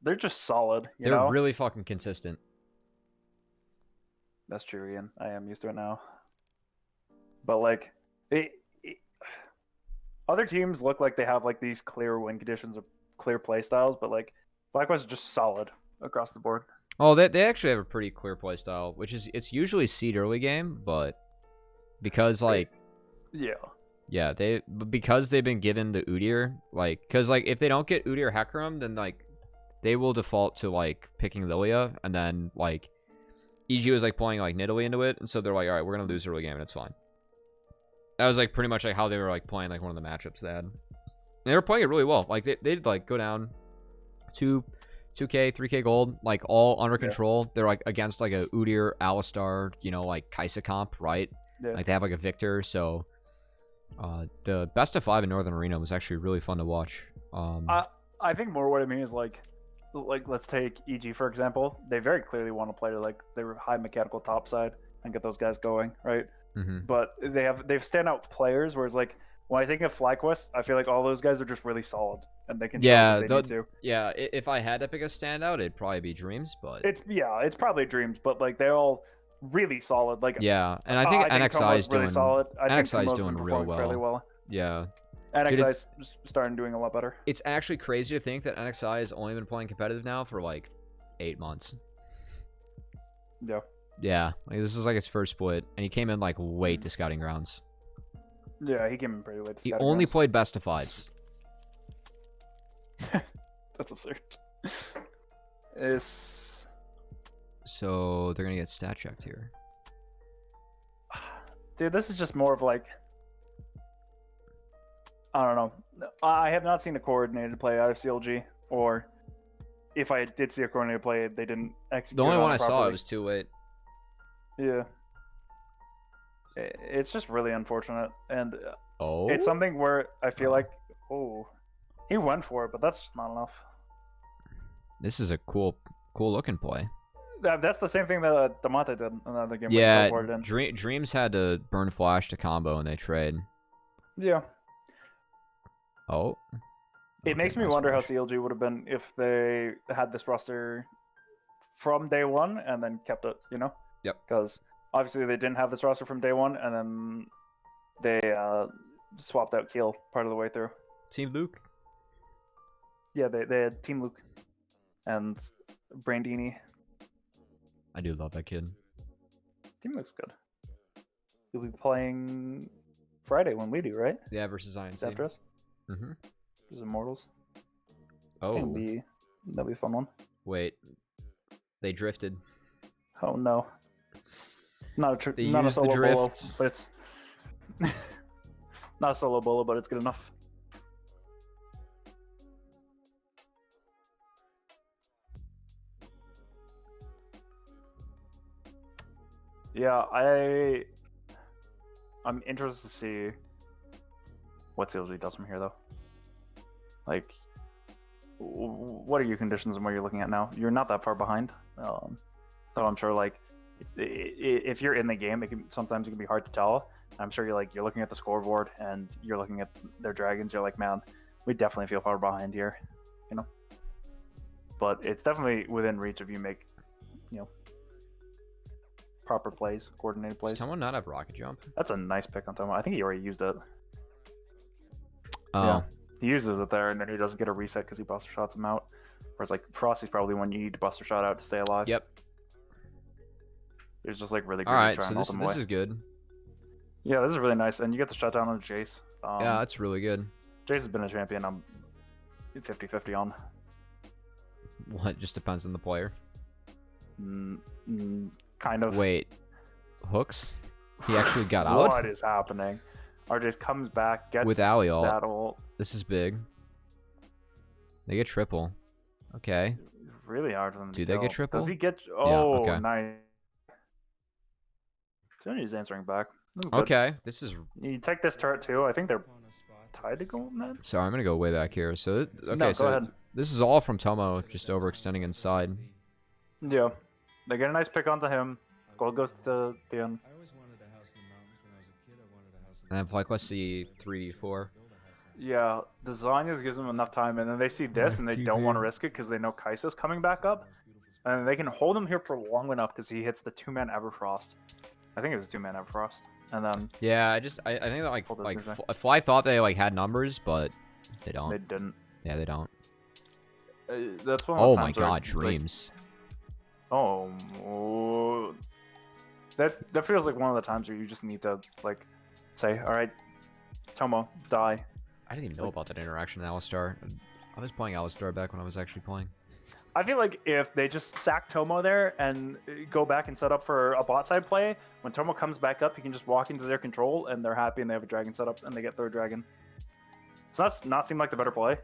they're just solid, you they're know? really fucking consistent. That's true, Ian. I am used to it now. But like, other teams look like they have like these clear win conditions or clear play styles, but like FlyQuest is just solid across the board. Oh, they actually have a pretty clear play style, which is it's usually seed early game, but because like Yeah, because they've been given the Udyr, like because like if they don't get Udyr Hecarim, then like they will default to like picking Lilia, and then like EG was like playing like Nidalee into it, and so they're like, all right, we're gonna lose early game, and it's fine. That was like pretty much like how they were like playing like one of the matchups they had. And they were playing it really well. Like they'd like go down 2K, 3K gold, like all under control. They're like against like a Udyr, Alistar, you know, like Kaisa comp, right? Yeah. Like they have like a Victor, so the best of 5 in Northern Arena was actually really fun to watch. I think more what I mean is like let's take EG for example. They very clearly want to play to like their high mechanical top side and get those guys going, right? But they've standout players. Whereas like when I think of FlyQuest, I feel like all those guys are just really solid and they can show what they need to. Yeah. If I had to pick a standout, it'd probably be Dreams, but it's probably Dreams, but like they're all really solid. Like yeah, and I think NXI is really doing solid. I think NXI is Tomo's doing been real performing fairly well. Yeah. NXI's starting doing a lot better. It's actually crazy to think that NXI has only been playing competitive now for like 8 months. Yeah. Yeah, like this is like his first split, and he came in like late to scouting grounds. Yeah, he came in pretty late. He only played best of 5s. That's absurd. It's... So they're gonna get stat checked here. Dude, this is just more of like, I don't know. I have not seen a coordinated play out of CLG, or if I did see a coordinated play, they didn't execute. The only one I properly. saw, it was too late. Yeah. It's just really unfortunate, and Oh, it's something where I feel like, he went for it, but that's just not enough. this is a cool looking play. That's the same thing that Damante did in another game. Yeah, when he teleported in. Dreams had to burn flash to combo, and they trade. Yeah. Oh. It makes me wonder how CLG would have been if they had this roster from day one and then kept it, you know? Yep. Because obviously they didn't have this roster from day one, and then they swapped out Keel part of the way through. Team Luke. Yeah, they had Team Luke and Brandini. I do love that kid. Team Luke's good. You'll be playing Friday when we do, right? Yeah, versus INC. After us? Mm-hmm. Versus Immortals. Oh. That'll be a fun one. Wait. They drifted. Oh no. Not a They used the solo bolo, drifts. but it's not a solo bolo, but it's good enough. Yeah, I'm interested to see what CLG does from here, though. Like, what are your conditions and what you're looking at now? You're not that far behind. So I'm sure, like, if you're in the game, sometimes it can be hard to tell. I'm sure you're looking at the scoreboard and you're looking at their dragons. You're like, man, we definitely feel far behind here, you know. But it's definitely within reach if you make, you know, proper plays, coordinated plays. Does someone not have rocket jump? That's a nice pick on Tomo. I think he already used it. Oh. Yeah, he uses it there, and then he doesn't get a reset because he buster shots him out. Whereas like Frosty's probably one you need to buster shot out to stay alive. Yep. It's just like really good. All right, so this is good. Yeah, this is really nice, and you get the shutdown on Jace. Yeah, that's really good. Jace has been a champion I'm 50-50 on. Well, it just depends on the player. Kind of. Wait, hooks? He actually got out? What is happening? RJ's comes back, gets with alley ult. that ult. This is big. They get triple. Okay. Really hard for them to Do they kill. get triple? Does he get... Oh, okay. nice. Sony's answering back. This is good. Okay, this is... You take this turret too. I think they're tied to go mid. Sorry, I'm going to go way back here. So, okay, No, go so ahead. this is all from Tomo, just overextending inside. Yeah. They get a nice pick onto him. Gold goes to the end. And then FlyQuest see 3d4. Yeah, the Zanyas gives them enough time, and then they see this, and they don't want to risk it because they know Kaisa's coming back up. And they can hold him here for long enough because he hits the 2-man Everfrost. I think it was 2-man Everfrost. And then... Yeah, I think that, like Hold this Fly thought they, like, had numbers, but they don't. They didn't. Yeah, they don't. That's one of the Oh my times where, god, Dreams. Like, oh... That feels like one of the times where you just need to, like, say, alright, Tomo, die. I didn't even know about that interaction in Alistar. I was playing Alistar back when I was actually playing. I feel like if they just sack Tomo there and go back and set up for a bot side play, when Tomo comes back up, he can just walk into their control and they're happy and they have a dragon set up and they get third dragon. Does that not seem like the better play?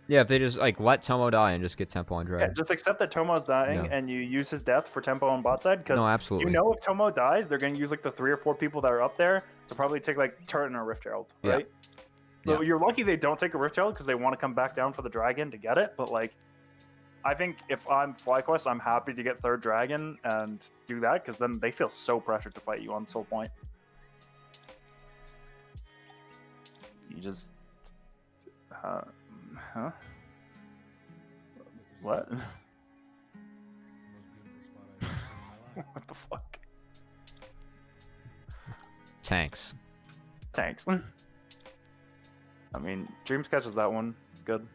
Yeah, if they just, like, let Tomo die and just get tempo on Yeah, dragon. just accept that Tomo's dying and you use his death for tempo on bot side because No, absolutely. you know if Tomo dies, they're going to use like the 3 or 4 people that are up there to probably take like turret and a Rift Herald, right? So you're lucky they don't take a Rift Herald because they want to come back down for the dragon to get it. But like, I think if I'm FlyQuest, I'm happy to get third dragon and do that because then they feel so pressured to fight you on soul point. You just, huh? What? What the fuck? Tanks. Tanks. I mean, Dreams catches that one. Good.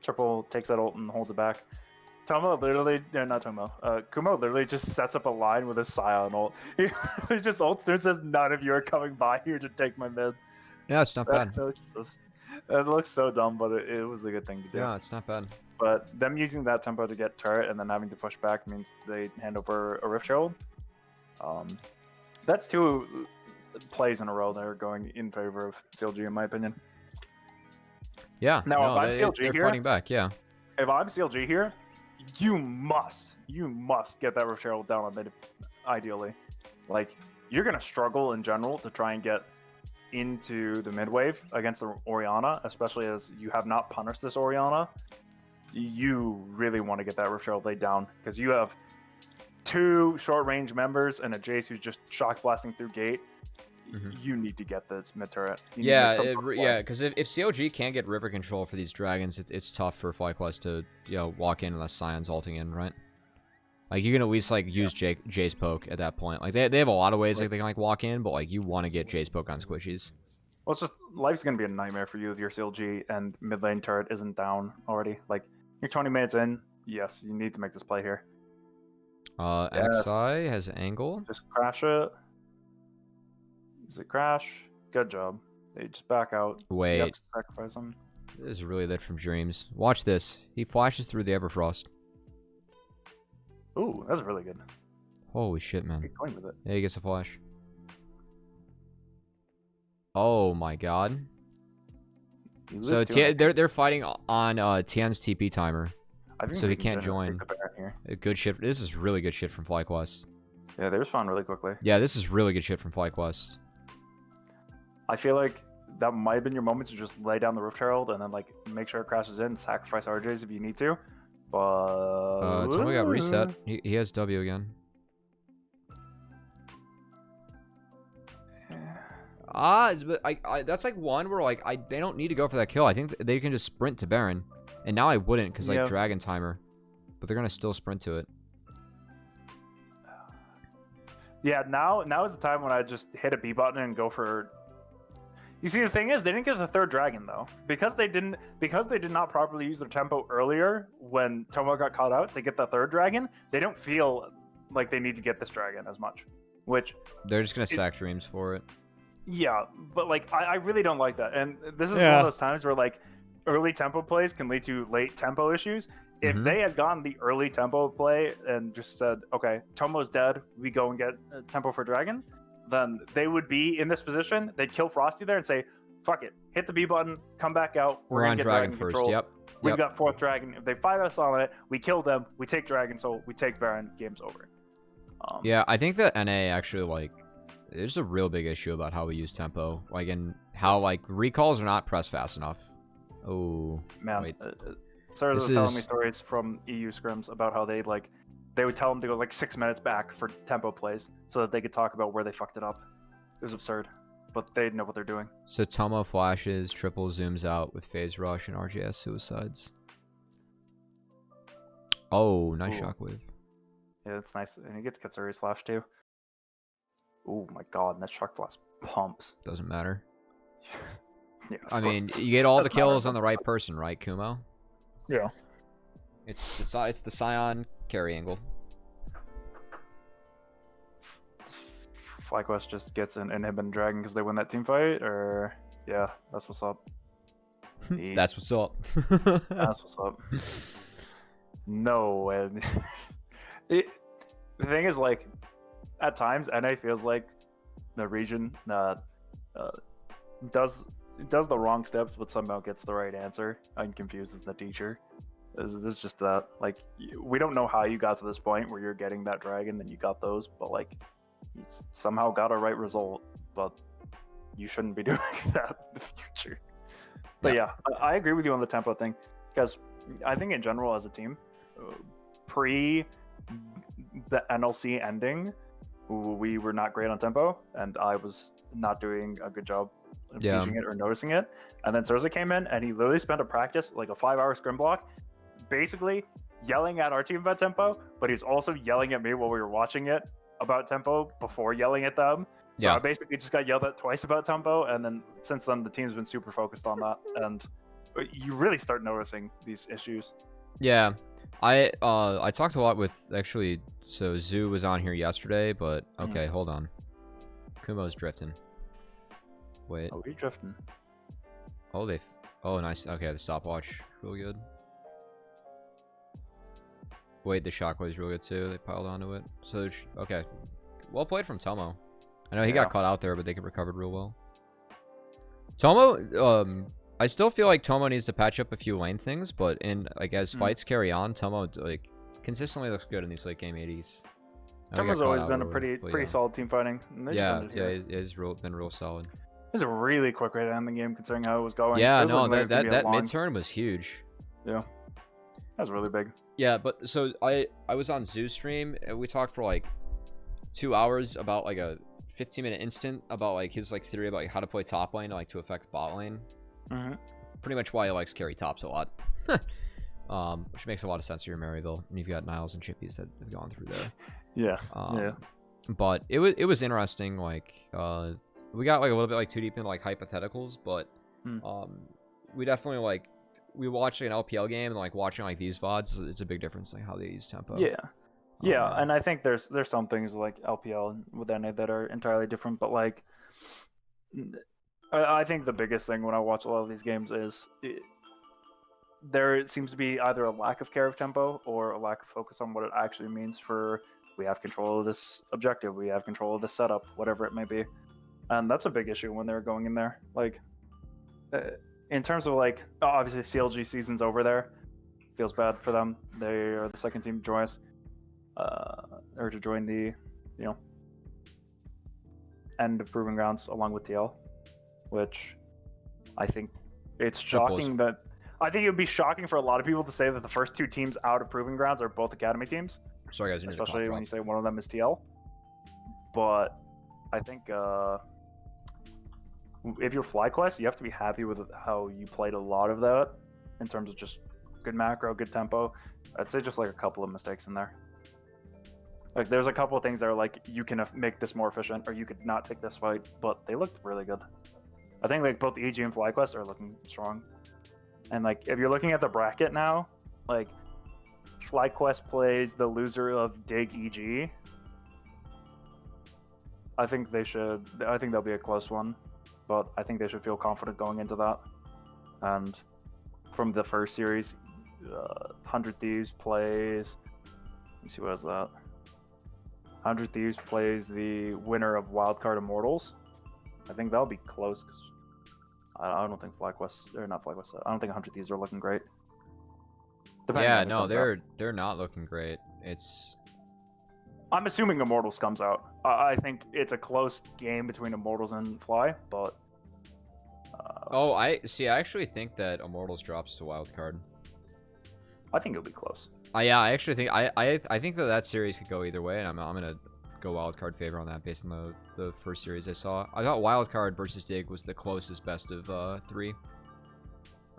Triple takes that ult and holds it back. Tomo literally, not Tomo, Kumo literally just sets up a line with his Scion ult. He just ults there and says, none of you are coming by here to take my mid. Yeah, it's not bad. It looks so dumb, but it was a good thing to do. Yeah, it's not bad. But them using that tempo to get turret and then having to push back means they hand over a Rift Herald. That's 2 plays in a row that are going in favor of CLG, in my opinion. Yeah, now, if I'm CLG they're here, fighting back, yeah. If I'm CLG here, you must get that Rift Herald down on mid, ideally. Like, you're going to struggle in general to try and get into the mid wave against the Orianna, especially as you have not punished this Orianna. You really want to get that Rift Herald laid down because you have 2 short range members and a Jace who's just shock blasting through gate. You need to get this mid turret. Yeah, because if CLG can't get river control for these dragons, it's tough for FlyQuest to walk in unless Sion's ulting in, right? Like you can at least like use Jace poke at that point. Like they have a lot of ways like they can like walk in, but like you want to get Jace poke on squishies. Well, it's just life's gonna be a nightmare for you if your CLG and mid lane turret isn't down already. Like you're 20 minutes in. Yes, you need to make this play here. XI has angle. Just crash it. Does it crash? Good job. They just back out. Wait. You have to sacrifice them. This is really lit from Dreams. Watch this. He flashes through the Everfrost. Ooh, that's really good. Holy shit, man. Keep going with it. Yeah, he gets a flash. Oh my god. So they're fighting on Tian's TP timer. So he can't join. Good shit. This is really good shit from FlyQuest. Yeah, they respond really quickly. Yeah, this is really good shit from FlyQuest. I feel like that might have been your moment to just lay down the Rift Herald and then like make sure it crashes in, sacrifice RJs if you need to. But Tomo got reset. He has W again. That's like one where like they don't need to go for that kill. I think they can just sprint to Baron. And now I wouldn't because like Dragon Timer. But they're gonna still sprint to it. Yeah, now is the time when I just hit a B button and go for. You see, the thing is, they didn't get the third dragon though, because they did not properly use their tempo earlier when Tomo got caught out to get the third dragon. They don't feel like they need to get this dragon as much, which they're just gonna sack Dreams for it. Yeah, but like I really don't like that. And this is one of those times where like early tempo plays can lead to late tempo issues. If they had gotten the early tempo play and just said, okay, Tomo's dead, we go and get tempo for Dragon, then they would be in this position. They'd kill Frosty there and say, fuck it, hit the B button, come back out. We're gonna on get Dragon Dragon first. control. Yep. We've got 4th Dragon. If they fight us on it, we kill them, we take Dragon, so we take Baron, game's over. Yeah, I think that NA actually, like, there's a real big issue about how we use tempo. Like, and how, like, recalls are not pressed fast enough. Oh, man. wait. Sarah was telling me stories from EU scrims about how they would tell them to go like 6 minutes back for tempo plays so that they could talk about where they fucked it up. It was absurd, but they know what they're doing. So Tomo flashes, triple zooms out with phase rush and RGS suicides. Oh, nice shockwave. Yeah, it's nice. And he gets Katsuri's flash too. Oh my god, that shock blast pumps. Doesn't matter. Yeah, I mean, you get all the kills on the right person, right, Kumo? Yeah. It's the Scion carry angle. FlyQuest just gets an inhibit Dragon because they win that team fight, or yeah, that's what's up. That's what's up. That's what's up. No, and the thing is, like, at times NA feels like the region does the wrong steps, but somehow gets the right answer and confuses the teacher. This is just that, like, we don't know how you got to this point where you're getting that Dragon, then you got those, but like, you somehow got a right result, but you shouldn't be doing that in the future. But yeah, I agree with you on the tempo thing, because I think in general as a team, pre the NLC ending, we were not great on tempo, and I was not doing a good job of teaching it or noticing it. And then Surza came in, and he literally spent a practice, like a 5-hour scrim block, basically yelling at our team about tempo, but he's also yelling at me while we were watching it about tempo before yelling at them. So I basically just got yelled at twice about tempo, and then since then the team's been super focused on that, and you really start noticing these issues. Yeah, I talked a lot with, actually, so Zoo was on here yesterday, but okay, hold on. Kumo's drifting. Wait. Oh, he's drifting. Oh, oh, nice. Okay, the stopwatch, real good. Wait, the shockwave's real good too. They piled onto it. So, okay. Well played from Tomo. I know he got caught out there, but they recovered real well. Tomo, I still feel like Tomo needs to patch up a few lane things, but like as fights carry on, Tomo like consistently looks good in these late game 80s. Tomo's always been a pretty solid team fighting. Yeah, he's been real solid. It was a really quick way to end the game considering how it was going. Yeah, no, that mid-turn was huge. Yeah, that was really big. Yeah, but so I was on Zoo stream and we talked for like 2 hours about like a 15-minute instant about like his like theory about like, how to play top lane like to affect bot lane. Pretty much why he likes carry tops a lot. Which makes a lot of sense here in Maryville, and you've got Niles and Chippies that have gone through there. Yeah. But it was interesting. Like we got like a little bit like too deep into like hypotheticals, but we definitely like we watched like an LPL game and like watching like these VoDs, it's a big difference like how they use tempo. Yeah, and I think there's some things like LPL with NA that are entirely different, but like I think the biggest thing when I watch a lot of these games is there seems to be either a lack of care of tempo or a lack of focus on what it actually means for we have control of this objective, we have control of this setup, whatever it may be. And that's a big issue when they're going in there. Like, in terms of like, obviously CLG season's over there. Feels bad for them. They are the second team to join us, or to join the, end of Proving Grounds along with TL, which I think it's shocking that. I think it would be shocking for a lot of people to say that the first two teams out of Proving Grounds are both Academy teams. Sorry, guys. Especially when you say one of them is TL. But I think if you're FlyQuest, you have to be happy with how you played a lot of that in terms of just good macro, good tempo. I'd say just like a couple of mistakes in there. Like there's a couple of things that are like you can make this more efficient, or you could not take this fight, but they looked really good. I think like both EG and FlyQuest are looking strong. And like if you're looking at the bracket now, like FlyQuest plays the loser of Dig EG. I think they should. I think that'll be a close one, but I think they should feel confident going into that. And from the first series, 100 Thieves plays. Let me see, what is that? 100 Thieves plays the winner of Wildcard Immortals. I think that'll be close because I don't think FlyQuest, or not FlyQuest. I don't think 100 Thieves are looking great. Depending Yeah, on who no, comes out. they're not looking great. It's I'm assuming Immortals comes out. I think it's a close game between Immortals and Fly, but oh, I actually think that Immortals drops to wildcard. I think it'll be close. Yeah, I actually think I think that series could go either way, and I'm gonna go wildcard favor on that based on the first series I saw. I thought wildcard versus Dig was the closest best of 3.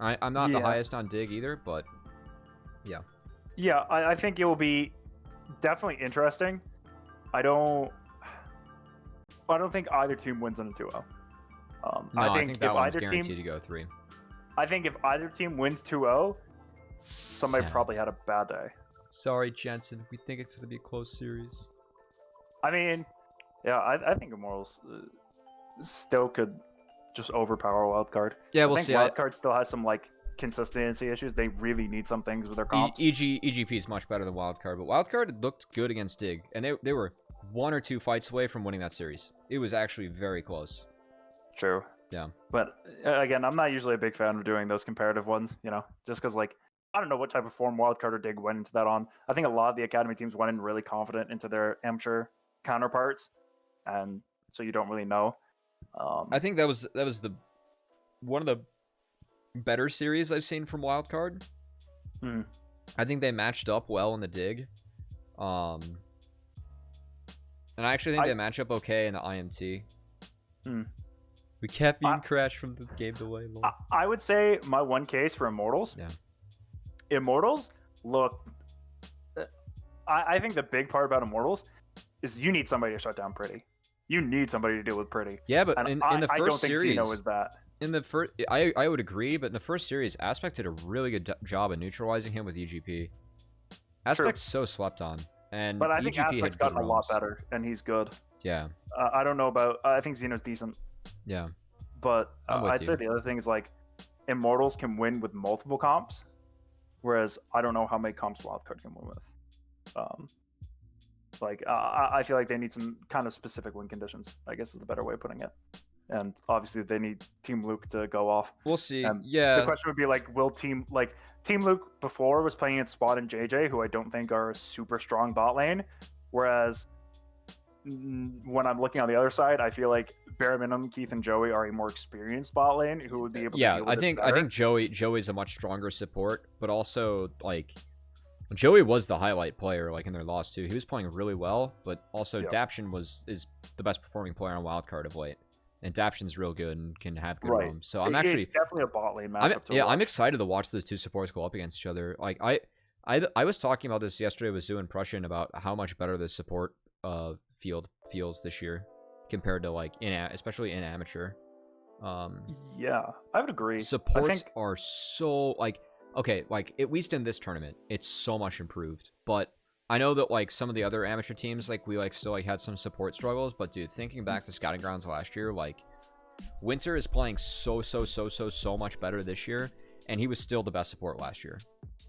I'm not the highest on Dig either, but yeah. Yeah, I think it will be definitely interesting. I don't think either team wins in a 2-0. No, I think that if one's either guaranteed team, to go 3. I think if either team wins 2-0, somebody Sad. probably had a bad day. Sorry, Jensen. We think it's gonna be a close series. I mean, yeah, I think Immortals still could just overpower Wildcard. Yeah, we'll I think see. Wildcard still has some like consistency issues. They really need some things with their comps. EGP is much better than wildcard, but wildcard looked good against Dig, and they were 1 or 2 fights away from winning that series. It was actually very close. True. Yeah. But again, I'm not usually a big fan of doing those comparative ones, just because, like, I don't know what type of form Wildcard or Dig went into that on. I think a lot of the Academy teams went in really confident into their amateur counterparts, and so you don't really know. I think that was the one of the better series I've seen from Wildcard. I think they matched up well in the Dig. And I actually think they match up okay in the IMT. We kept being crashed from the game delay. I would say my one case for Immortals. Yeah. Immortals look. I think the big part about Immortals is you need somebody to shut down Pretty. You need somebody to deal with Pretty. Yeah, but in the I first don't think series, Xeno is that. In the first, I would agree, but in the first series, Aspect did a really good job of neutralizing him with EGP. Aspect's so slept on, and but I think EGP Aspect's gotten a lot better, and he's good. Yeah. I don't know about. I think Xeno's decent. Yeah. But I'd say the other thing is, like, Immortals can win with multiple comps, whereas I don't know how many comps Wildcard can win with. I feel like they need some kind of specific win conditions, I guess is the better way of putting it. And obviously they need Team Luke to go off. We'll see. And yeah. The question would be, like, will Team Luke before was playing at Spot and JJ, who I don't think are a super strong bot lane, whereas when I'm looking on the other side, I feel like bare minimum Keith and Joey are a more experienced bot lane who would be able to deal with I think Joey's a much stronger support, but also, like, Joey was the highlight player, like, in their loss too. He was playing really well, but also Daption is the best performing player on Wildcard of late. And Daption's real good and can have good roam. So I'm actually it's definitely a bot lane matchup to watch. I'm excited to watch those two supports go up against each other. Like I was talking about this yesterday with Zoo and Prussian about how much better the support field feels this year compared to, like, especially in amateur. Yeah, I would agree. Supports are so, like, okay, like, at least in this tournament, it's so much improved. But I know that, like, some of the other amateur teams, like, we, like, still, like, had some support struggles. But, dude, thinking back to Scouting Grounds last year, like, Winter is playing so much better this year, and he was still the best support last year.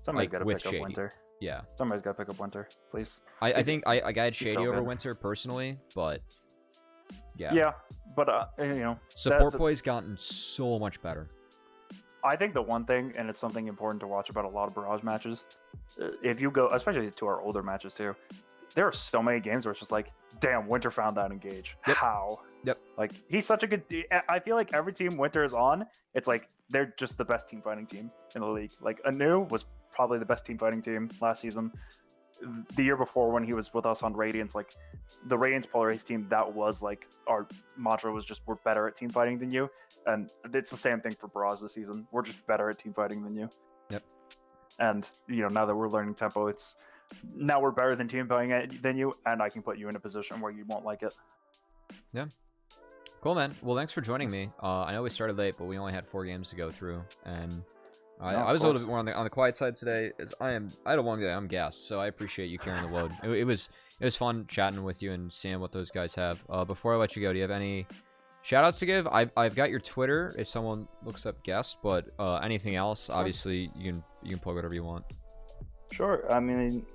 Somebody's got to pick up Winter. Yeah. Somebody's got to pick up Winter, please. I think I got Shady over Winter personally, but yeah. Yeah, but support play's gotten so much better. I think the one thing, and it's something important to watch about a lot of barrage matches, if you go, especially to our older matches too, there are so many games where it's just like, damn, Winter found that engage. Yep. How? Yep. Like, he's such a good. I feel like every team Winter is on, it's like they're just the best team fighting team in the league. Like, Anu was probably the best team fighting team last season. The year before, when he was with us on Radiance, like, the Radiance Polar Ace team, that was like our mantra was just, we're better at team fighting than you. And it's the same thing for Barrage this season. We're just better at team fighting than you. Yep. And now that we're learning tempo, now we're better than team fighting than you, and I can put you in a position where you won't like it. Yeah. Cool, man. Well, thanks for joining me. I know we started late, but we only had 4 games to go through, and I was a little bit more on the quiet side today. I had a long day. I'm gassed, so I appreciate you carrying the load. It was fun chatting with you and seeing what those guys have. Before I let you go, do you have any shout outs to give? I've got your Twitter if someone looks up guest, but anything else, obviously you can plug whatever you want. Sure. I mean,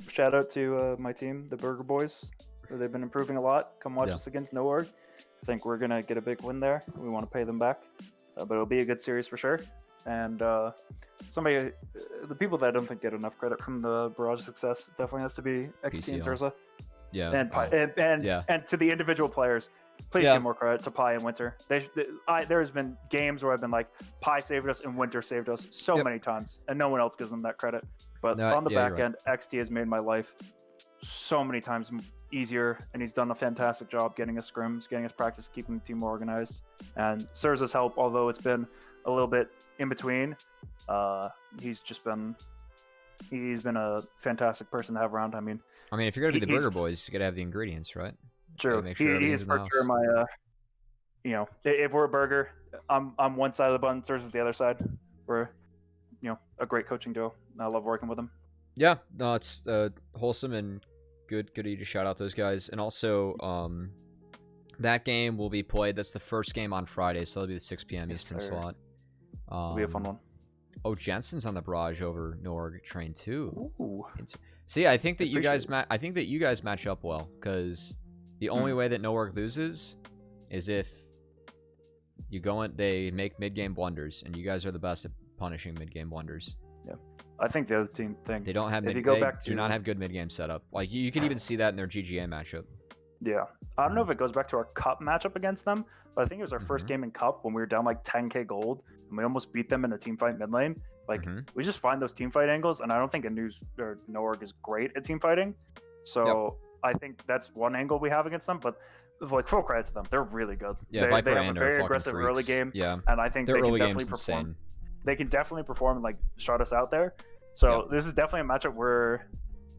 shout out to my team, the Burger Boys. They've been improving a lot. Come watch us against NoOrg. I think we're gonna get a big win there. We want to pay them back, but it'll be a good series for sure. And the people that I don't think get enough credit from the Barrage success definitely has to be XT and Surza. Yeah. And to the individual players, please give more credit to Pi and Winter. There's been games where I've been like, Pi saved us and Winter saved us so many times, and no one else gives them that credit. But on the back end, XT has made my life so many times easier, and he's done a fantastic job getting us scrims, getting us practice, keeping the team organized. And Surza's help, although it's been a little bit in between, he's been a fantastic person to have around. I mean, if you're gonna be the Burger Boys, you gotta have the ingredients, right? True. He's for sure my, if we're a burger, I'm one side of the bun, Surza's the other side. We're, a great coaching duo. I love working with him. Yeah, no, it's wholesome and good of you to shout out those guys. And also, that game will be played. That's the first game on Friday, so it'll be the 6 p.m. Eastern slot. It'll be a fun one. Oh, Jensen's on the barrage over NoOrg train too. Ooh. See, I think that you guys match up well, because the only way that NoOrg loses is if they make mid-game blunders, and you guys are the best at punishing mid-game blunders. Yeah, I think the other team thing. They don't have do not have good mid-game setup. Like you can even see that in their GGA matchup. Yeah, I don't know if it goes back to our cup matchup against them, but I think it was our first game in cup when we were down like 10k gold and we almost beat them in a team fight mid lane. Like we just find those team fight angles, and I don't think NoOrg is great at team fighting. So I think that's one angle we have against them. But like full credit to them, they're really good. Yeah, they have a very aggressive early game. Yeah, and I think they can definitely perform. Insane. They can definitely perform and like shut us out there. So this is definitely a matchup we're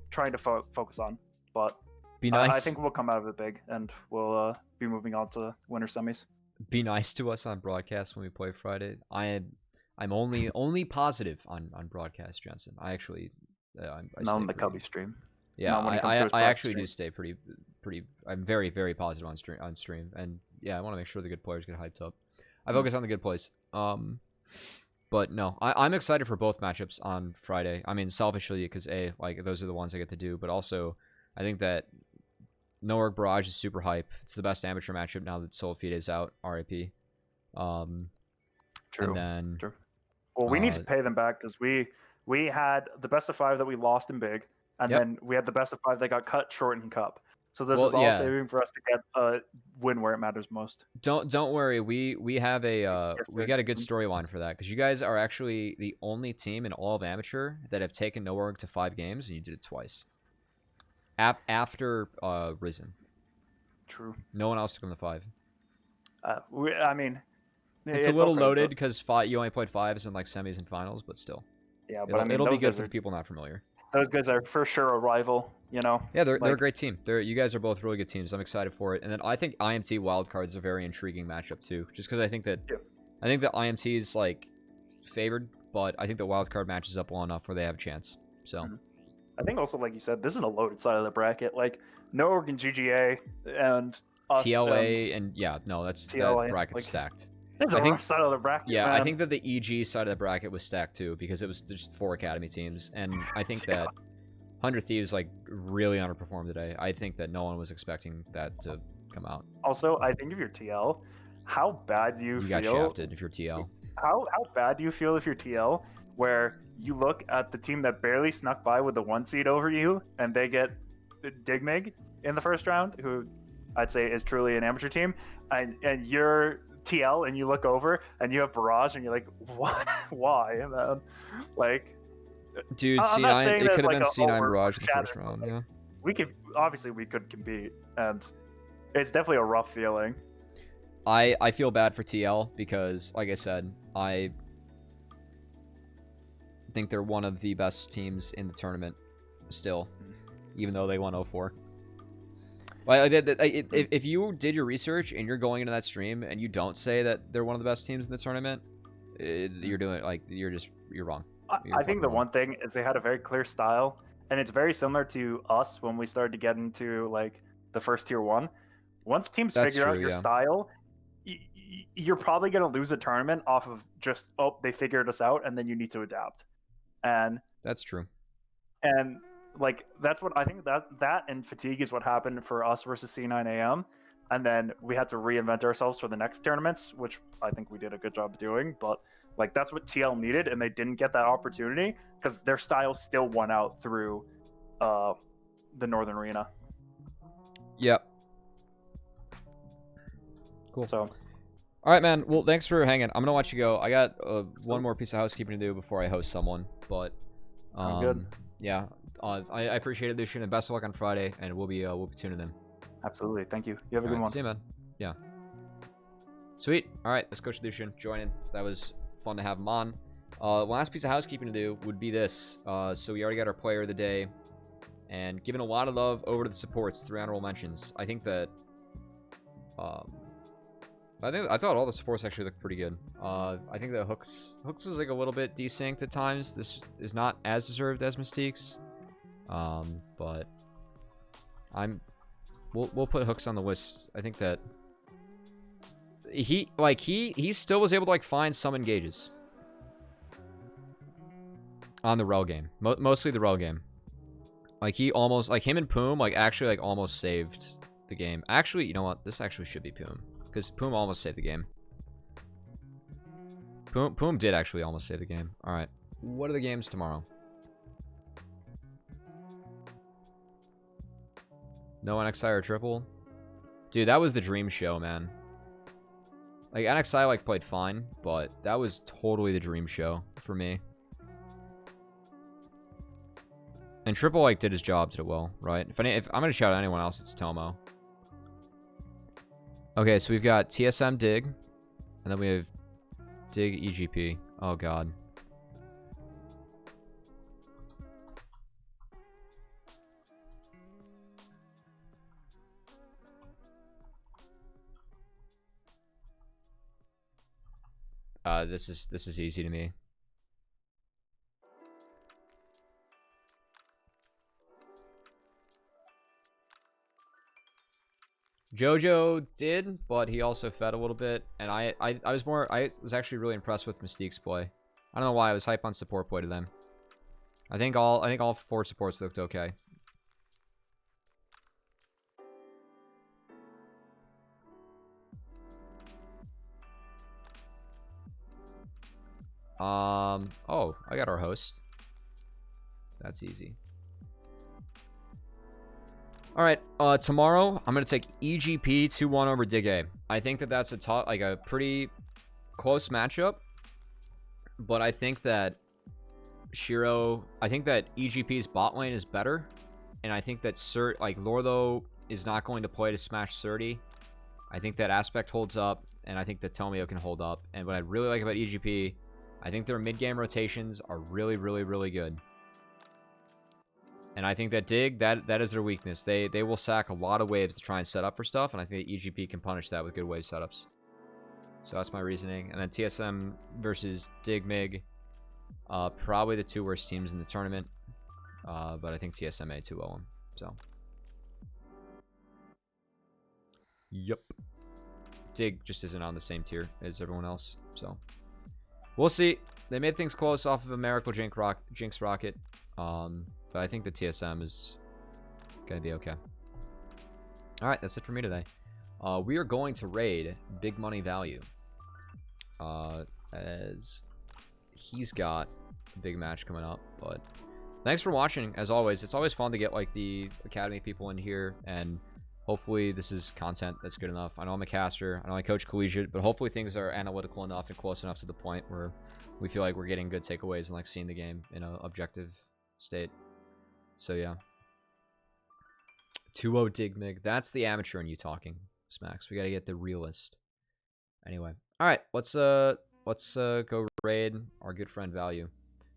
trying to focus on. But be nice. I think we'll come out of it big, and we'll be moving on to winter semis. Be nice to us on broadcast when we play Friday. I'm only positive on broadcast, Jensen. I actually I not on the Cubby stream. Yeah, I actually do stay pretty. I'm very, very positive on stream, and yeah, I want to make sure the good players get hyped up. I focus on the good plays. But no, I'm excited for both matchups on Friday. I mean, selfishly, because those are the ones I get to do, but also I think that NoOrg Barrage is super hype. It's the best amateur matchup now that Solfide is out. RIP. True. And then, true. Well, we need to pay them back, because we had the best of 5 that we lost in big, and then we had the best of 5 that got cut short in cup. So this is all saving for us to get a win where it matters most. Don't worry. We have we got a good storyline for that, because you guys are actually the only team in all of amateur that have taken NoOrg to 5 games, and you did it twice. After Risen. True. No one else took them to 5. I mean, it's a little loaded because you only played 5s in like semis and finals, but still. Yeah, but it'll be good for the people not familiar. Those guys are for sure a rival, Yeah, they're a great team. You guys are both really good teams. I'm excited for it. And then I think IMT Wildcard is a very intriguing matchup too, just because I think that IMT is like favored, but I think the Wildcard matches up well enough where they have a chance. So. I think also, like you said, this is a loaded side of the bracket. Like NoOrg and GGA and us TLA that bracket's stacked. It's a rough side of the bracket. Yeah, man. I think that the EG side of the bracket was stacked too, because it was just 4 academy teams, and I think that 100 Thieves really underperformed today. I think that no one was expecting that to come out. Also, I think if you're TL, how bad do you feel? You got shafted if you're TL. How bad do you feel if you're TL, where you look at the team that barely snuck by with the 1 seed over you, and they get Digmig in the first round, who I'd say is truly an amateur team, and you're TL, and you look over and you have Barrage, and you're like, what? Why, man? Dude, C9. It could have been C9 Barrage in the first round. Yeah, we could compete, and it's definitely a rough feeling. I feel bad for TL because, like I said, I think they're one of the best teams in the tournament still, even though they won 0-4. If you did your research and you're going into that stream and you don't say that they're one of the best teams in the tournament, you're doing like you're wrong. I think the one thing is they had a very clear style, and it's very similar to us when we started to get into like the first tier 1. Once teams figure out your style, you're probably going to lose a tournament off of just, oh, they figured us out, and then you need to adapt. And that's true. And like that's what I think that and fatigue is what happened for us versus C9AM. And then we had to reinvent ourselves for the next tournaments, which I think we did a good job doing. But like that's what TL needed, and they didn't get that opportunity because their style still won out through the Northern Arena. Yep. Cool. So, all right, man. Well, thanks for hanging. I'm gonna let you go. I got one more piece of housekeeping to do before I host someone. But sounds good. Yeah. I appreciate it, Lucian, and best of luck on Friday. And we'll be tuning in. Absolutely. Thank you. You have a good one. See you, man. Yeah. Sweet. All right. Let's Coach Lucian join in. That was fun to have him on. Last piece of housekeeping to do would be this. So we already got our player of the day, and giving a lot of love over to the supports. 3 honorable mentions. I think that. I thought all the supports actually looked pretty good. I think that Hooks was like a little bit desynced at times. This is not as deserved as Mystique's. But we'll put Hooks on the list. I think that he still was able to like find some engages on the rel game, mostly the rel game. Like he almost, like him and Poom actually almost saved the game. Actually, you know what? This actually should be Poom, because Poom almost saved the game. Poom did actually almost save the game. All right, what are the games tomorrow? No NXI or triple? Dude, that was the dream show, man. Like, NXI, played fine, but that was totally the dream show for me. And triple, did his job, did it well, right? If I'm gonna shout out anyone else, it's Tomo. Okay, so we've got TSM Dig, and then we have Dig EGP. Oh, God. This is easy to me. Jojo did, but he also fed a little bit, and I was actually really impressed with Mystique's play. I don't know why I was hype on support play to them. I think all 4 supports looked okay. Oh, I got our host. That's easy. All right, tomorrow I'm gonna take EGP 2-1 over Dig A. I think that that's a pretty close matchup, but I think that EGP's bot lane is better, and I think that Lortho is not going to play to smash 30. I think that Aspect holds up, and I think that Tomio can hold up. And what I really like about EGP, I think their mid-game rotations are really, really, really good. And I think that Dig, that is their weakness. They will sack a lot of waves to try and set up for stuff, and I think that EGP can punish that with good wave setups. So that's my reasoning. And then TSM versus Dig Mig, probably the 2 worst teams in the tournament. But I think TSMA 2-0 them. So. Yep. Dig just isn't on the same tier as everyone else. So. We'll see. They made things close off of a Miracle Jinx Rocket. But I think the TSM is going to be okay. Alright, that's it for me today. We are going to raid Big Money Value. As he's got a big match coming up. But thanks for watching, as always. It's always fun to get the Academy people in here. And hopefully this is content that's good enough. I know I'm a caster. I know I coach collegiate. But hopefully things are analytical enough and close enough to the point where we feel like we're getting good takeaways and seeing the game in an objective state. So yeah, 2-0 Dig Mig. That's the amateur in you talking, Smacks. We gotta get the realist. Anyway, all right. Let's go raid our good friend Value.